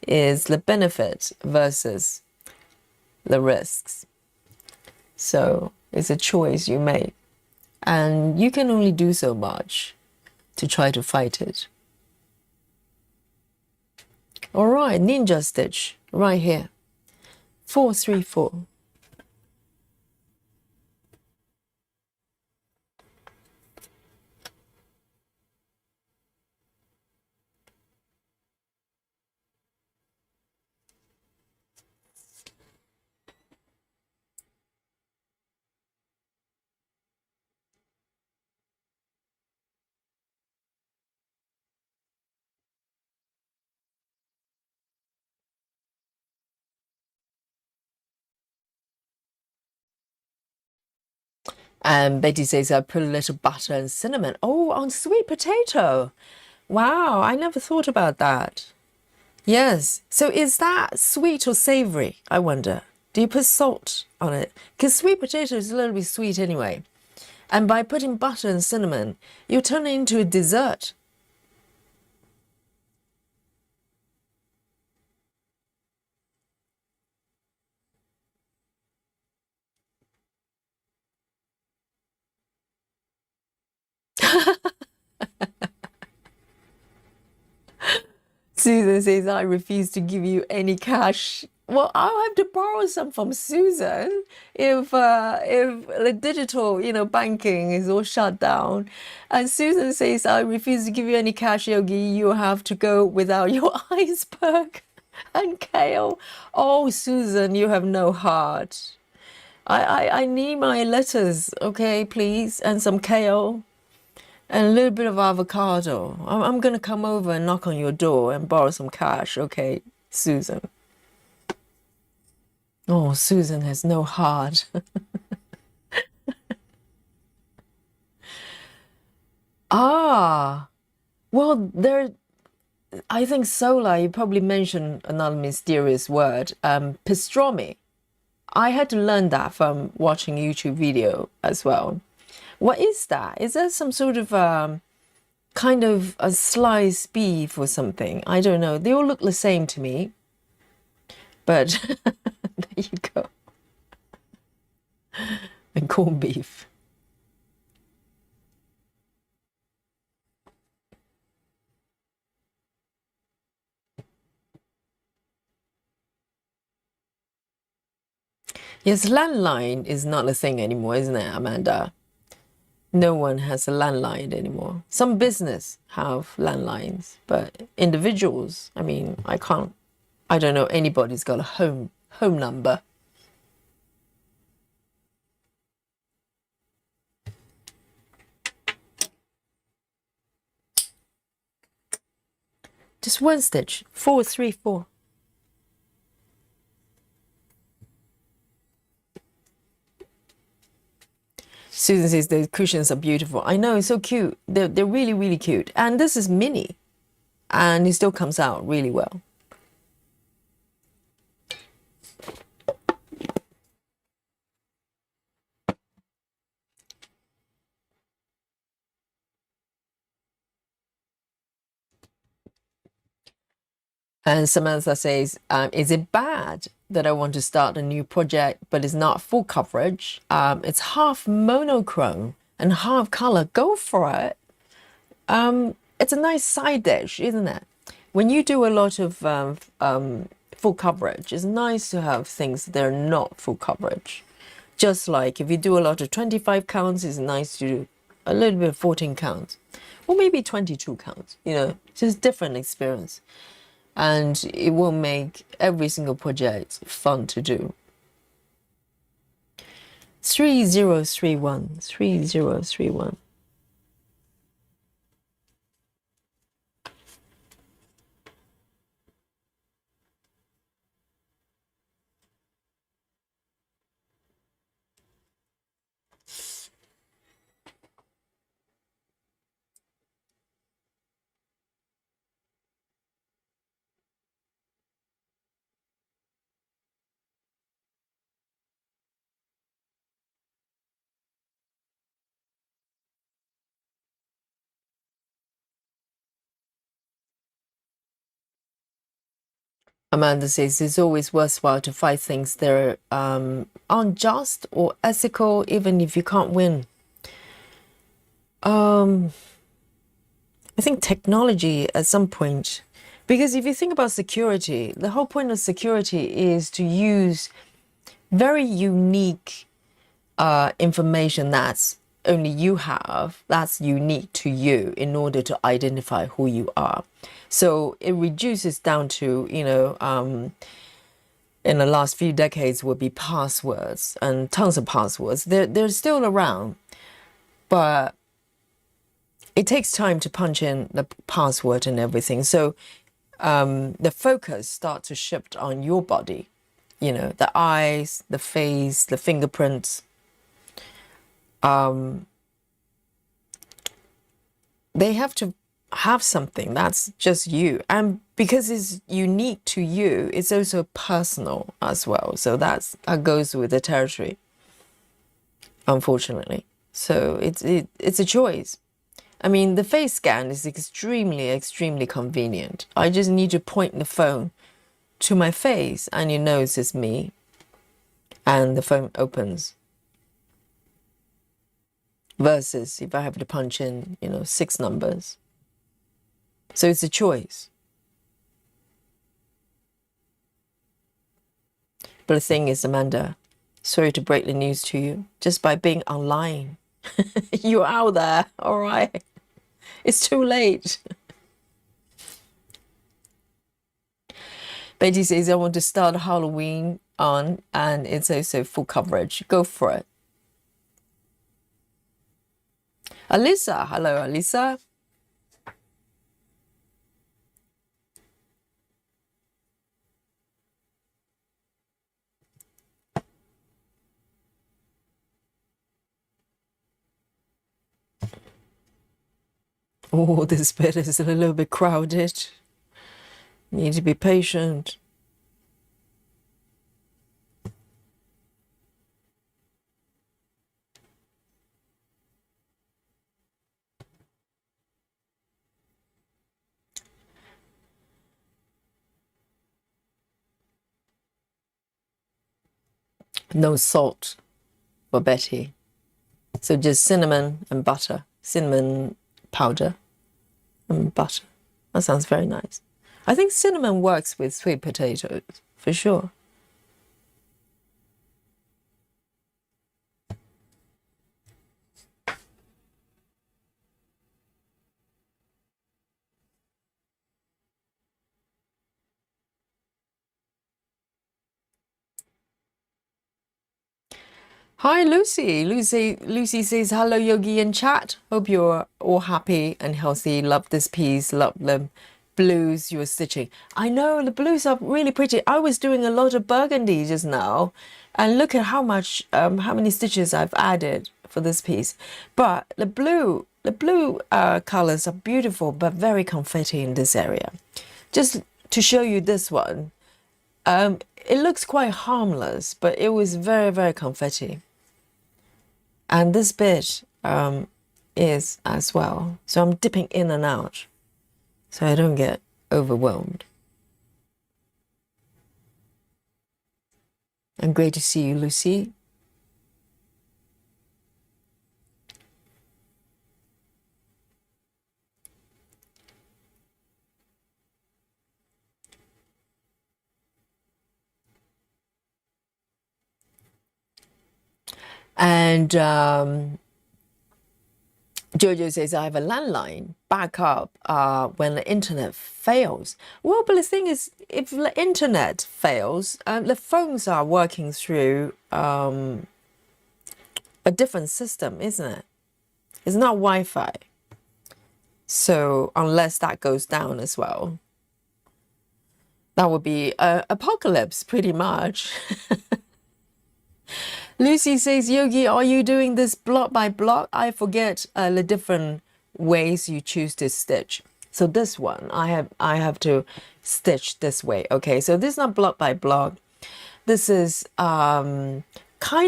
Is the benefit versus the risks. So it's a choice you make, and you can only do so much to try to fight it. All right, ninja stitch right here, 4 3 4. And Betty says, I put a little butter and cinnamon. Oh, on sweet potato. Wow, I never thought about that. Yes. So is that sweet or savory? I wonder. Do you put salt on it? Because sweet potato is a little bit sweet anyway. And by putting butter and cinnamon, you turn it into a dessert. Susan says, I refuse to give you any cash. Well, I'll have to borrow some from Susan if the digital, you know, banking is all shut down. And Susan says, I refuse to give you any cash, Yogi. You have to go without your iceberg and kale. Oh, Susan, you have no heart. I need my letters, okay, please, and some kale. And a little bit of avocado. I'm going to come over and knock on your door and borrow some cash, okay, Susan? Oh, Susan has no heart. Ah, well, I think Sola, you probably mentioned another mysterious word, pastrami. I had to learn that from watching a YouTube video as well. What is that? Is that some sort of kind of a sliced beef or something? I don't know. They all look the same to me. But there you go. And corned beef. Yes, landline is not a thing anymore, isn't it, Amanda? No one has a landline anymore. Some business have landlines, but individuals, I mean, I don't know anybody's got a home number. Just one stitch, 4, 3, 4. Susan says the cushions are beautiful. I know, it's so cute. They're really, really cute. And this is mini, and it still comes out really well. And Samantha says, is it bad that I want to start a new project, but it's not full coverage? It's half monochrome and half color. Go for it. It's a nice side dish, isn't it? When you do a lot of full coverage, it's nice to have things that are not full coverage. Just like if you do a lot of 25 counts, it's nice to do a little bit of 14 counts. Or maybe 22 counts, you know, just different experience. And it will make every single project fun to do. 3031, 3031. Amanda says it's always worthwhile to fight things that are unjust or ethical, even if you can't win. I think technology at some point, because if you think about security, the whole point of security is to use very unique information that's only you have, that's unique to you, in order to identify who you are. So it reduces down to, you know, in the last few decades would be passwords, and tons of passwords. They're still around, but it takes time to punch in the password and everything. So the focus starts to shift on your body, you know, the eyes, the face, the fingerprints. They have to have something that's just you, and because it's unique to you, it's also personal as well. So that goes with the territory, unfortunately. So it's a choice. I mean, the face scan is extremely convenient. I just need to point the phone to my face and it knows it's me, and the phone opens. Versus if I have to punch in, you know, 6 numbers. So it's a choice. But the thing is, Amanda, sorry to break the news to you, just by being online, you're out there, all right? It's too late. Betty says, I want to start Halloween on, and it's also full coverage. Go for it. Alyssa, hello, Alyssa. Oh, this bit is a little bit crowded. Need to be patient. No salt for Betty. So just cinnamon and butter. Cinnamon powder and butter. That sounds very nice. I think cinnamon works with sweet potatoes, for sure. Hi, Lucy. Lucy says, hello, Yogi in chat. Hope you're all happy and healthy. Love this piece. Love the blues you were stitching. I know the blues are really pretty. I was doing a lot of burgundy just now, and look at how many stitches I've added for this piece. But the blue colors are beautiful, but very confetti in this area. Just to show you this one, it looks quite harmless, but it was very, very confetti. And this bit is as well. So I'm dipping in and out so I don't get overwhelmed. And great to see you, Lucy. And Jojo says, I have a landline backup when the internet fails. Well, but the thing is, if the internet fails, the phones are working through a different system, isn't it? It's not Wi-Fi. So unless that goes down as well, that would be apocalypse pretty much. Lucy says, Yogi, are you doing this block by block? I forget the different ways you choose to stitch. So this one, I have to stitch this way. Okay, so this is not block by block. This is kind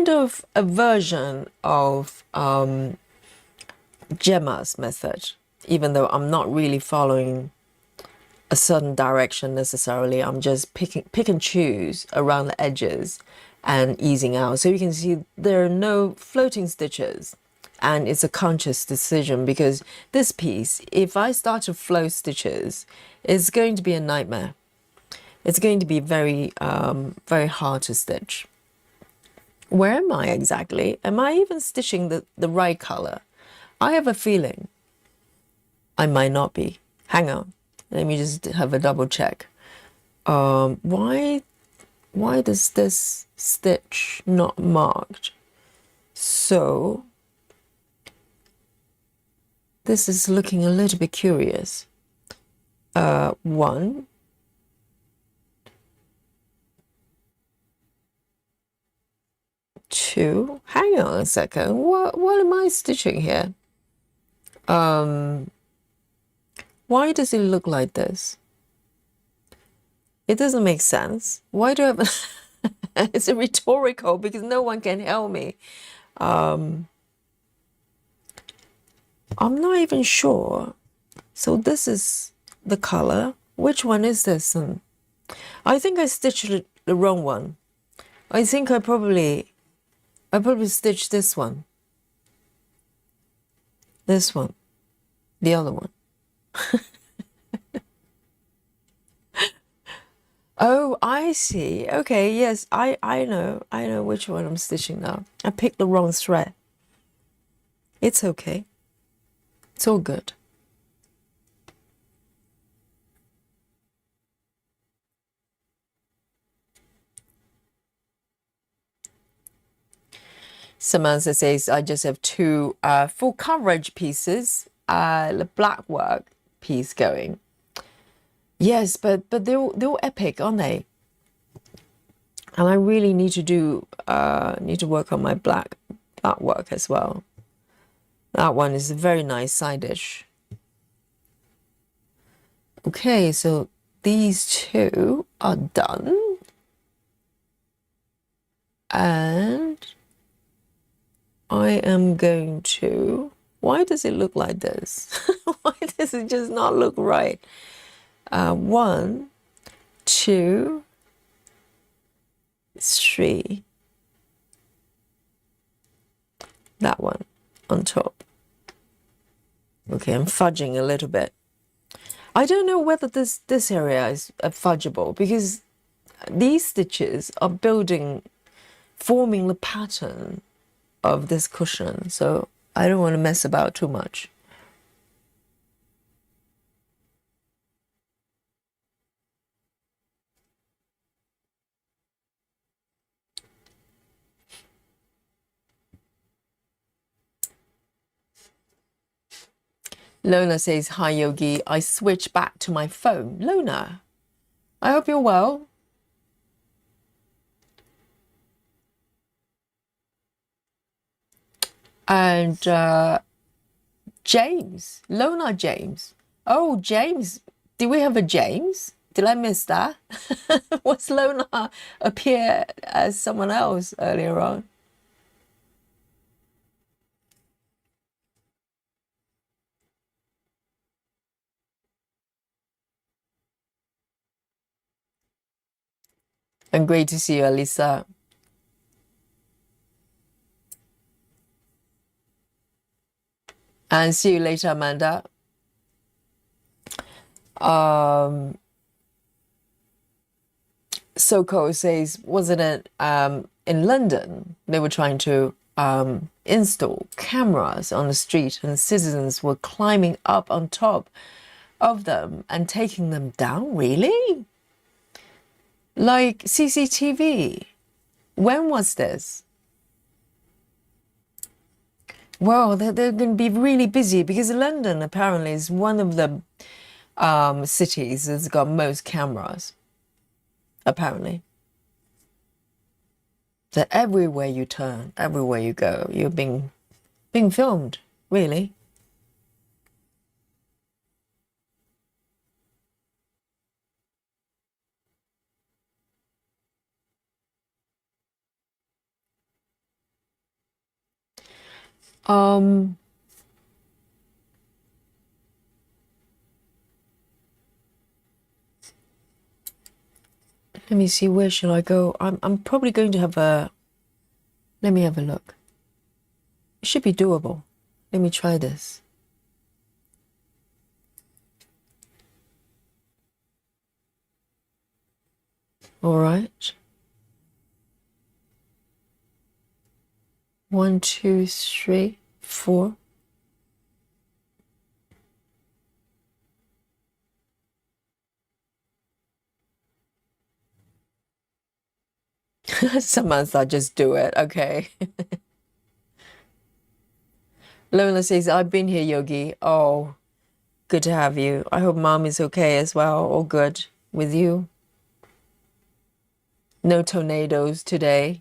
of a version of Gemma's method, even though I'm not really following a certain direction necessarily. I'm just pick and choose around the edges and easing out. So you can see there are no floating stitches, and it's a conscious decision, because this piece, if I start to float stitches, it's going to be a nightmare. It's going to be very very hard to stitch. Where am I exactly? Am I even stitching the right color? I have a feeling I might not be. Hang on, let me just have a double check. Why does this stitch not marked? So this is looking a little bit curious. 1, 2. Hang on a second. What am I stitching here? Why does it look like this? It doesn't make sense. Why do I have it's a rhetorical, because no one can help me. I'm not even sure. So this is the color. Which one is this? I think I stitched the wrong one. I think I probably stitched this one. This one. The other one. Oh, I see. Okay, yes, I know which one I'm stitching now. I picked the wrong thread. It's okay. It's all good. Samantha says, I just have 2 full coverage pieces, the black work piece going. Yes, but they're all epic, aren't they? And I really need to work on my black work as well. That one is a very nice side dish. Okay, so these 2 are done. And I am going to, why does it look like this? Why does it just not look right? 1, 2, 3. That one on top. Okay, I'm fudging a little bit. I don't know whether this area is fudgeable, because these stitches are forming the pattern of this cushion. So I don't want to mess about too much. Lona says, hi, Yogi. I switched back to my phone. Lona, I hope you're well. And James, Lona James. Oh, James. Did we have a James? Did I miss that? Was Lona appear as someone else earlier on? And great to see you, Alisa. And see you later, Amanda. Soko says, wasn't it in London? They were trying to install cameras on the street, and citizens were climbing up on top of them and taking them down. Really? Like CCTV. When was this? Well, they're going to be really busy because London apparently is one of the cities that's got most cameras, apparently. That everywhere you turn, everywhere you go, you're being filmed, really. Um, let me see, where should I go? I'm probably going to have a, let me have a look. It should be doable. Let me try this. All right. 1, 2, 3, 4. Samantha, just do it. Okay. Lola says, I've been here, Yogi. Oh, good to have you. I hope mom is okay as well. All good with you. No tornadoes today.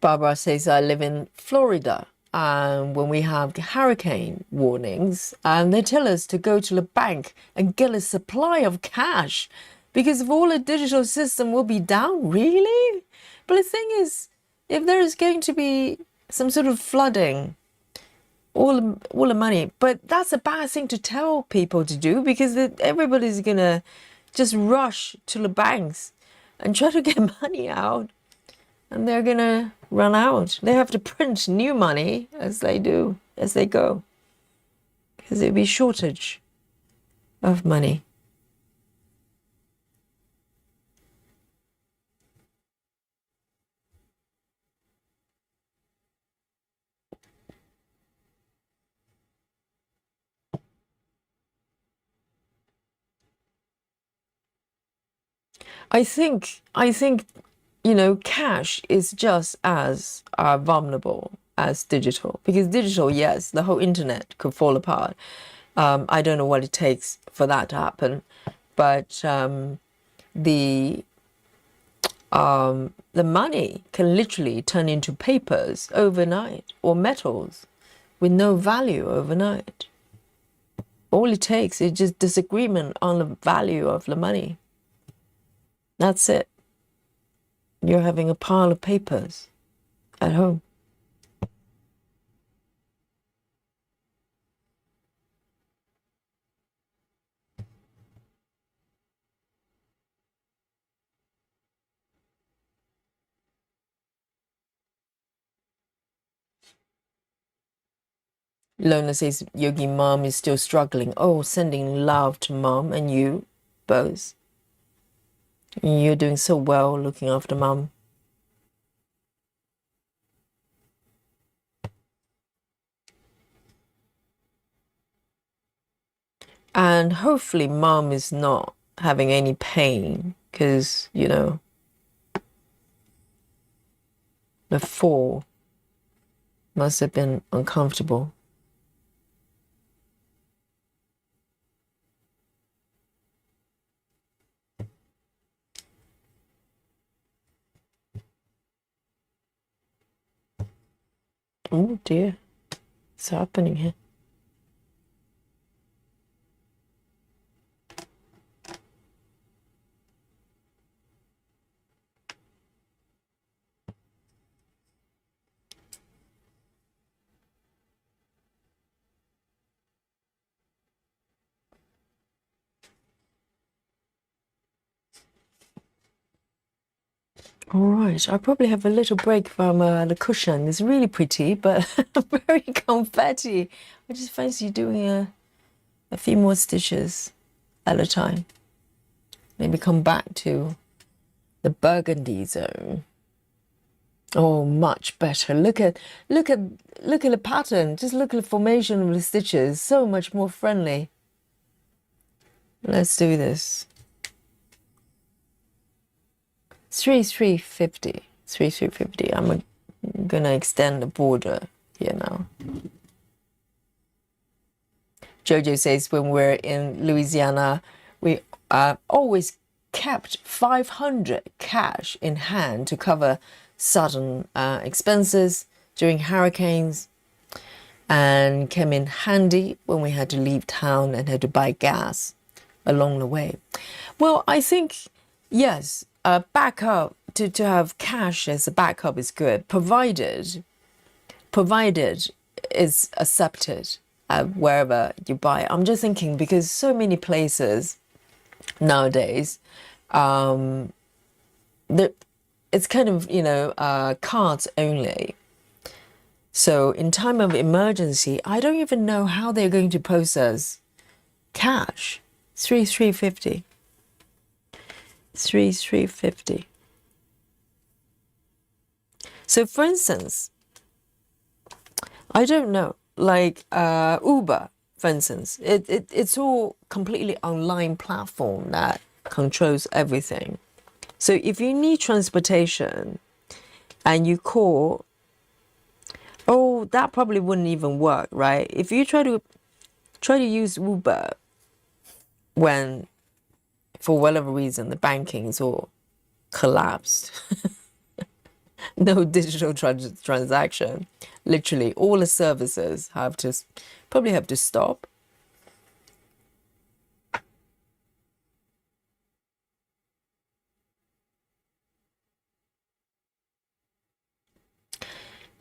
Barbara says, I live in Florida. And when we have hurricane warnings, and they tell us to go to the bank and get a supply of cash because if all the digital system will be down, really? But the thing is, if there is going to be some sort of flooding, all the money, but that's a bad thing to tell people to do because everybody's gonna just rush to the banks and try to get money out, and they're gonna run out. They have to print new money as they go, because there'll be shortage of money. I think cash is just as vulnerable as digital, because digital, yes, the whole internet could fall apart. I don't know what it takes for that to happen, but the the money can literally turn into papers overnight, or metals with no value overnight. All it takes is just disagreement on the value of the money. That's it. You're having a pile of papers at home. Lona says, Yogi, mom is still struggling. Oh, sending love to mom and you both. You're doing so well looking after mom. And hopefully mom is not having any pain because, you know, the fall must have been uncomfortable. Oh dear, what's happening here? All right, I'll probably have a little break from the cushion. It's really pretty, but very confetti. I just fancy doing a few more stitches at a time. Maybe come back to the burgundy zone. Oh, much better. Look at the pattern. Just look at the formation of the stitches. So much more friendly. Let's do this. 3,350. 3,350. I'm gonna extend the border here now. Jojo says when we're in Louisiana, we always kept 500 cash in hand to cover sudden expenses during hurricanes, and came in handy when we had to leave town and had to buy gas along the way. Well, I think, yes, backup, to have cash as a backup is good, provided it's accepted wherever you buy. I'm just thinking because so many places nowadays, it's kind of, you know, cards only. So in time of emergency, I don't even know how they're going to process cash. 3,350. 3,350. So for instance, I don't know, like Uber, for instance, it's all completely online platform that controls everything. So if you need transportation and you call, oh, that probably wouldn't even work, right? If you try to use Uber when, for whatever reason, the banking is all collapsed, no digital transaction, literally all the services probably have to stop.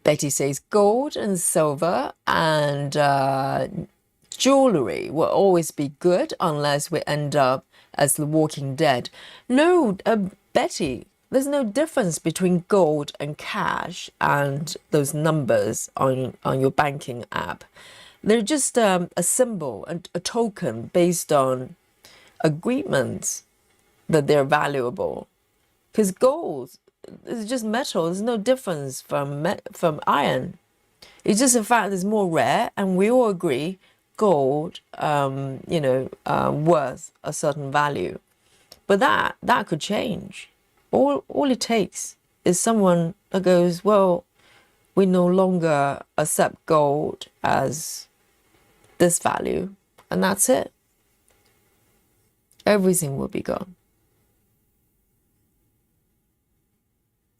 Betty says gold and silver and jewelry will always be good unless we end up as the Walking Dead. No, Betty, there's no difference between gold and cash and those numbers on your banking app. They're just a symbol and a token based on agreements that they're valuable. Because gold is just metal. There's no difference from iron. It's just the fact it's more rare, and we all agree gold, worth a certain value. But that could change. All it takes is someone that goes, well, we no longer accept gold as this value, and that's it. Everything will be gone.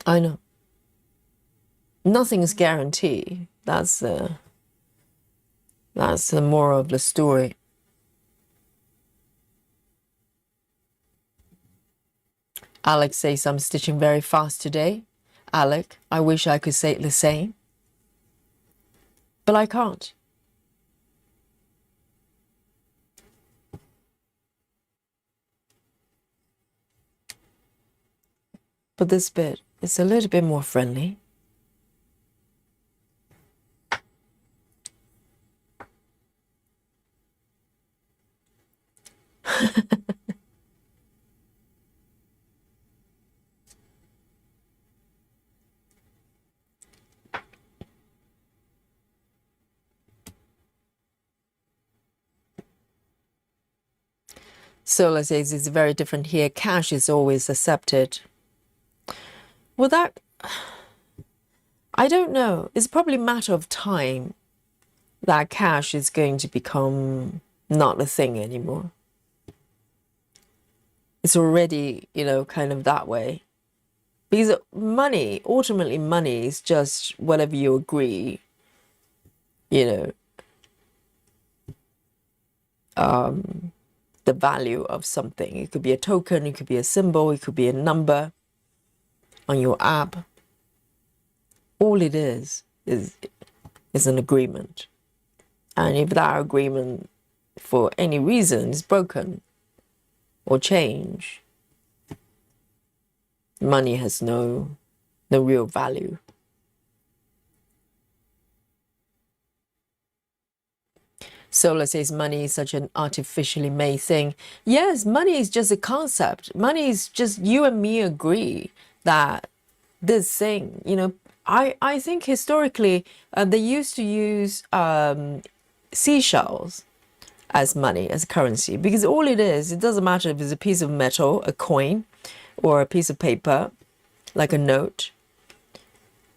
I know. Nothing is guaranteed. That's the moral of the story. Alex says, I'm stitching very fast today. Alec, I wish I could say the same, but I can't. But this bit is a little bit more friendly. Solar says it's very different here. Cash is always accepted. Well, that, I don't know. It's probably a matter of time that cash is going to become not a thing anymore. It's already, kind of that way. Because money, ultimately money is just whatever you agree, the value of something. It could be a token, it could be a symbol, it could be a number on your app. All it is an agreement. And if that agreement, for any reason, is broken or change, money has no real value. Solar says money is such an artificially made thing. Yes, money is just a concept. Money is just you and me agree that this thing, I think historically they used to use seashells as money, as currency, because all it is, it doesn't matter if it's a piece of metal, a coin, or a piece of paper, like a note.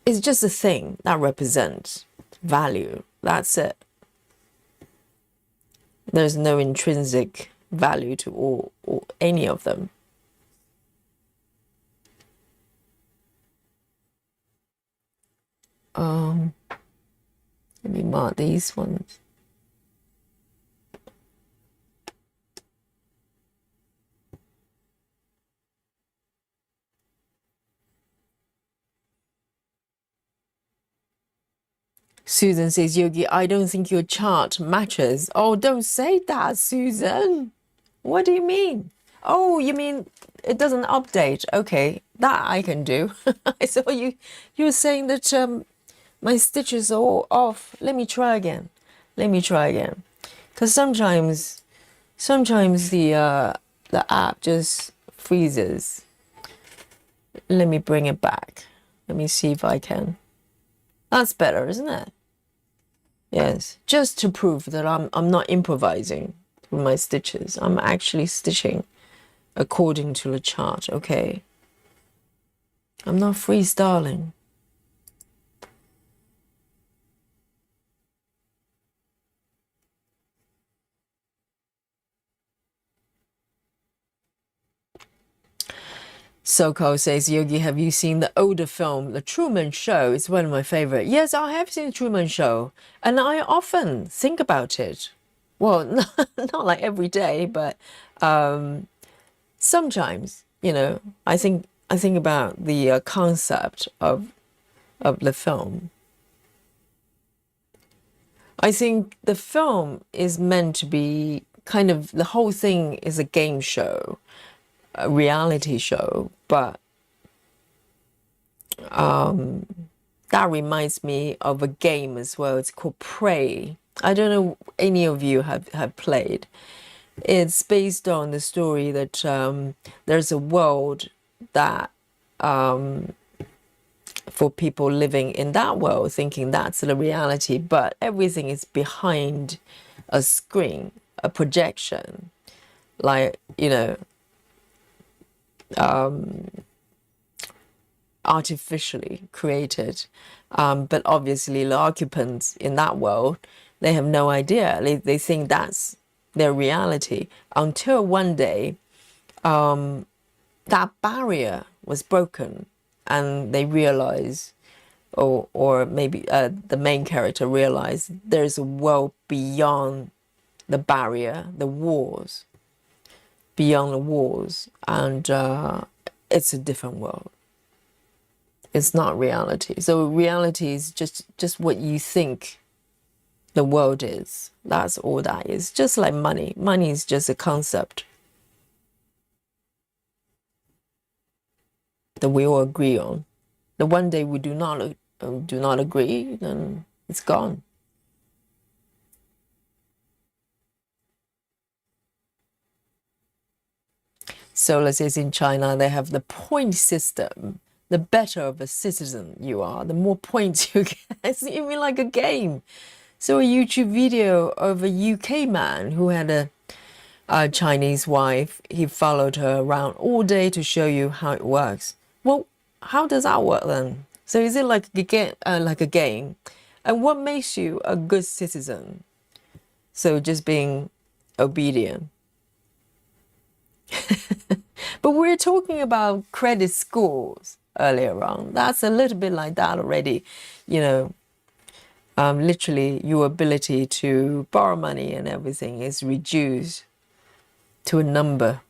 It's just a thing that represents value. That's it. There's no intrinsic value to all any of them. Let me mark these ones. Susan says, Yogi, I don't think your chart matches. Oh, don't say that, Susan. What do you mean? Oh, you mean it doesn't update? Okay, that I can do. I saw you were saying that my stitches are all off. Let me try again. Because sometimes the app just freezes. Let me bring it back. Let me see if I can. That's better, isn't it? Yes, just to prove that I'm not improvising with my stitches. I'm actually stitching according to the chart, okay? I'm not freestyling. Soko says, Yogi, have you seen the older film, The Truman Show? It's one of my favorite. Yes, I have seen The Truman Show, and I often think about it. Well, not like every day, but sometimes, I think about the concept of the film. I think the film is meant to be kind of, the whole thing is a game show, a reality show, but that reminds me of a game as well. It's called Prey. I don't know any of you have played. It's based on the story that there's a world that for people living in that world thinking that's the reality, but everything is behind a screen, a projection, like, artificially created. But obviously the occupants in that world, they have no idea. They think that's their reality until one day that barrier was broken and they realize, or maybe the main character realized, there's a world beyond the barrier, the walls, beyond the walls, and it's a different world. It's not reality. So reality is just what you think the world is. That's all that is. Just like money. Money is just a concept that we all agree on. The one day we do not agree, then it's gone. So let's say in China, they have the point system. The better of a citizen you are, the more points you get. It's even like a game. So a YouTube video of a UK man who had Chinese wife, he followed her around all day to show you how it works. Well, how does that work then? So is it like a game? And what makes you a good citizen? So just being obedient. But we're talking about credit scores earlier on. That's a little bit like that already. You know, literally your ability to borrow money and everything is reduced to a number.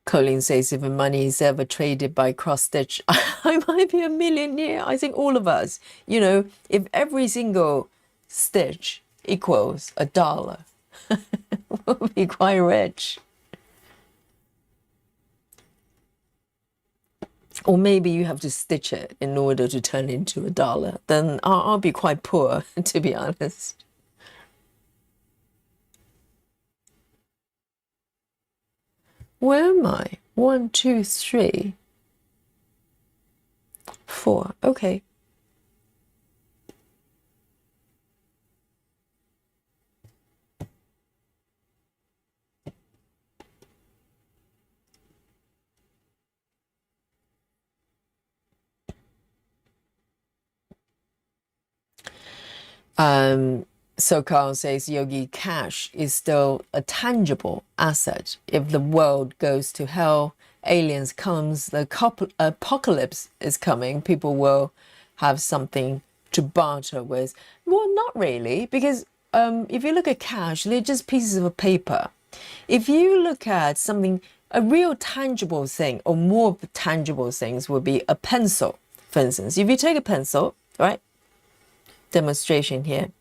Colin says if money is ever traded by cross stitch, I might be a millionaire. I think all of us, you know, if every single stitch equals $1, we'll be quite rich. Or maybe you have to stitch it in order to turn it into $1. Then I'll be quite poor, to be honest. Where am I? 1, 2, 3, 4. Okay. So Carl says, Yogi, cash is still a tangible asset. If the world goes to hell, aliens comes, the apocalypse is coming, people will have something to barter with. Well, not really, because if you look at cash, they're just pieces of paper. If you look at something, a real tangible thing, or more tangible things would be a pencil, for instance. If you take a pencil, right? Demonstration here.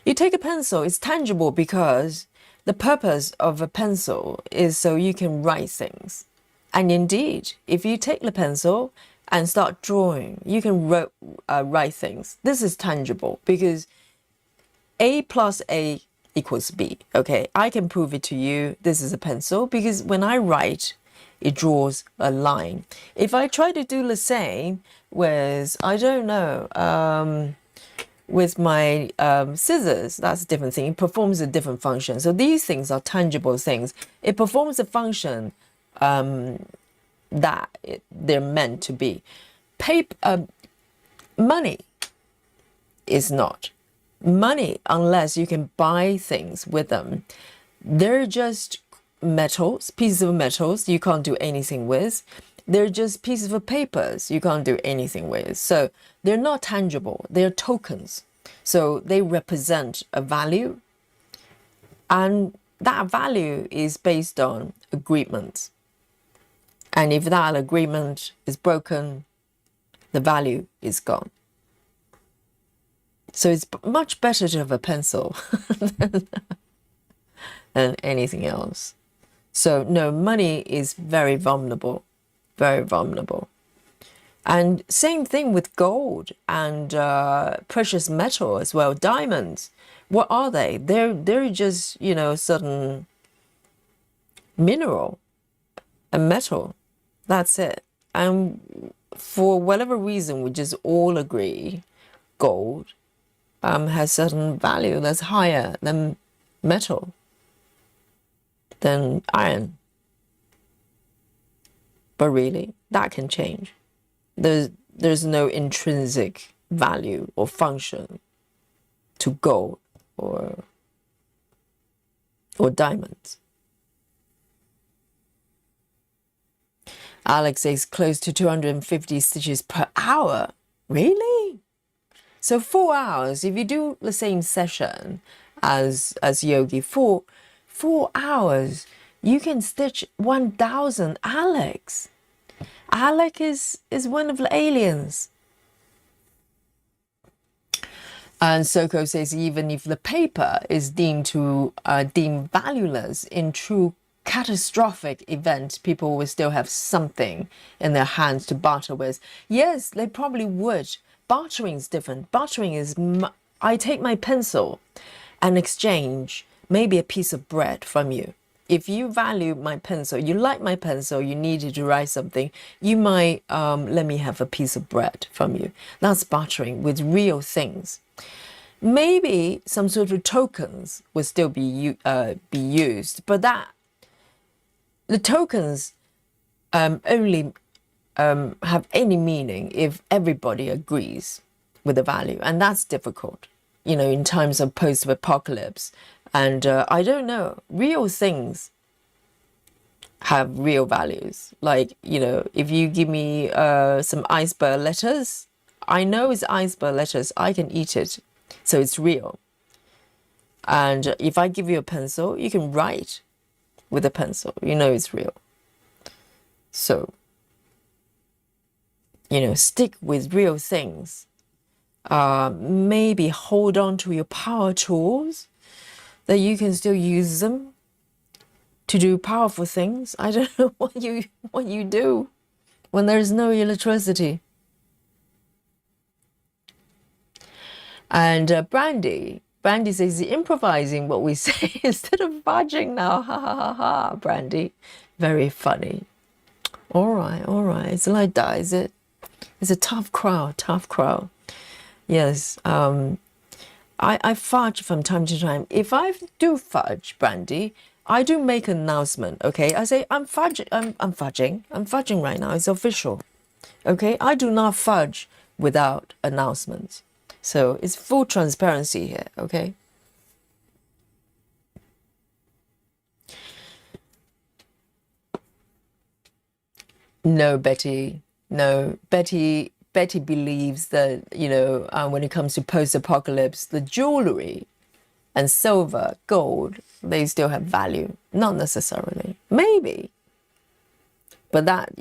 You take a pencil, it's tangible because the purpose of a pencil is so you can write things. And indeed, if you take the pencil and start drawing, you can write things. This is tangible because A plus A equals B. Okay, I can prove it to you. This is a pencil because when I write, it draws a line. If I try to do the same with, I don't know, with my scissors, that's a different thing. It performs a different function. So these things are tangible things. It performs a function that they're meant to be. Money is not. Money, unless you can buy things with them, they're just metals, pieces of metals you can't do anything with. They're just pieces of papers you can't do anything with. So they're not tangible. They're tokens. So they represent a value. And that value is based on agreements. And if that agreement is broken, the value is gone. So it's much better to have a pencil than anything else. So no, money is very vulnerable. Very vulnerable. And same thing with gold and precious metal as well. Diamonds, what are they? They're just, you know, certain mineral and metal. That's it. And for whatever reason, we just all agree gold has certain value that's higher than metal, than iron. But really, that can change. There's no intrinsic value or function to gold or diamonds. Alex says close to 250 stitches per hour. Really? So 4 hours, if you do the same session as Yogi, 4 hours, you can stitch 1,000. Alex is one of the aliens. And Soko says even if the paper is deemed valueless in true catastrophic event, people will still have something in their hands to barter with. Yes, they probably would. Bartering is different. Bartering is I take my pencil and exchange maybe a piece of bread from you. if you value my pencil, you like my pencil, you needed to write something, you might let me have a piece of bread from you. That's bartering with real things. Maybe some sort of tokens would still be used, but that the tokens only have any meaning if everybody agrees with the value, and that's difficult, in times of post-apocalypse. And I don't know, real things have real values. Like, if you give me some iceberg lettuce, I know it's iceberg lettuce, I can eat it, so it's real. And if I give you a pencil, you can write with a pencil, it's real. So, stick with real things. Maybe hold on to your power tools, that you can still use them to do powerful things. I don't know what you do when there's no electricity. And Brandy says, improvising what we say instead of fudging now. Ha ha ha ha. Brandy, very funny. All right. It's like that, is it? It's a tough crowd. Yes. I fudge from time to time. If I do fudge, Brandy, I do make an announcement, okay? I say, I'm fudging right now. It's official, okay? I do not fudge without announcements. So it's full transparency here, okay? No, Betty. No, Betty believes that, when it comes to post-apocalypse, the jewelry and silver, gold, they still have value. Not necessarily. Maybe. But that,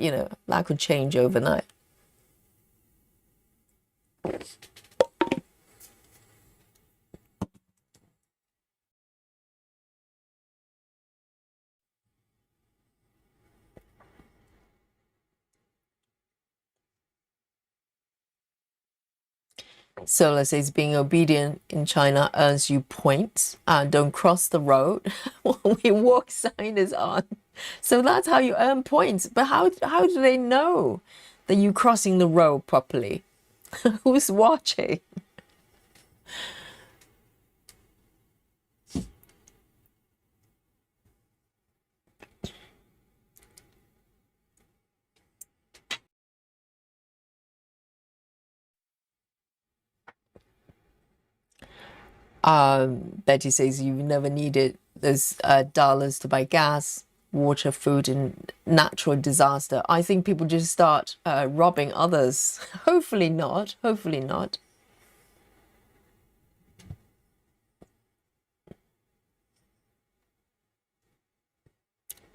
that could change overnight. So let's say it's being obedient in China earns you points. Don't cross the road when we walk sign is on. So that's how you earn points. But how do they know that you're crossing the road properly? Who's watching? Betty says you've never needed those dollars to buy gas, water, food, and natural disaster. I think people just start robbing others. Hopefully not.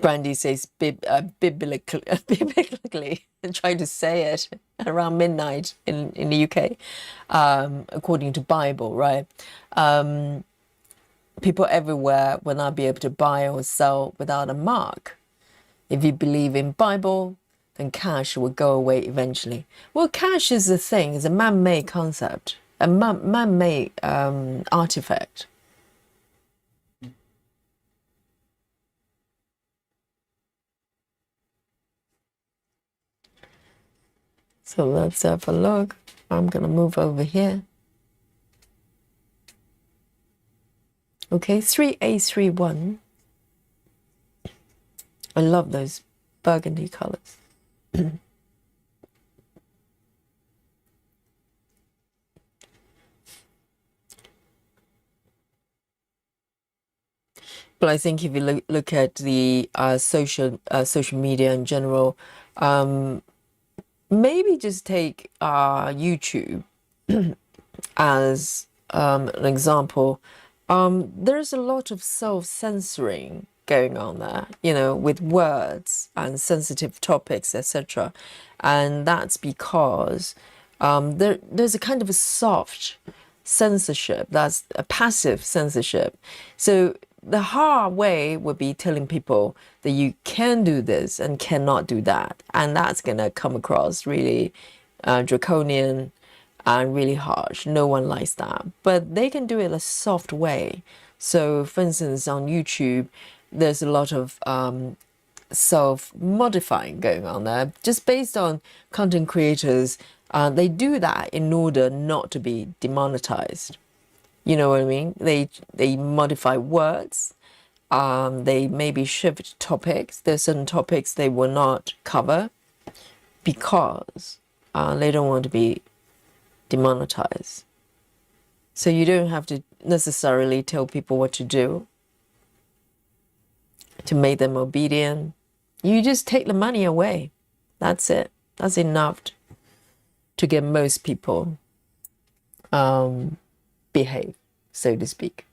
Brandy says biblically, and trying to say it around midnight in the UK, according to Bible, right? People everywhere will not be able to buy or sell without a mark. If you believe in Bible, then cash will go away eventually. Well, cash is a thing, it's a man-made concept, a man-made artifact. So let's have a look. I'm going to move over here. Okay, 3831. I love those burgundy colors. But I think if you look at the social media in general, maybe just take YouTube as an example. There's a lot of self-censoring going on there, with words and sensitive topics, etc. And that's because there's a kind of a soft censorship, that's a passive censorship. So the hard way would be telling people that you can do this and cannot do that. And that's going to come across really draconian and really harsh. No one likes that. But they can do it in a soft way. So, for instance, on YouTube, there's a lot of self-modifying going on there, just based on content creators. They do that in order not to be demonetized. You know what I mean? They modify words. They maybe shift topics. There's certain topics they will not cover because they don't want to be demonetized. So you don't have to necessarily tell people what to do to make them obedient. You just take the money away. That's it. That's enough to get most people behave, so to speak.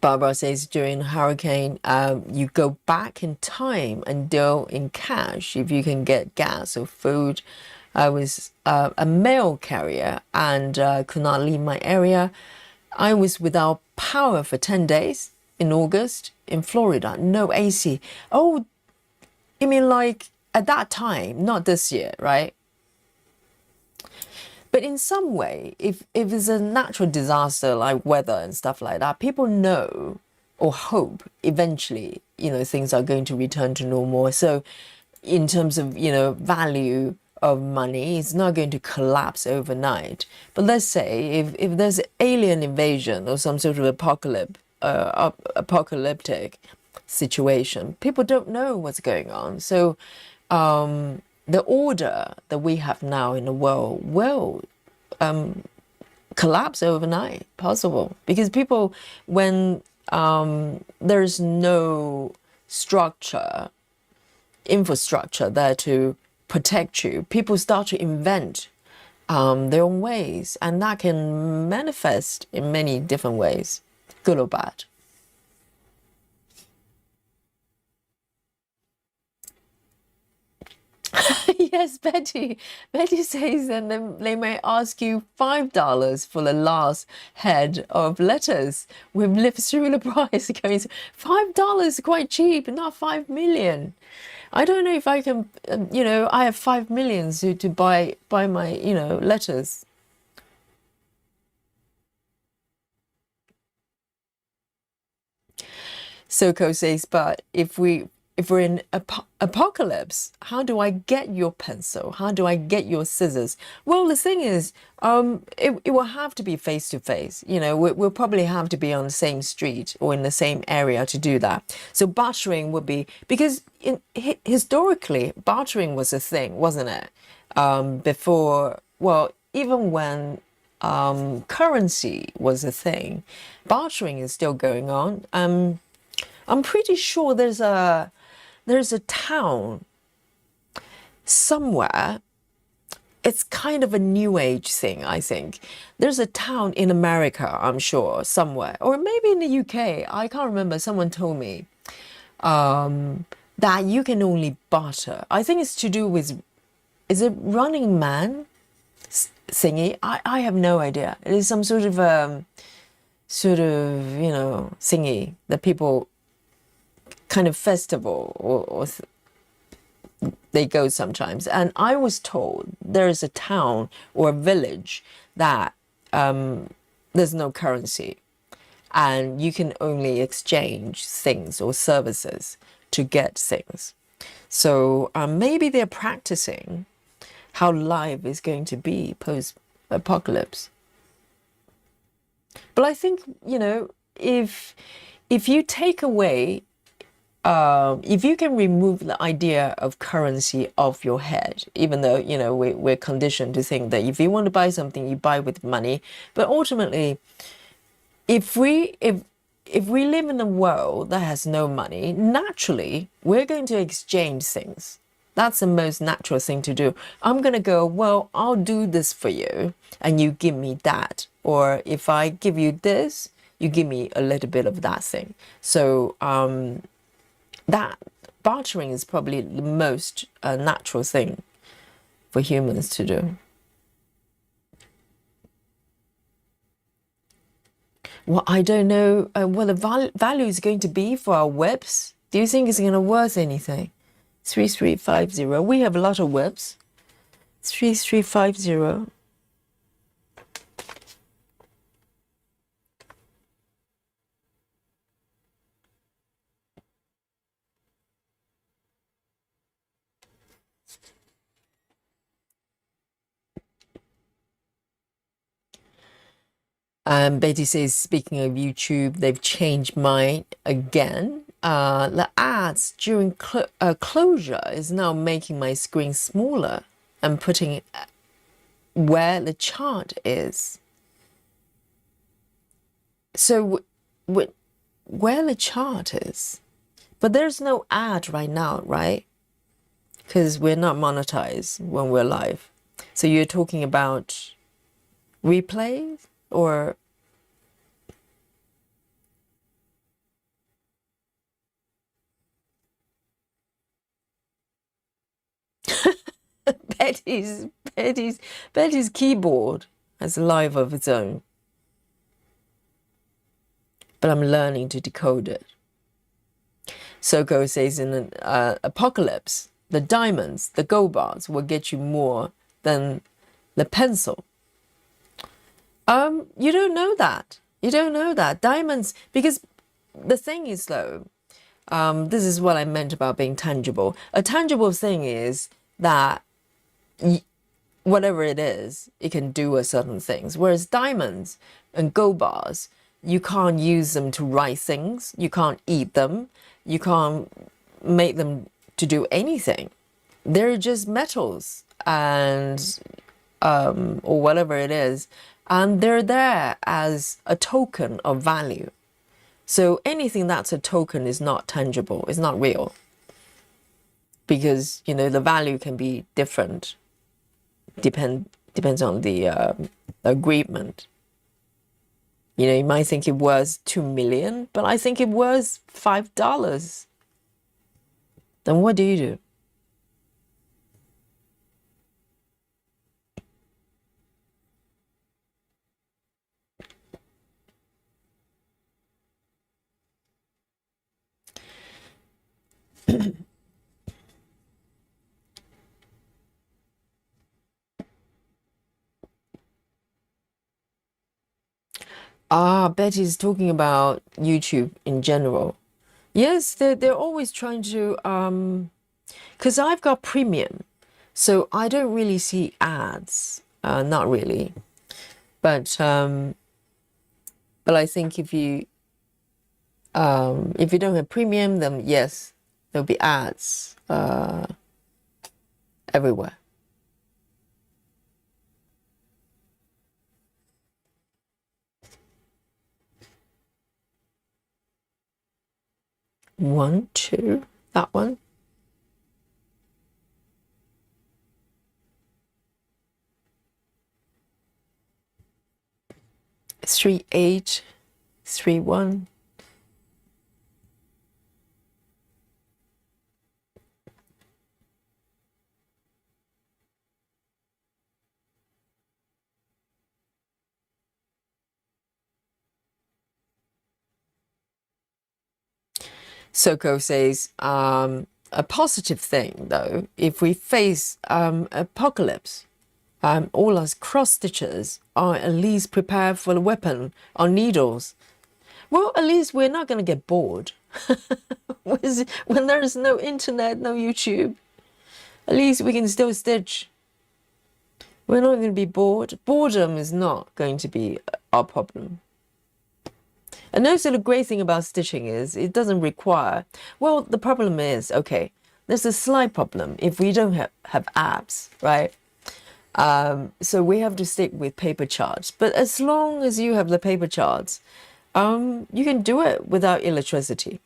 Barbara says during a hurricane, you go back in time and deal in cash if you can get gas or food. I was a mail carrier and could not leave my area. I was without power for 10 days in August in Florida, no AC. Oh, you mean like at that time, not this year, right? But in some way, if it's a natural disaster like weather and stuff like that, people know or hope eventually, things are going to return to normal. So in terms of, value of money, it's not going to collapse overnight. But let's say if there's alien invasion or some sort of apocalyptic situation, people don't know what's going on. So the order that we have now in the world will collapse overnight, possible. Because people, when there's no infrastructure there to protect you, people start to invent their own ways, and that can manifest in many different ways, good or bad. Yes, Betty. Betty says that they may ask you $5 for the last head of lettuce. We've lived through the price going, $5 is quite cheap, not 5 million. I don't know if I can, I have 5 million to buy my, lettuce. Soko says, but if we're in apocalypse, how do I get your pencil? How do I get your scissors? Well, the thing is, it will have to be face to face. We'll probably have to be on the same street or in the same area to do that. So bartering would be, because historically, bartering was a thing, wasn't it? Before, well, even when currency was a thing, bartering is still going on. I'm pretty sure there's a town somewhere. It's kind of a new age thing, I think. There's a town in America, I'm sure, somewhere, or maybe in the UK. I can't remember. Someone told me that you can only barter. I think it's to do with, is it Running Man thingy? I have no idea. It is some sort of thingy that people, kind of festival or they go sometimes. And I was told there is a town or a village that there's no currency and you can only exchange things or services to get things. So maybe they're practicing how life is going to be post-apocalypse. But I think, if you take away if you can remove the idea of currency off your head, even though, we're conditioned to think that if you want to buy something, you buy with money. But ultimately, if we live in a world that has no money, naturally, we're going to exchange things. That's the most natural thing to do. I'm going to go, well, I'll do this for you, and you give me that. Or if I give you this, you give me a little bit of that thing. So, that bartering is probably the most natural thing for humans to do. Well, I don't know what the value is going to be for our whips. Do you think it's going to worth anything? 3350. We have a lot of whips. 3350. Betty says, speaking of YouTube, they've changed mine again. The ads during closure is now making my screen smaller and putting it where the chart is. So where the chart is, but there's no ad right now, right? Because we're not monetized when we're live. So you're talking about replays or Betty's keyboard has a life of its own. But I'm learning to decode it. Soko says in an apocalypse, the diamonds, the gold bars will get you more than the pencil. You don't know that. You don't know that. Diamonds, because the thing is though, this is what I meant about being tangible. A tangible thing is that whatever it is, it can do a certain things. Whereas diamonds and gold bars, you can't use them to write things. You can't eat them. You can't make them to do anything. They're just metals and or whatever it is, and they're there as a token of value. So anything that's a token is not tangible. It's not real, because you know the value can be different. Depends on the agreement. You know, you might think it was 2 million, but I think it was $5. Then what do you do? Betty's talking about YouTube in general. Yes, they're always trying to, because I've got premium, so I don't really see ads. Not really, but I think if you don't have premium, then yes, there'll be ads everywhere. One, two, that one. 3, 8, 3, 1. Soko says, a positive thing though, if we face apocalypse, all us cross stitchers are at least prepared for the weapon or needles. Well, at least we're not going to get bored. When there is no internet, no YouTube, at least we can still stitch. We're not going to be bored. Boredom is not going to be our problem. And also the great thing about stitching is it doesn't require, well, the problem is, okay, there's a slight problem if we don't have apps, right? So we have to stick with paper charts. But as long as you have the paper charts, you can do it without electricity.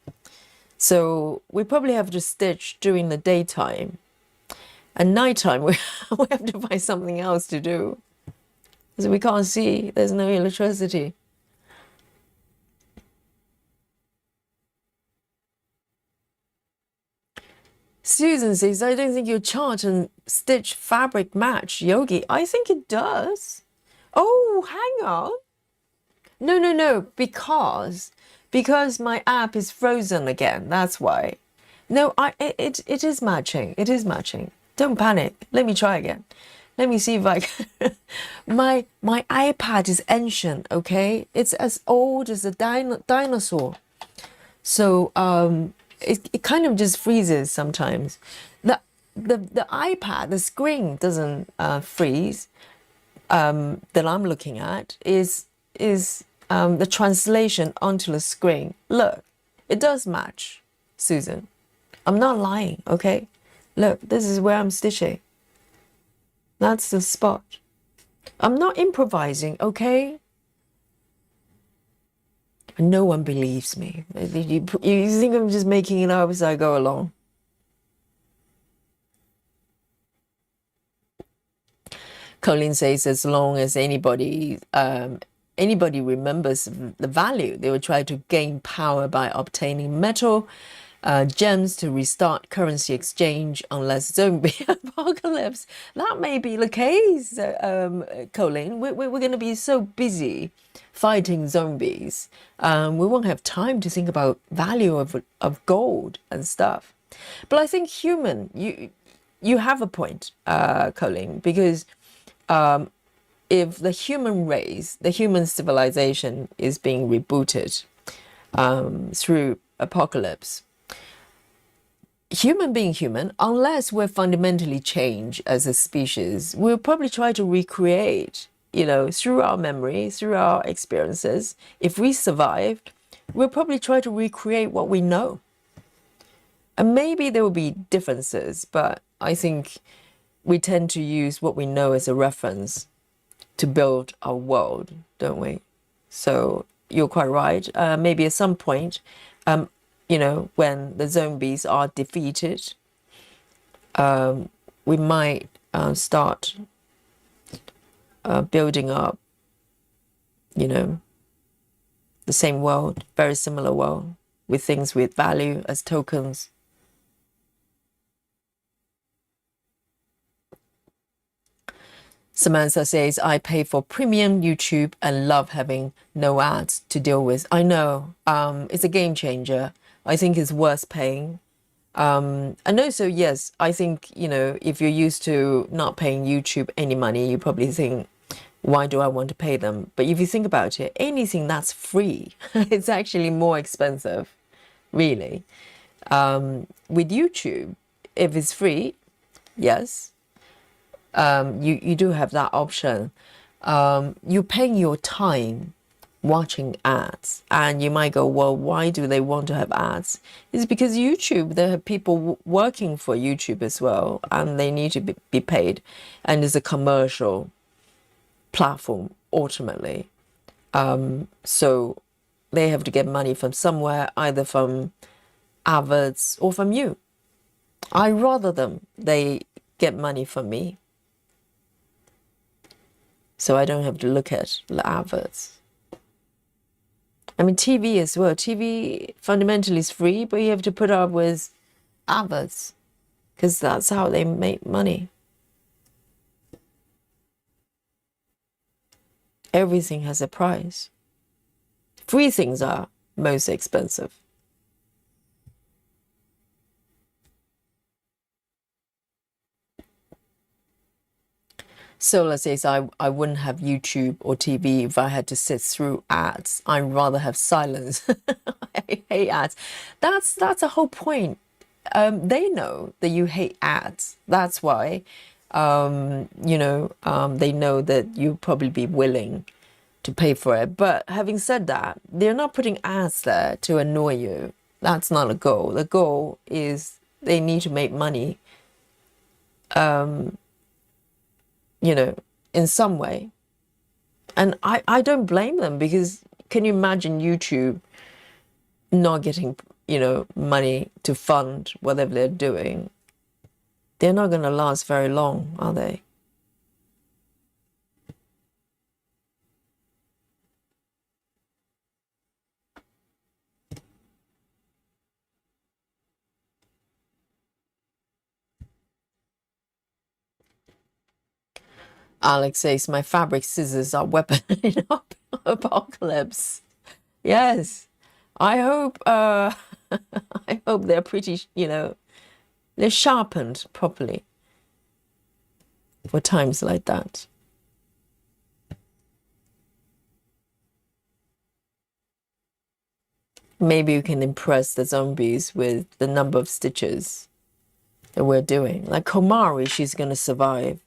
So we probably have to stitch during the daytime. And nighttime, we have to find something else to do. So we can't see, there's no electricity. Susan says, I don't think your chart and stitch fabric match, Yogi. I think it does. Oh, hang on. No, because my app is frozen again. That's why. No, it is matching. It is matching. Don't panic. Let me try again. Let me see if I can. My iPad is ancient, okay? It's as old as a dinosaur. So it kind of just freezes sometimes. The iPad, the screen doesn't freeze. That I'm looking at is the translation onto the screen. Look, it does match, Susan. I'm not lying, okay? Look, this is where I'm stitching. That's the spot. I'm not improvising, okay? No one believes me. You think I'm just making it up as I go along? Colleen says, as long as anybody remembers the value, they will try to gain power by obtaining metal, gems to restart currency exchange unless zombie apocalypse. That may be the case, Colleen. We're going to be so busy fighting zombies. We won't have time to think about value of gold and stuff. But I think you have a point, Colleen, because if the human race, the human civilization is being rebooted through apocalypse, human being human, unless we're fundamentally changed as a species, we'll probably try to recreate, through our memory, through our experiences. If we survived, we'll probably try to recreate what we know. And maybe there will be differences, but I think we tend to use what we know as a reference to build our world, don't we? So you're quite right. Maybe at some point, when the zombies are defeated, we might start building up, the same world, very similar world, with things with value as tokens. Samantha says, I pay for premium YouTube and love having no ads to deal with. I know, it's a game changer. I think it's worth paying. And also, yes, I think, if you're used to not paying YouTube any money, you probably think, why do I want to pay them? But if you think about it, anything that's free, it's actually more expensive, really. With YouTube, if it's free, yes, you do have that option. You're paying your time watching ads, and you might go, well, why do they want to have ads? It's because YouTube, there are people working for YouTube as well, and they need to be paid, and it's a commercial platform ultimately. So they have to get money from somewhere, either from adverts or from you. I rather they get money from me, so I don't have to look at the adverts. I mean, TV as well. TV fundamentally is free, but you have to put up with adverts, because that's how they make money. Everything has a price. Free things are most expensive. Sola says, I wouldn't have YouTube or TV if I had to sit through ads. I'd rather have silence. I hate ads. That's the whole point. They know that you hate ads. That's why, they know that you'll probably be willing to pay for it. But having said that, they're not putting ads there to annoy you. That's not a goal. The goal is they need to make money. In some way. And I don't blame them, because can you imagine YouTube not getting, money to fund whatever they're doing? They're not going to last very long, are they? Alex says, my fabric scissors are weapon in apocalypse. Yes. I hope I hope they're pretty, they're sharpened properly for times like that. Maybe you can impress the zombies with the number of stitches that we're doing. Like Komari, she's going to survive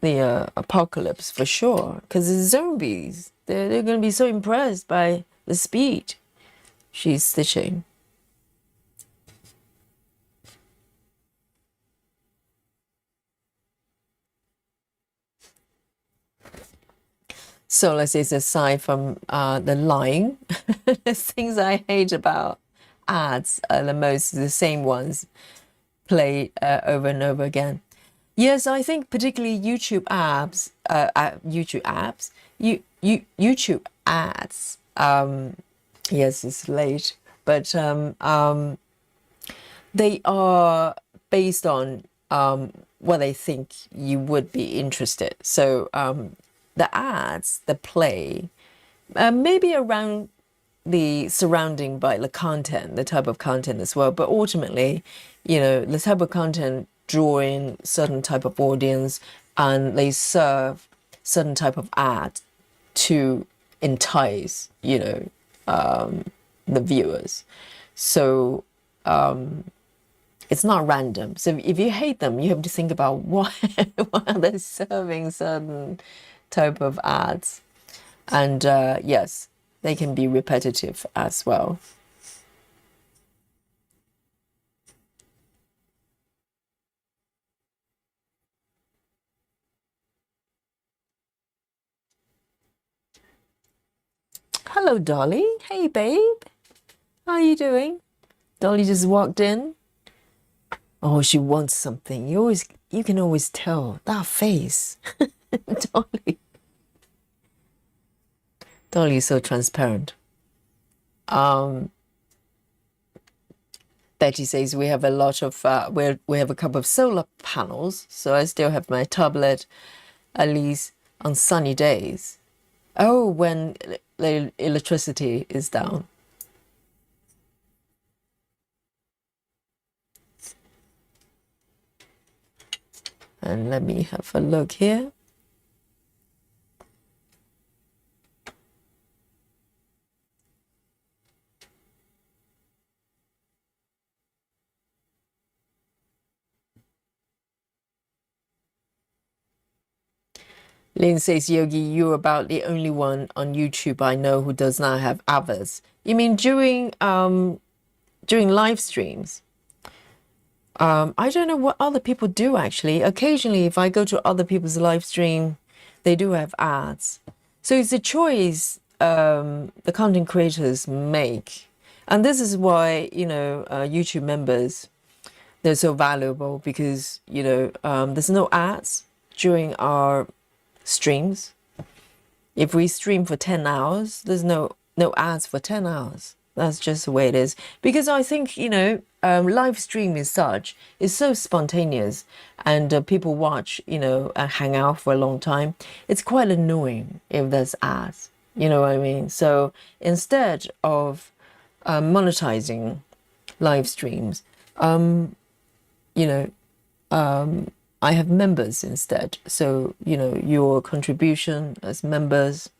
the apocalypse for sure. Because the zombies, they're going to be so impressed by the speed she's stitching. So let's say, aside from the lying, the things I hate about ads are the same ones played over and over again. Yes, I think particularly YouTube ads. Yes, it's late, but they are based on what they think you would be interested. So the ads, the play, maybe around the surrounding by the content, the type of content as well. But ultimately, the type of content draw in certain type of audience, and they serve certain type of ad to entice, the viewers. So it's not random. So if you hate them, you have to think about why are they serving certain type of ads. And yes, they can be repetitive as well. Hello, Dolly. Hey, babe. How are you doing? Dolly just walked in. Oh, she wants something. You can always tell that face. Dolly. Dolly is so transparent. Betty says we have a lot of we have a couple of solar panels, so I still have my tablet, at least on sunny days. Oh, when the electricity is down. And let me have a look here. Lynn says, Yogi, you're about the only one on YouTube I know who does not have others. You mean during live streams? I don't know what other people do actually. Occasionally, if I go to other people's live stream, they do have ads. So it's a choice the content creators make. And this is why, YouTube members, they're so valuable because, there's no ads during our streams. If we stream for 10 hours, there's no ads for 10 hours. That's just the way it is. Because I think, live stream is so spontaneous, and people watch, and hang out for a long time. It's quite annoying if there's ads. You know what I mean? So instead of monetizing live streams, I have members instead. So, your contribution as members,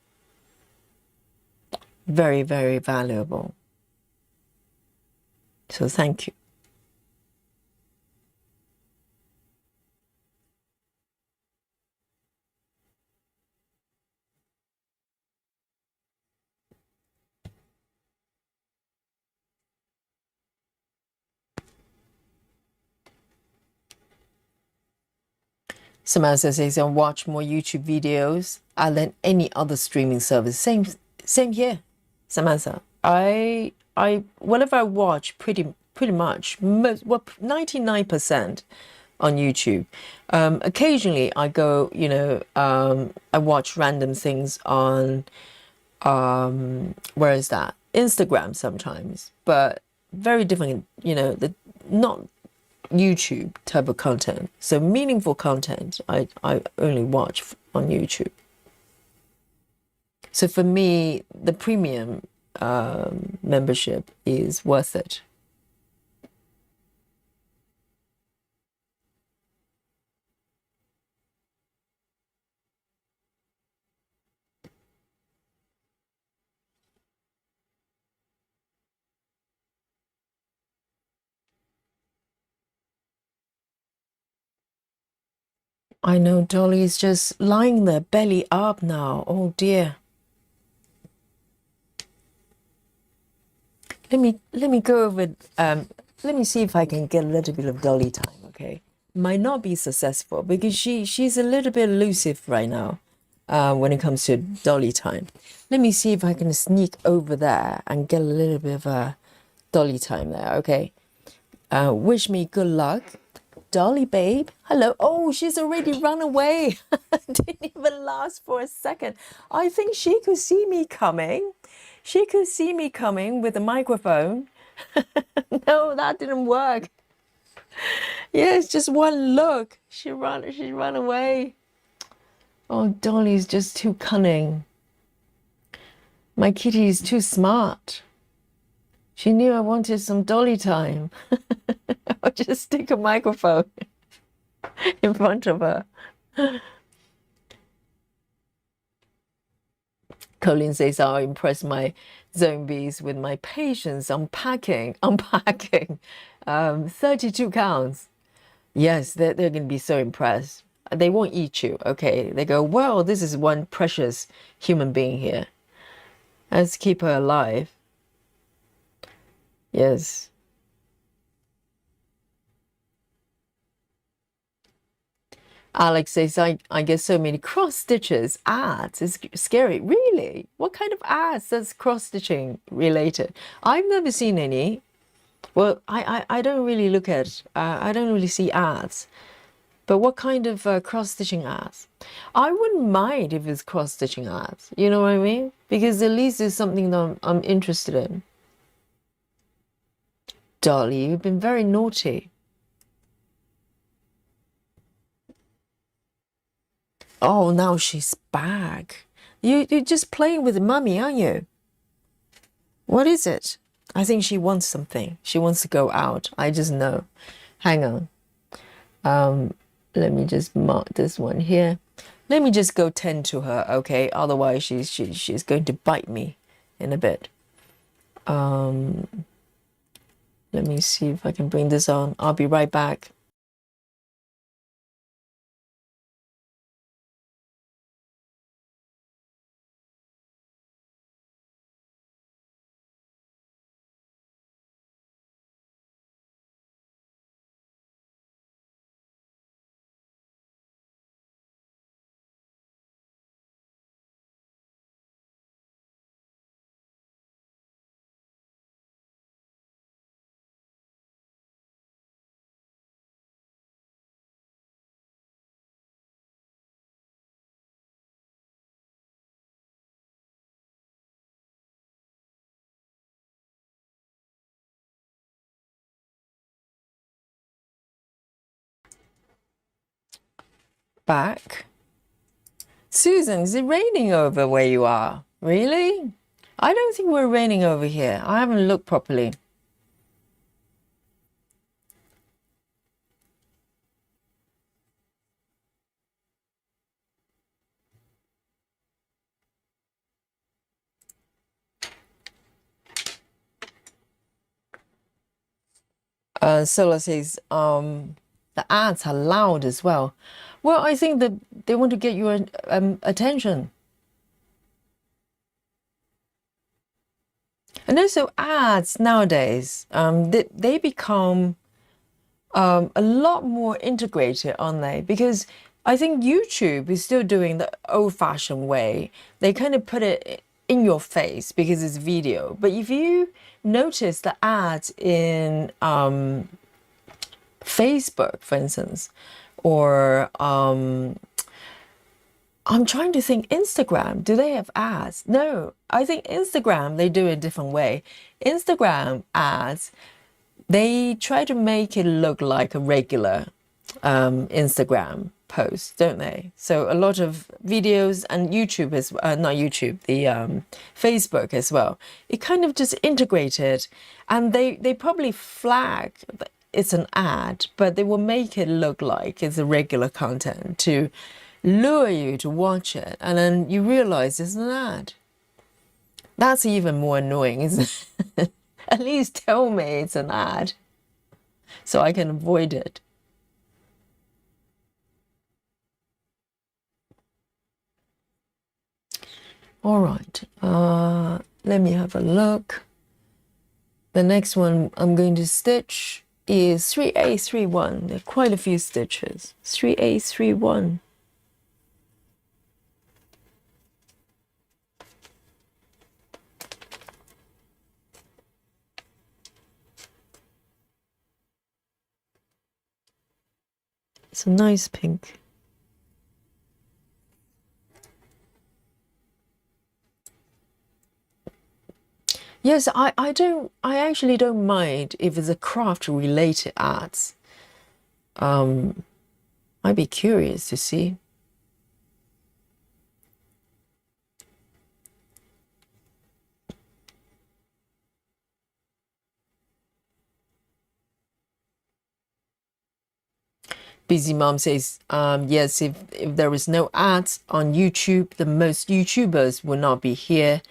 very, very valuable. So thank you. Samantha says, I watch more YouTube videos than any other streaming service. Same here, Samantha. I whatever I watch, pretty much, 99% on YouTube. Occasionally, I go, I watch random things on, where is that? Instagram sometimes, but very different, not YouTube type of content. So meaningful content, I only watch on YouTube. So for me, the premium membership is worth it. I know Dolly's just lying there, belly up now. Oh dear. Let me go over. Let me see if I can get a little bit of Dolly time. Okay, might not be successful because she's a little bit elusive right now. When it comes to Dolly time, let me see if I can sneak over there and get a little bit of a Dolly time there. Okay. Wish me good luck. Dolly, babe. Hello. Oh, she's already run away. Didn't even last for a second. I think she could see me coming. She could see me coming with a microphone. No, that didn't work. Yeah, it's just one look. She run away. Oh, Dolly's just too cunning. My kitty is too smart. She knew I wanted some Dolly time. I'll just stick a microphone in front of her. Colin says, I'll impress my zombies with my patience, unpacking. 32 counts. Yes, they're going to be so impressed. They won't eat you, okay? They go, well, this is one precious human being here. Let's keep her alive. Yes. Alex says, I get so many cross-stitches ads. It's scary. Really? What kind of ads that's cross-stitching related? I've never seen any. Well, I don't really look at, I don't really see ads. But what kind of cross-stitching ads? I wouldn't mind if it's cross-stitching ads. You know what I mean? Because at least it's something that I'm interested in. Dolly, you've been very naughty. Oh, now she's back. You're just playing with mummy, aren't you? What is it? I think she wants something. She wants to go out. I just know. Hang on. Let me just mark this one here. Let me just go tend to her, okay? Otherwise, she's going to bite me in a bit. Let me see if I can bring this on. I'll be right back. Back. Susan, is it raining over where you are? Really? I don't think we're raining over here. I haven't looked properly. Sola says, the ads are loud as well. Well, I think that they want to get your attention. And also ads nowadays, they become a lot more integrated, aren't they? Because I think YouTube is still doing the old-fashioned way. They kind of put it in your face because it's video. But if you notice the ads in Facebook, for instance, or I'm trying to think, Instagram, do they have ads? No, I think Instagram, they do it a different way. Instagram ads, they try to make it look like a regular Instagram. posts, don't they? So a lot of videos and YouTube as not YouTube, the Facebook as well. It kind of just integrated, and they probably flag that it's an ad, but they will make it look like it's a regular content to lure you to watch it, and then you realize it's an ad. That's even more annoying, isn't it? At least tell me it's an ad so I can avoid it. All right, let me have a look. The next one I'm going to stitch is 3A31. There are quite a few stitches. 3A31. It's a nice pink. Yes, I actually don't mind if it's a craft related arts. I'd be curious to see. Busy Mom says, yes, if there is no ads on YouTube, then most YouTubers will not be here.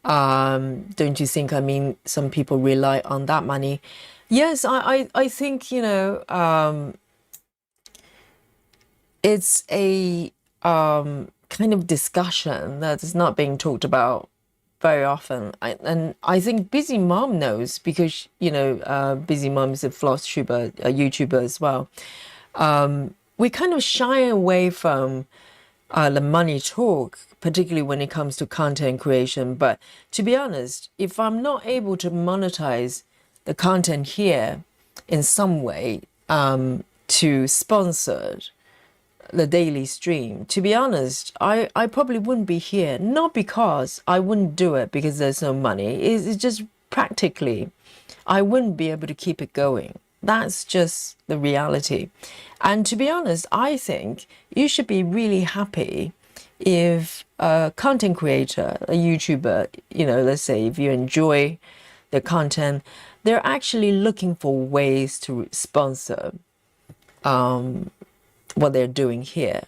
Don't you think? I mean, some people rely on that money. Yes, I think, you know, it's a kind of discussion that is not being talked about very often. And I think Busy Mom knows because, you know, Busy Mom is a floss tuber, a YouTuber as well. We kind of shy away from the money talk, particularly when it comes to content creation. But to be honest, if I'm not able to monetize the content here in some way to sponsor the daily stream, to be honest, I probably wouldn't be here. Not because I wouldn't do it because there's no money. It's just practically I wouldn't be able to keep it going. That's just the reality. And to be honest, I think you should be really happy if a content creator, a YouTuber, you know, let's say if you enjoy their content, they're actually looking for ways to sponsor what they're doing here.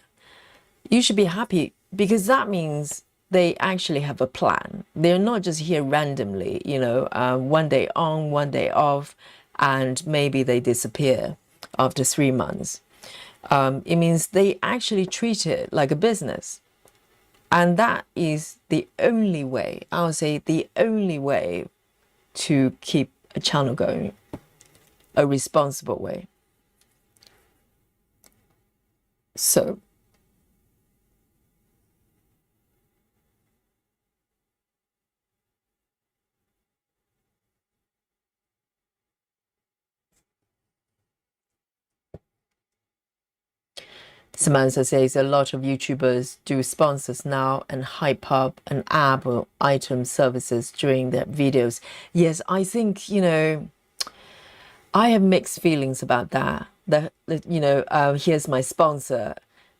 You should be happy because that means they actually have a plan. They're not just here randomly, you know, one day on, one day off, and maybe they disappear after 3 months. It means they actually treat it like a business. And that is the only way, I would say the only way to keep a channel going, a responsible way. So Samantha says a lot of YouTubers do sponsors now and hype up an app or item services during their videos. Yes, I think, you know, I have mixed feelings about that. You know, here's my sponsor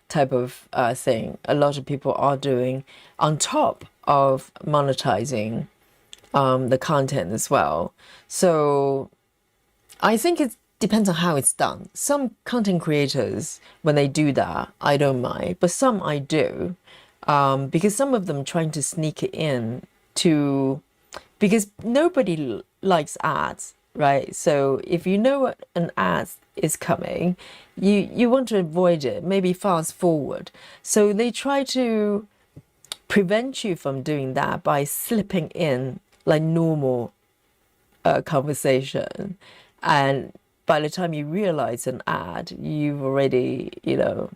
type of thing. A lot of people are doing on top of monetizing the content as well. So I think it depends on how it's done. Some content creators, when they do that, I don't mind, but some I do, because some of them trying to sneak it in to, because nobody likes ads, right? So if you know what an ad is coming, you want to avoid it, maybe fast forward. So they try to prevent you from doing that by slipping in like normal conversation, and by the time you realize an ad, you've already, you know,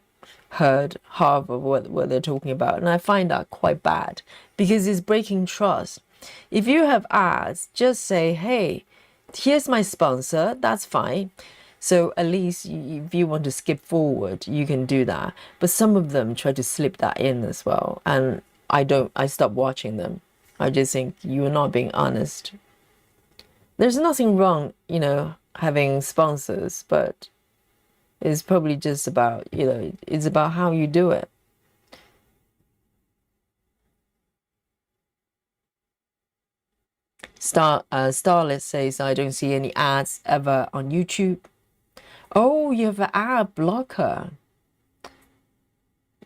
heard half of what they're talking about. And I find that quite bad because it's breaking trust. If you have ads, just say, hey, here's my sponsor, that's fine. So at least if you want to skip forward, you can do that. But some of them try to slip that in as well. And I stop watching them. I just think you're not being honest. There's nothing wrong, you know, having sponsors, but It's probably just about, it's about how you do it. Starlet says, I don't see any ads ever on YouTube. Oh, you have an ad blocker.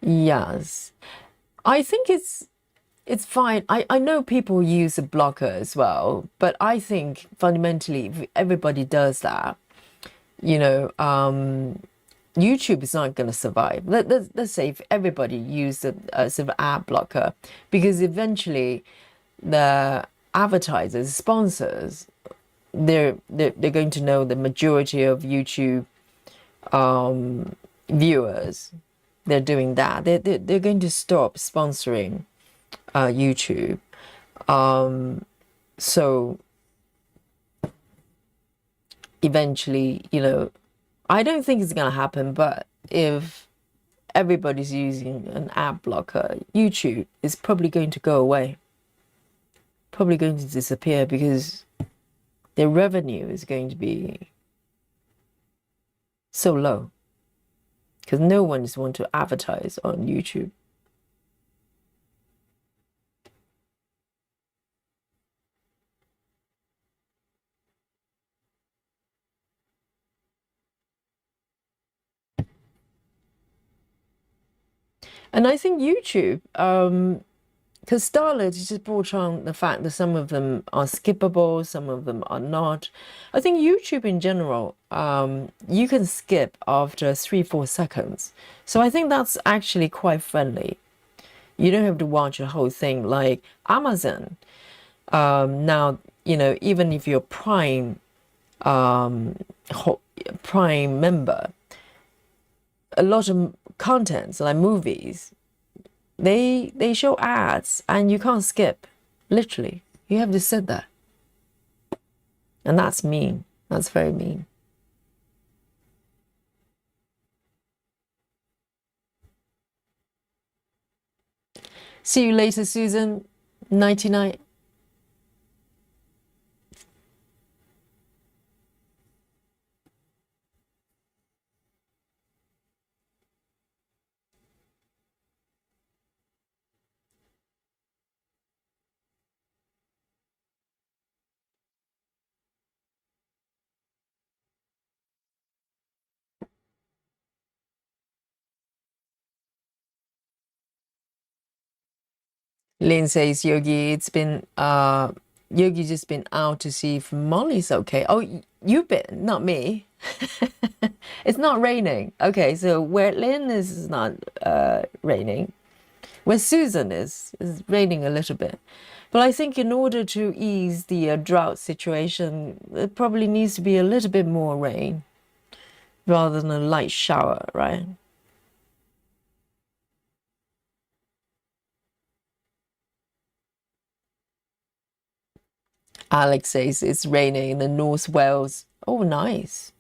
Yes. I think it's fine. I know people use a blocker as well, but I think fundamentally, if everybody does that, YouTube is not going to survive. Let's say if everybody used a sort of ad blocker, because eventually the advertisers, sponsors, they're going to know the majority of YouTube viewers. They're doing that. They're going to stop sponsoring YouTube. So eventually, I don't think it's going to happen, but if everybody's using an ad blocker, YouTube is probably going to go away, probably going to disappear, because their revenue is going to be so low, because no one is want to advertise on YouTube. And I think YouTube, because Starlet just brought on the fact that some of them are skippable, some of them are not. I think YouTube in general, you can skip after 3-4 seconds. So I think that's actually quite friendly. You don't have to watch the whole thing like Amazon. Now, even if you're Prime member, a lot of contents like movies, they show ads and you can't skip. Literally, you have to sit there, and that's mean. That's very mean. See you later, Susan. 99. Lynn says, Yogi, Yogi just been out to see if Molly's okay. Oh, you've been, not me. It's not raining. Okay, so where Lynn is not raining. Where Susan is raining a little bit. But I think in order to ease the drought situation, it probably needs to be a little bit more rain rather than a light shower, right? Alex says it's raining in the North Wales. Oh, nice.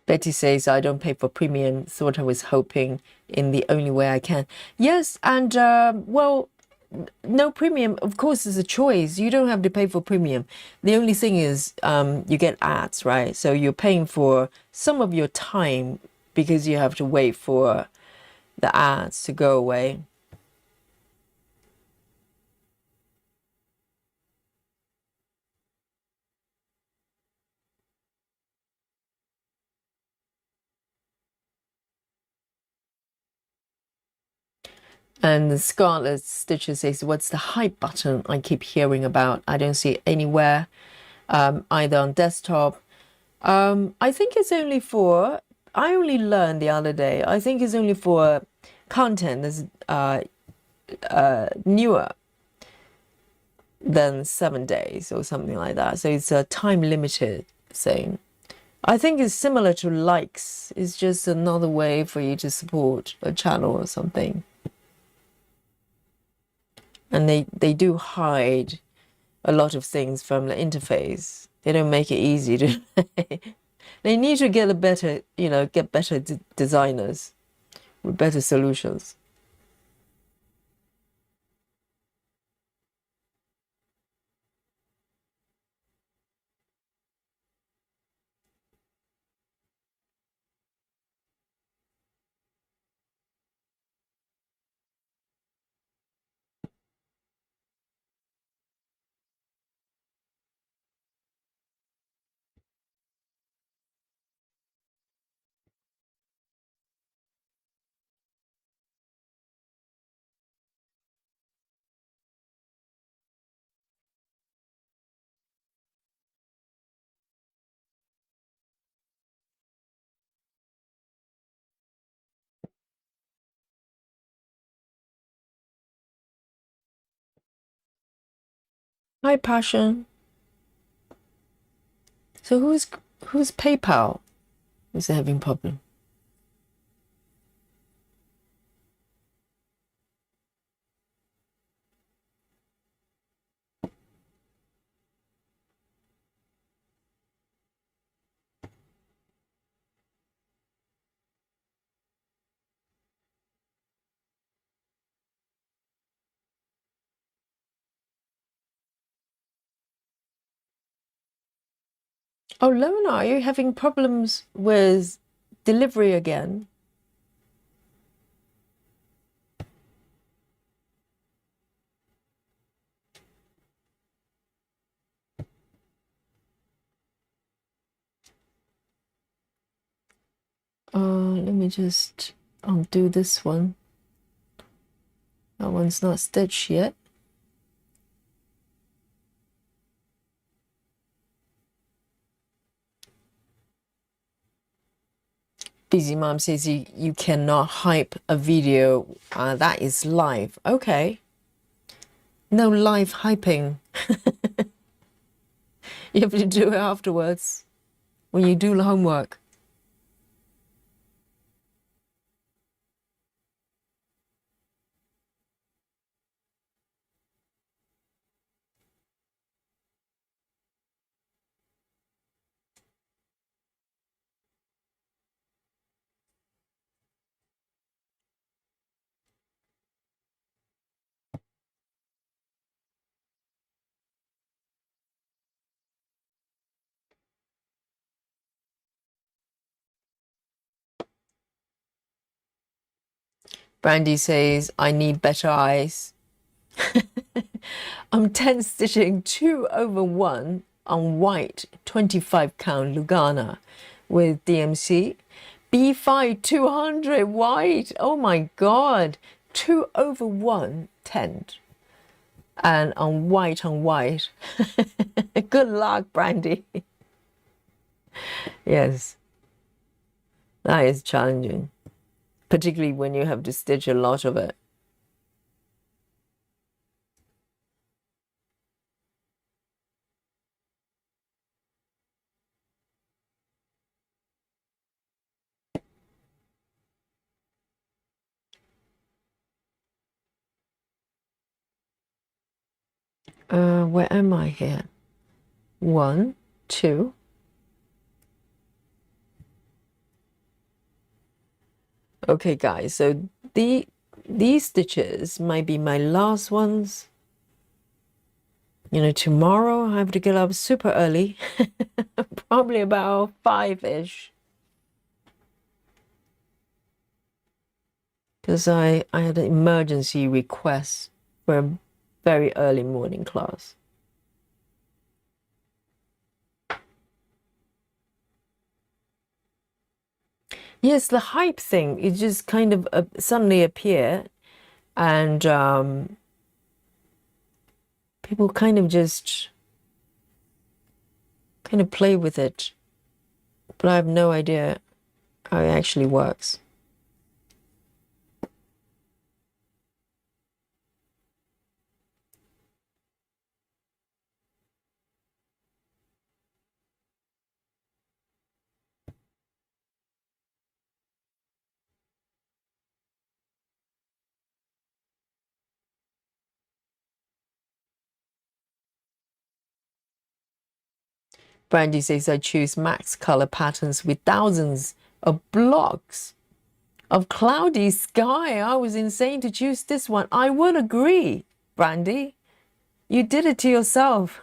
Betty says, I don't pay for premium. Thought I was hoping in the only way I can. Yes, and well, no premium, of course, is a choice. You don't have to pay for premium. The only thing is you get ads, right? So you're paying for some of your time because you have to wait for the ads to go away. And the Scarlet Stitcher says, what's the hype button I keep hearing about? I don't see it anywhere, either on desktop. I think it's only for, I only learned the other day, I think it's only for content that's newer than 7 days or something like that. So it's a time limited thing. I think it's similar to likes. It's just another way for you to support a channel or something. And they do hide a lot of things from the interface. They don't make it easy to. They need to get a better, get better designers with better solutions. Hi, Passion. So who's PayPal is having problem? Oh, Lona, are you having problems with delivery again? Let me just undo this one. That one's not stitched yet. Busy Mom says you cannot hype a video that is live. Okay. No live hyping. You have to do it afterwards when you do the homework. Brandy says, I need better eyes. I'm 10 stitching 2/1 on white 25 count Lugana with DMC. B5 200 white. Oh my god. 2/1 10. And on white on white. Good luck, Brandy. Yes. That is challenging. Particularly when you have to stitch a lot of it. Where am I here? 1, 2. Okay, guys, so these stitches might be my last ones. Tomorrow I have to get up super early, probably about 5-ish, because I had an emergency request for a very early morning class. Yes, the hype thing, it just kind of suddenly appeared, and people kind of just play with it, but I have no idea how it actually works. Brandy says, I choose max color patterns with thousands of blocks of cloudy sky. I was insane to choose this one. I would agree, Brandy. You did it to yourself.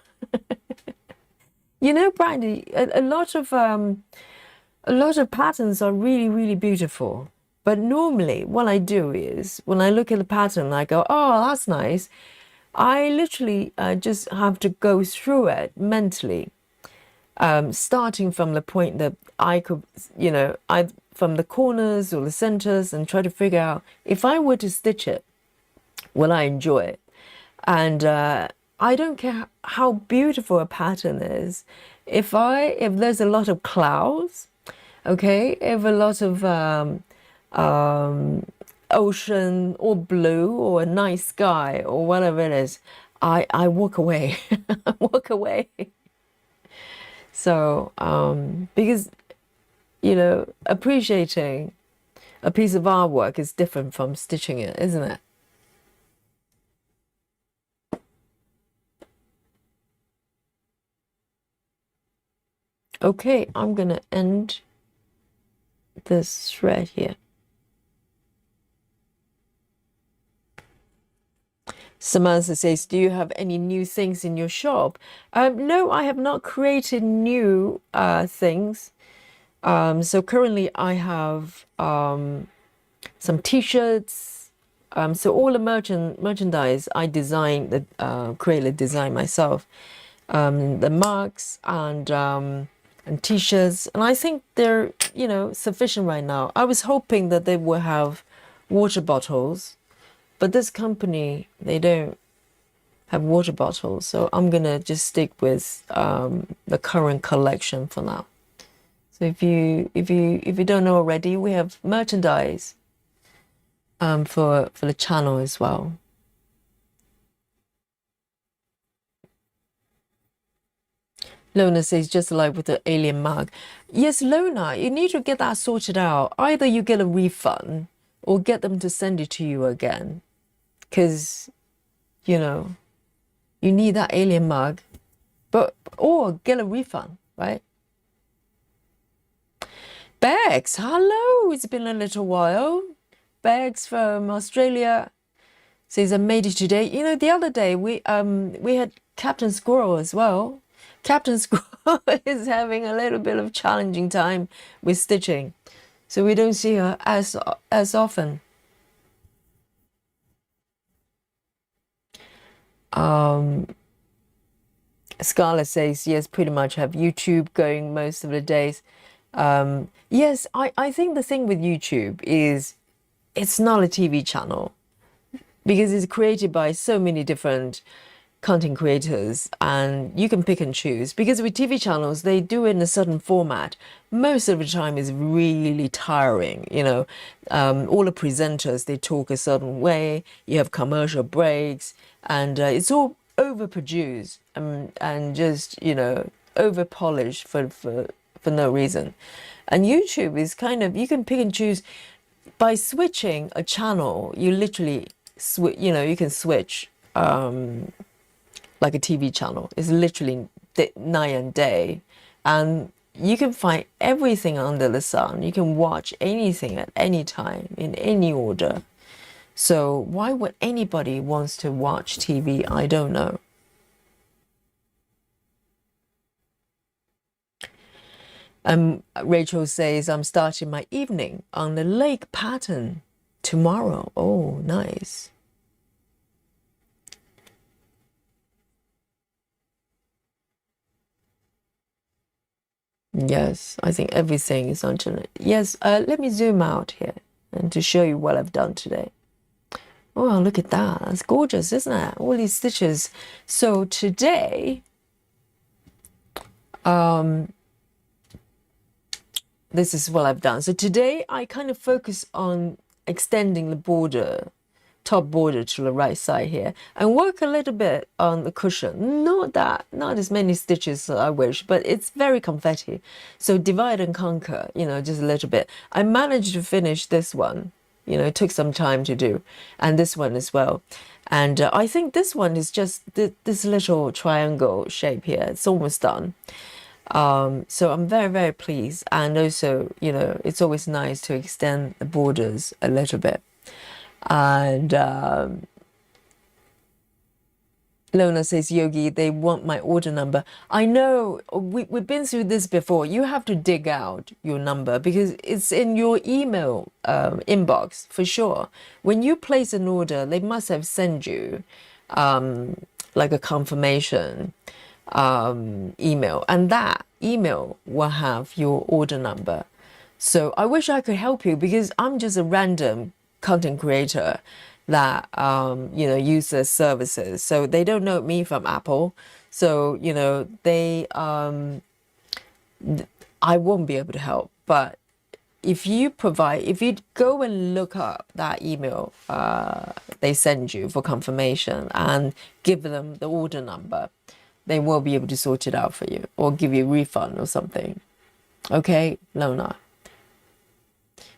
You know, Brandy, a lot of patterns are really, really beautiful. But normally what I do is when I look at the pattern, I go, oh, that's nice. I literally just have to go through it mentally, starting from the point that I could, from the corners or the centers, and try to figure out if I were to stitch it, will I enjoy it? And I don't care how beautiful a pattern is. If there's a lot of clouds, okay, if a lot of ocean or blue or a nice sky or whatever it is, I walk away. I walk away. So because appreciating a piece of artwork is different from stitching it, isn't it? Okay, I'm gonna end this thread here. Samantha says, do you have any new things in your shop? No, I have not created new things. So currently I have some t-shirts. So all the merchandise I designed, create the design myself. The mugs and t-shirts, and I think they're sufficient right now. I was hoping that they will have water bottles, but this company, they don't have water bottles, so I'm gonna just stick with the current collection for now. So if you don't know already, we have merchandise for the channel as well. Lona says, just like with the alien mug. Yes, Lona, you need to get that sorted out. Either you get a refund or get them to send it to you again. Because, you need that alien mug. Or get a refund, right? Bex, hello. It's been a little while. Bex from Australia says, I made it today. The other day we had Captain Squirrel as well. Captain Squirrel is having a little bit of challenging time with stitching, so we don't see her as often. Scarlett says, yes, pretty much have YouTube going most of the days. Yes, I think the thing with YouTube is it's not a TV channel because it's created by so many different content creators, and you can pick and choose. Because with TV channels, they do it in a certain format. Most of the time is really tiring. All the presenters, they talk a certain way. You have commercial breaks, and it's all overproduced and just over polished for no reason. And YouTube is kind of, you can pick and choose. By switching a channel, you literally switch. You can switch. Like a TV channel. It's literally night and day, and you can find everything under the sun. You can watch anything at any time in any order. So why would anybody wants to watch TV? I don't know. Rachel says, I'm starting my evening on the lake pattern tomorrow. Oh, nice. Yes, I think everything is on tonight. Yes, let me zoom out here and to show you what I've done today. Oh, look at that. That's gorgeous, isn't it? All these stitches. So today, this is what I've done. So today I kind of focus on extending the border, top border to the right side here, and work a little bit on the cushion. Not as many stitches as I wish, but it's very confetti. So divide and conquer, just a little bit. I managed to finish this one. It took some time to do, and this one as well. And I think this one is just this little triangle shape here. It's almost done. So I'm very, very pleased. And also, you know, it's always nice to extend the borders a little bit. And Lona says, Yogi, they want my order number. I know we've been through this before. You have to dig out your number because it's in your email inbox for sure. When you place an order, they must have sent you like a confirmation email, and that email will have your order number. So I wish I could help you because I'm just a random content creator that you know, use their services. So they don't know me from Apple. So, you know, they I won't be able to help. But if you go and look up that email they send you for confirmation and give them the order number, they will be able to sort it out for you or give you a refund or something. Okay, Lona?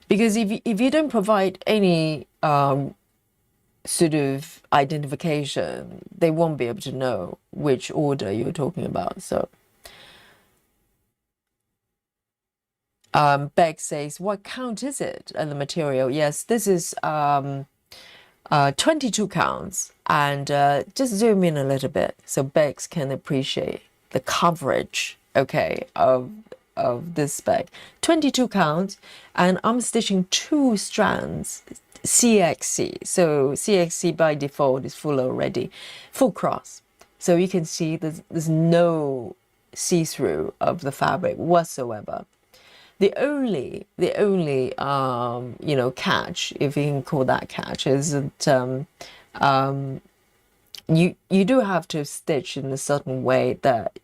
Because if you don't provide any sort of identification, they won't be able to know which order you're talking about. So Beck says, what count is it and the material? Yes, this is 22 counts, and just zoom in a little bit so Bex can appreciate the coverage, okay, of this bag. 22 counts, and I'm stitching 2 strands CXC. So CXC by default is full already, full cross. So you can see there's no see-through of the fabric whatsoever. The only you know, catch, if you can call that catch, is that you do have to stitch in a certain way that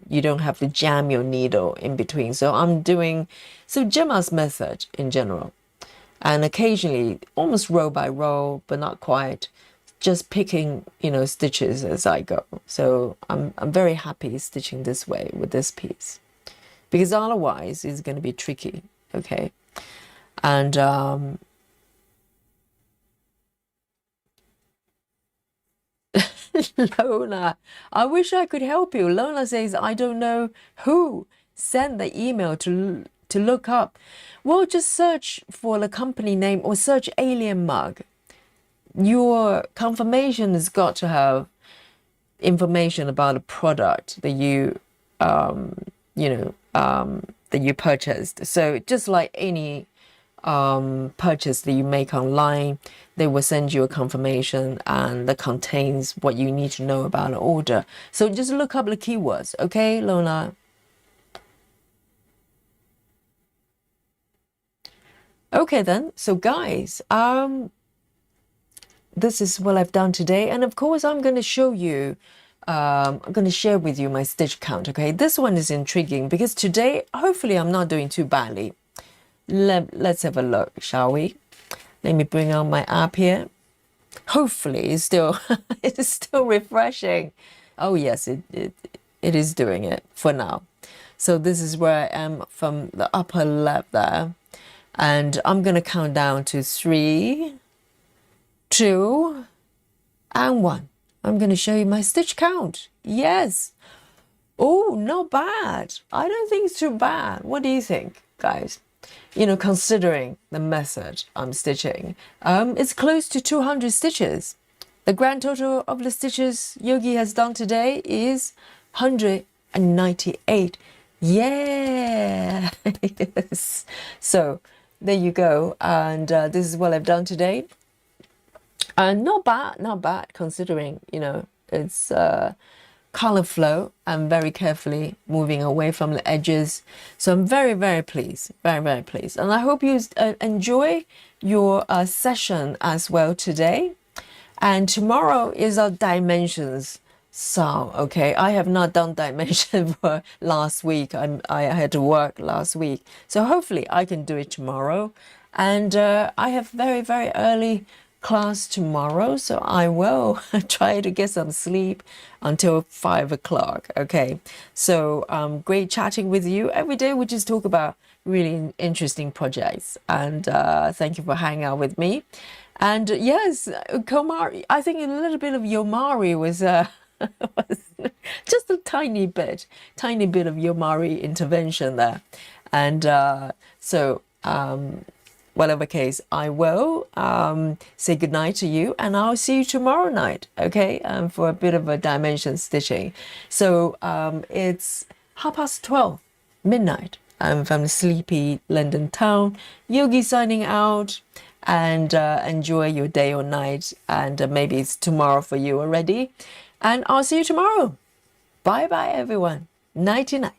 you don't have to jam your needle in between. So I'm doing Gemma's method in general, and occasionally almost row by row, but not quite, just picking, you know, stitches as I go. So I'm very happy stitching this way with this piece, because otherwise it's going to be tricky, okay? And Lona, I wish I could help you. Lona says, I don't know who sent the email to look up. Well, just search for the company name or search alien mug. Your confirmation has got to have information about a product that you that you purchased. So just like any purchase that you make online, they will send you a confirmation and that contains what you need to know about an order. So just look up the keywords, okay, Lona? Okay then, so guys, this is what I've done today, and of course I'm going to show you I'm going to share with you my stitch count, okay? This one is intriguing because today, hopefully I'm not doing too badly. Let's have a look, shall we? Let me bring out my app here. Hopefully it's still it's still refreshing. Oh yes, it is doing it for now. So this is where I am from the upper left there, and I'm going to count down to 3, 2, and 1. I'm going to show you my stitch count. Yes. Oh, not bad. I don't think it's too bad. What do you think, guys? You know, considering the method I'm stitching, it's close to 200 stitches. The grand total of the stitches Yogi has done today is 198. Yeah. Yes. So there you go. And this is what I've done today. Not bad considering, you know, it's color flow. I'm very carefully moving away from the edges. So I'm very, very pleased, very, very pleased. And I hope you enjoy your session as well today. And tomorrow is our dimensions. So, okay, I have not done dimension for last week. I had to work last week. So hopefully I can do it tomorrow. And I have very, very early class tomorrow, so I will try to get some sleep until 5 o'clock. Okay, so great chatting with you. Every day we just talk about really interesting projects, and thank you for hanging out with me. And yes, Komari, I think a little bit of Yomari was Just a tiny bit of Yomari intervention there. And whatever case, I will say goodnight to you, and I'll see you tomorrow night, okay, for a bit of a dimension stitching. So it's 12:30, midnight. I'm from the sleepy London town. Yogi signing out, and enjoy your day or night, and maybe it's tomorrow for you already. And I'll see you tomorrow. Bye bye, everyone. Nighty night.